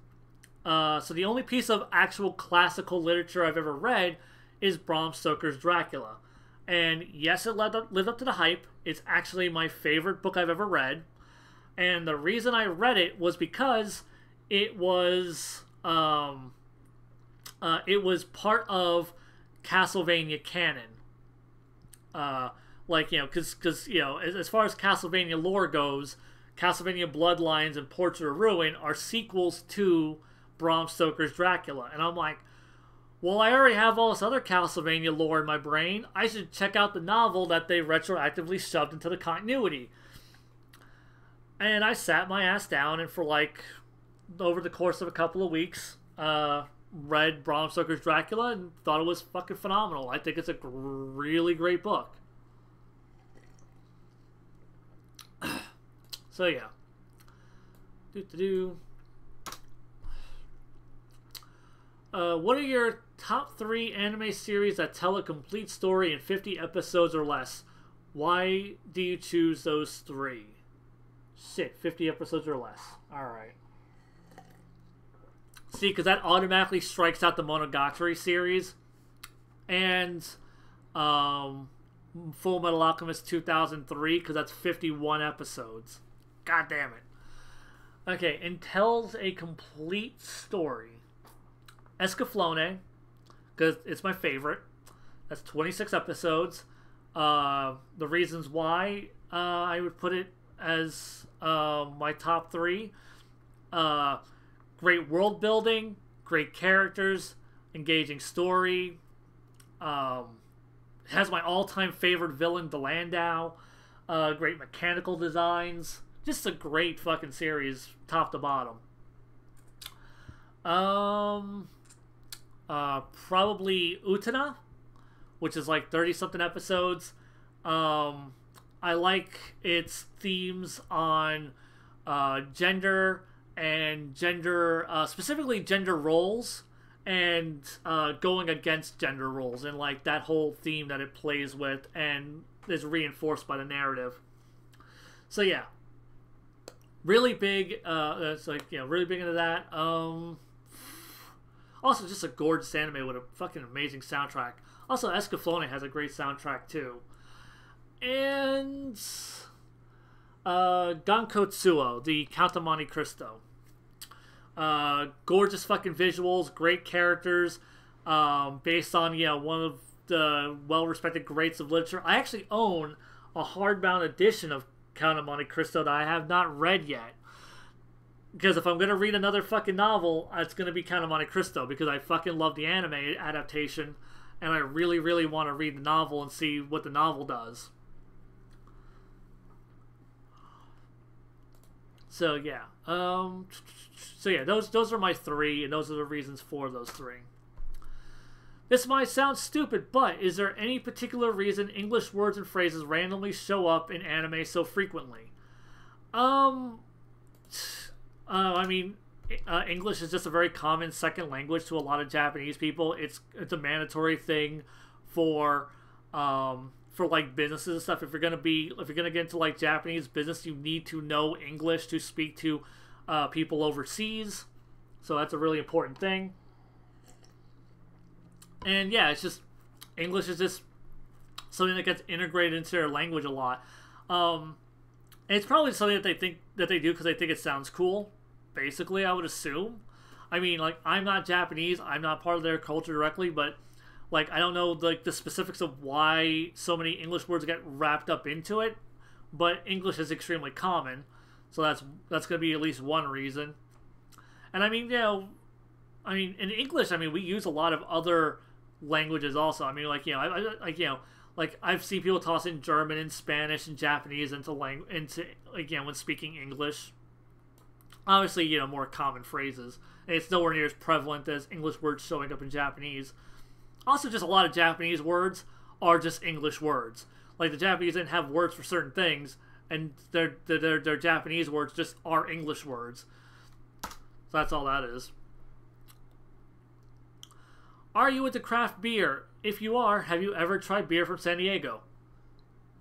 So the only piece of actual classical literature I've ever read is Bram Stoker's Dracula. And yes, it lived up to the hype. It's actually my favorite book I've ever read. And the reason I read it was because it was part of Castlevania canon. Like, you know, because you know, as far as Castlevania lore goes, Castlevania Bloodlines and Portrait of Ruin are sequels to Bram Stoker's Dracula. And I'm like, well, I already have all this other Castlevania lore in my brain. I should check out the novel that they retroactively shoved into the continuity. And I sat my ass down, and for, like, over the course of a couple of weeks, read Bram Stoker's Dracula and thought it was fucking phenomenal. I think it's a really great book. So yeah. What are your top 3 anime series that tell a complete story in 50 episodes or less? Why do you choose those 3? Shit, 50 episodes or less. Alright. See, because that automatically strikes out the Monogatari series. And Fullmetal Alchemist 2003, because that's 51 episodes. God damn it. Okay, and tells a complete story. Escaflowne, because it's my favorite. That's 26 episodes. The reasons why I would put it as my top 3. Great world building, great characters, engaging story. Has my all-time favorite villain, Delandau. Great mechanical designs. Just a great fucking series, top to bottom. Probably Utena, which is like 30-something episodes. I like its themes on gender and specifically gender roles, and going against gender roles, and like that whole theme that it plays with and is reinforced by the narrative. So yeah, really big. It's like, you know, really big into that. Also, just a gorgeous anime with a fucking amazing soundtrack. Also, Escaflowne has a great soundtrack too. And Gankotsuo, the Count of Monte Cristo. Gorgeous fucking visuals, great characters, based on, you know, one of the well-respected greats of literature. I actually own a hardbound edition of Count of Monte Cristo that I have not read yet. Because if I'm going to read another fucking novel, it's going to be Count of Monte Cristo, because I fucking love the anime adaptation, and I really, really want to read the novel and see what the novel does. So yeah, those are my 3, and those are the reasons for those 3. This might sound stupid, but is there any particular reason English words and phrases randomly show up in anime so frequently? I mean, English is just a very common second language to a lot of Japanese people. It's a mandatory thing for for like businesses and stuff. If you're gonna get into like Japanese business, you need to know English to speak to people overseas. So that's a really important thing. And yeah, it's just English is just something that gets integrated into their language a lot. And it's probably something that they think that they do because they think it sounds cool. Basically, I would assume. I mean, like, I'm not Japanese. I'm not part of their culture directly, but like, I don't know like the specifics of why so many English words get wrapped up into it. But English is extremely common, so that's going to be at least one reason. And I mean, in English, I mean, we use a lot of other languages also. I mean, like, like I've seen people toss in German and Spanish and Japanese into when speaking English. Obviously, more common phrases. And it's nowhere near as prevalent as English words showing up in Japanese. Also, just a lot of Japanese words are just English words. Like, the Japanese didn't have words for certain things, and their Japanese words just are English words. So that's all that is. Are you into craft beer? If you are, have you ever tried beer from San Diego?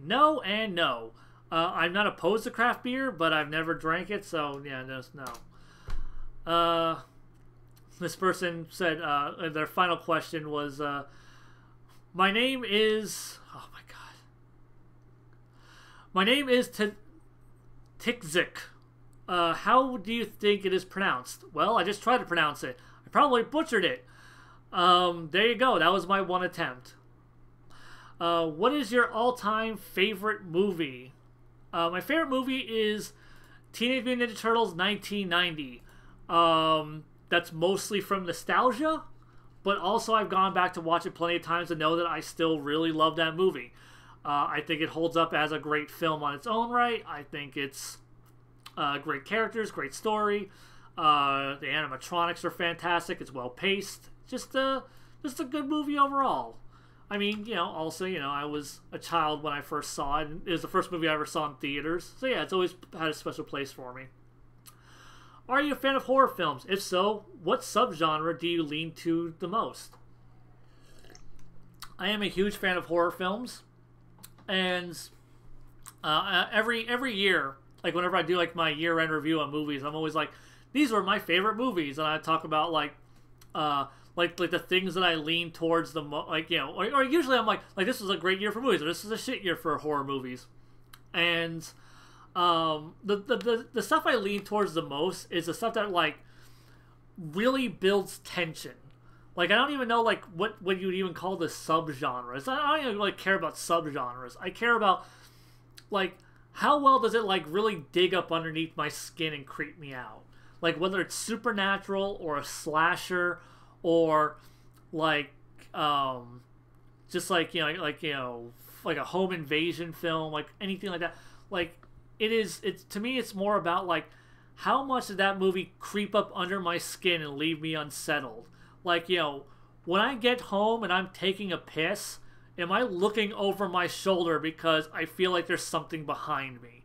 No and no. I'm not opposed to craft beer, but I've never drank it, so yeah, no. This person said their final question was, my name is... Oh my god. My name is Tikzik. How do you think it is pronounced? Well, I just tried to pronounce it. I probably butchered it. There you go. That was my one attempt. What is your all-time favorite movie? My favorite movie is Teenage Mutant Ninja Turtles 1990. That's mostly from nostalgia, but also I've gone back to watch it plenty of times to know that I still really love that movie. I think it holds up as a great film on its own right. I think it's great characters, great story. The animatronics are fantastic. It's well paced. Just a good movie overall. I mean, also, I was a child when I first saw it. It was the first movie I ever saw in theaters. So yeah, it's always had a special place for me. Are you a fan of horror films? If so, what subgenre do you lean to the most? I am a huge fan of horror films. And every year, like whenever I do like my year-end review on movies, I'm always like, these were my favorite movies. And I talk about like the things that I lean towards the most, or usually I'm like this was a great year for movies, or this is a shit year for horror movies. And the stuff I lean towards the most is the stuff that like really builds tension. Like, I don't even know like what you would even call the subgenres. I don't even like care about subgenres. I care about like how well does it like really dig up underneath my skin and creep me out. Like whether it's supernatural or a slasher or like just like like a home invasion film, like anything like that. Like it's to me it's more about like how much did that movie creep up under my skin and leave me unsettled. Like, when I get home and I'm taking a piss, am I looking over my shoulder because I feel like there's something behind me?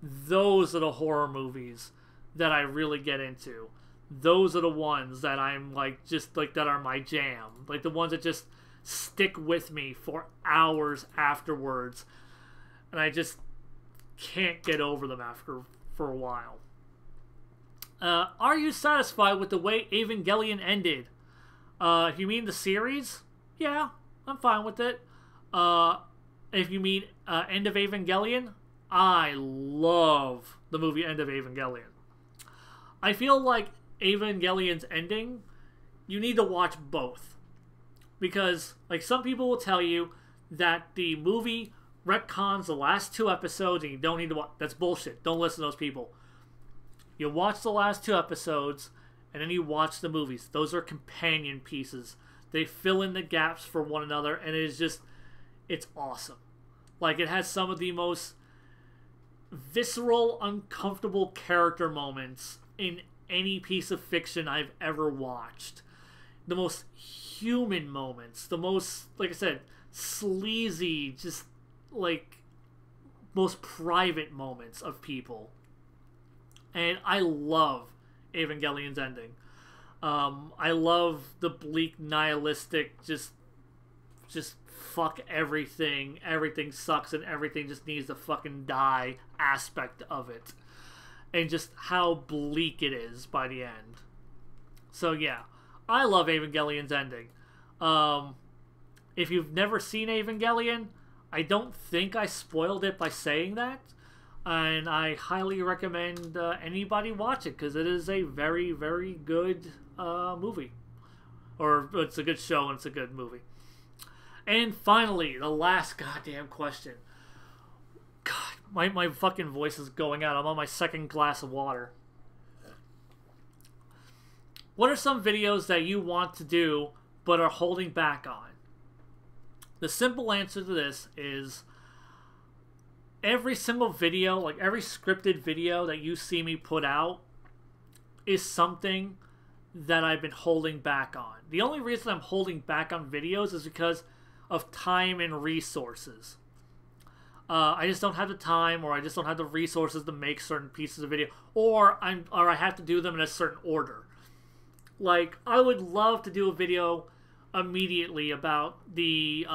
Those are the horror movies that I really get into. Those are the ones that I'm like, just like, that are my jam. Like the ones that just stick with me for hours afterwards. And I just can't get over them for a while. Are you satisfied with the way Evangelion ended? If you mean the series, yeah, I'm fine with it. If you mean End of Evangelion, I love the movie End of Evangelion. I feel like Evangelion's ending, you need to watch both. Because, like, some people will tell you that the movie retcons the last 2 episodes and you don't need to watch. That's bullshit. Don't listen to those people. You watch the last 2 episodes, and then you watch the movies. Those are companion pieces. They fill in the gaps for one another, and it is just, it's awesome. Like, it has some of the most visceral, uncomfortable character moments in any piece of fiction I've ever watched. The most human moments. The most, like I said, sleazy, just, like, most private moments of people. And I love Evangelion's ending. I love the bleak, nihilistic, just just fuck everything, everything sucks and everything just needs to fucking die aspect of it. And just how bleak it is by the end. So yeah, I love Evangelion's ending. If you've never seen Evangelion, I don't think I spoiled it by saying that. And I highly recommend anybody watch it, because it is a very, very good movie. Or it's a good show and it's a good movie. And finally, the last goddamn question. God, my fucking voice is going out. I'm on my second glass of water. What are some videos that you want to do but are holding back on? The simple answer to this is every single video, like every scripted video that you see me put out is something that I've been holding back on. The only reason I'm holding back on videos is because of time and resources. I just don't have the time, or I just don't have the resources to make certain pieces of video, or I have to do them in a certain order. Like, I would love to do a video immediately about the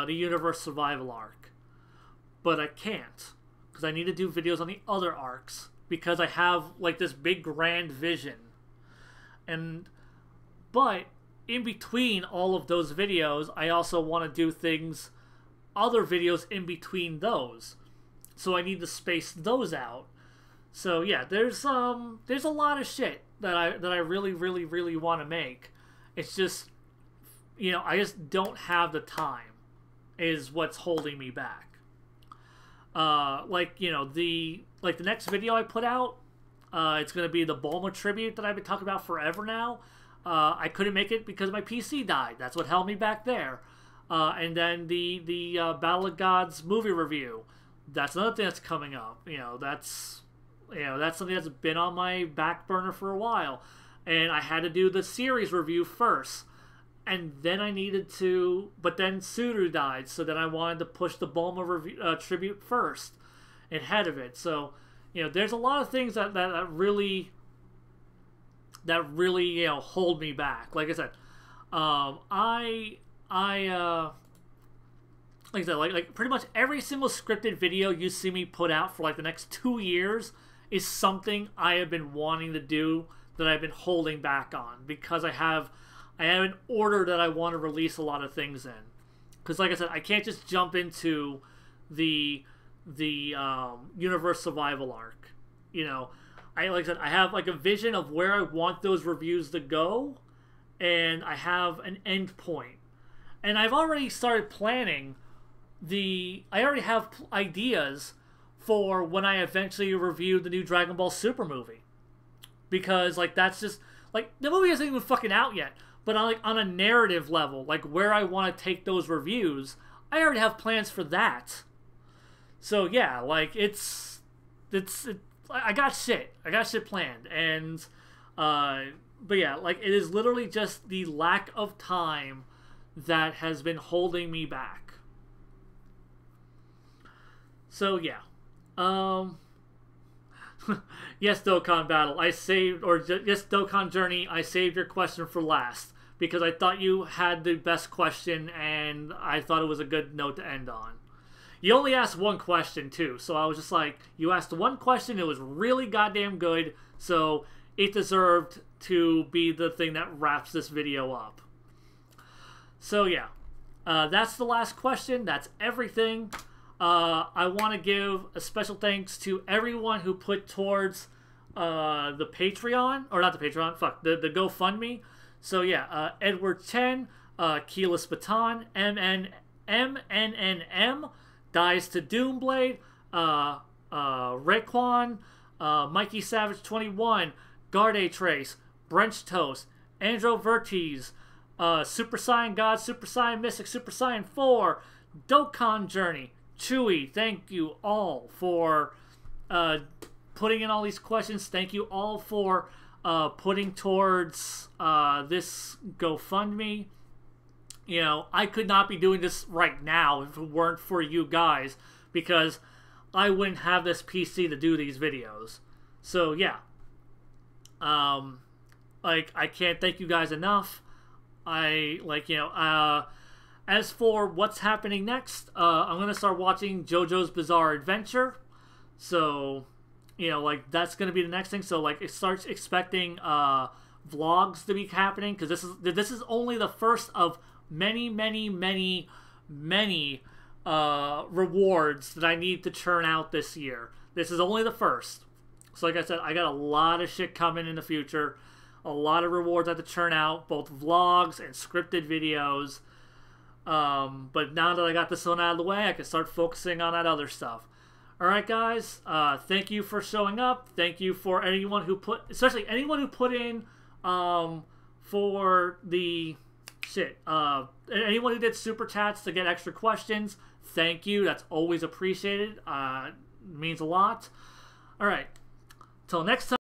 universe survival arc, but I can't, because I need to do videos on the other arcs, because I have like this big grand vision. But in between all of those videos, I also want to do other videos in between those, so I need to space those out. So yeah, there's a lot of shit that I really, really, really want to make. It's just, you know, I just don't have the time, is what's holding me back. Like, you know, the next video I put out, it's gonna be the Bulma tribute that I've been talking about forever now. I couldn't make it because my PC died. That's what held me back there. And then the Battle of Gods movie review. That's another thing that's coming up. That's something that's been on my back burner for a while. And I had to do the series review first. And then I needed to... But then Suru died, so then I wanted to push the Bulma review, tribute first, ahead of it. So, there's a lot of things that really, hold me back. Like I said, like pretty much every single scripted video you see me put out for like the next 2 years is something I have been wanting to do that I've been holding back on, because I have an order that I want to release a lot of things in. Because like I said, I can't just jump into the universe survival arc. Like I said, I have like a vision of where I want those reviews to go, and I have an end point. And I've already started planning I already have ideas for when I eventually review the new Dragon Ball Super movie. Because, like, that's just, like, the movie isn't even fucking out yet. But on a narrative level, like, where I want to take those reviews, I already have plans for that. So, yeah, like, I got shit. I got shit planned. And, but yeah, like, it is literally just the lack of time that has been holding me back. So, yeah. Yes, Dokkan Battle, yes, Dokkan Journey, I saved your question for last, because I thought you had the best question, and I thought it was a good note to end on. You only asked one question, too, so I was just like, you asked one question, it was really goddamn good, so it deserved to be the thing that wraps this video up. So, yeah, that's the last question, that's everything. I want to give a special thanks to everyone who put towards the Patreon, or not the Patreon, the GoFundMe. So yeah, Edward Chen, Keyless Baton, MNNM, Dies to Doomblade, Raekwon, Mikey Savage 21, Garde Trace, Brench Toast, Andro Vertes, Super Saiyan God, Super Saiyan Mystic, Super Saiyan 4, Dokkan Journey, Chewy, thank you all for putting in all these questions. Thank you all for putting towards this GoFundMe. I could not be doing this right now if it weren't for you guys, because I wouldn't have this PC to do these videos. So yeah, like, I can't thank you guys enough. As for what's happening next, I'm gonna start watching JoJo's Bizarre Adventure. So, that's gonna be the next thing. So, it starts expecting vlogs to be happening, because this is only the first of many, many, many, many rewards that I need to churn out this year. This is only the first. So, like I said, I got a lot of shit coming in the future. A lot of rewards I have to churn out, both vlogs and scripted videos. But now that I got this one out of the way, I can start focusing on that other stuff. Alright, guys, thank you for showing up. Thank you for anyone who especially anyone who put in, for the anyone who did super chats to get extra questions. Thank you. That's always appreciated. Means a lot. Alright, till next time.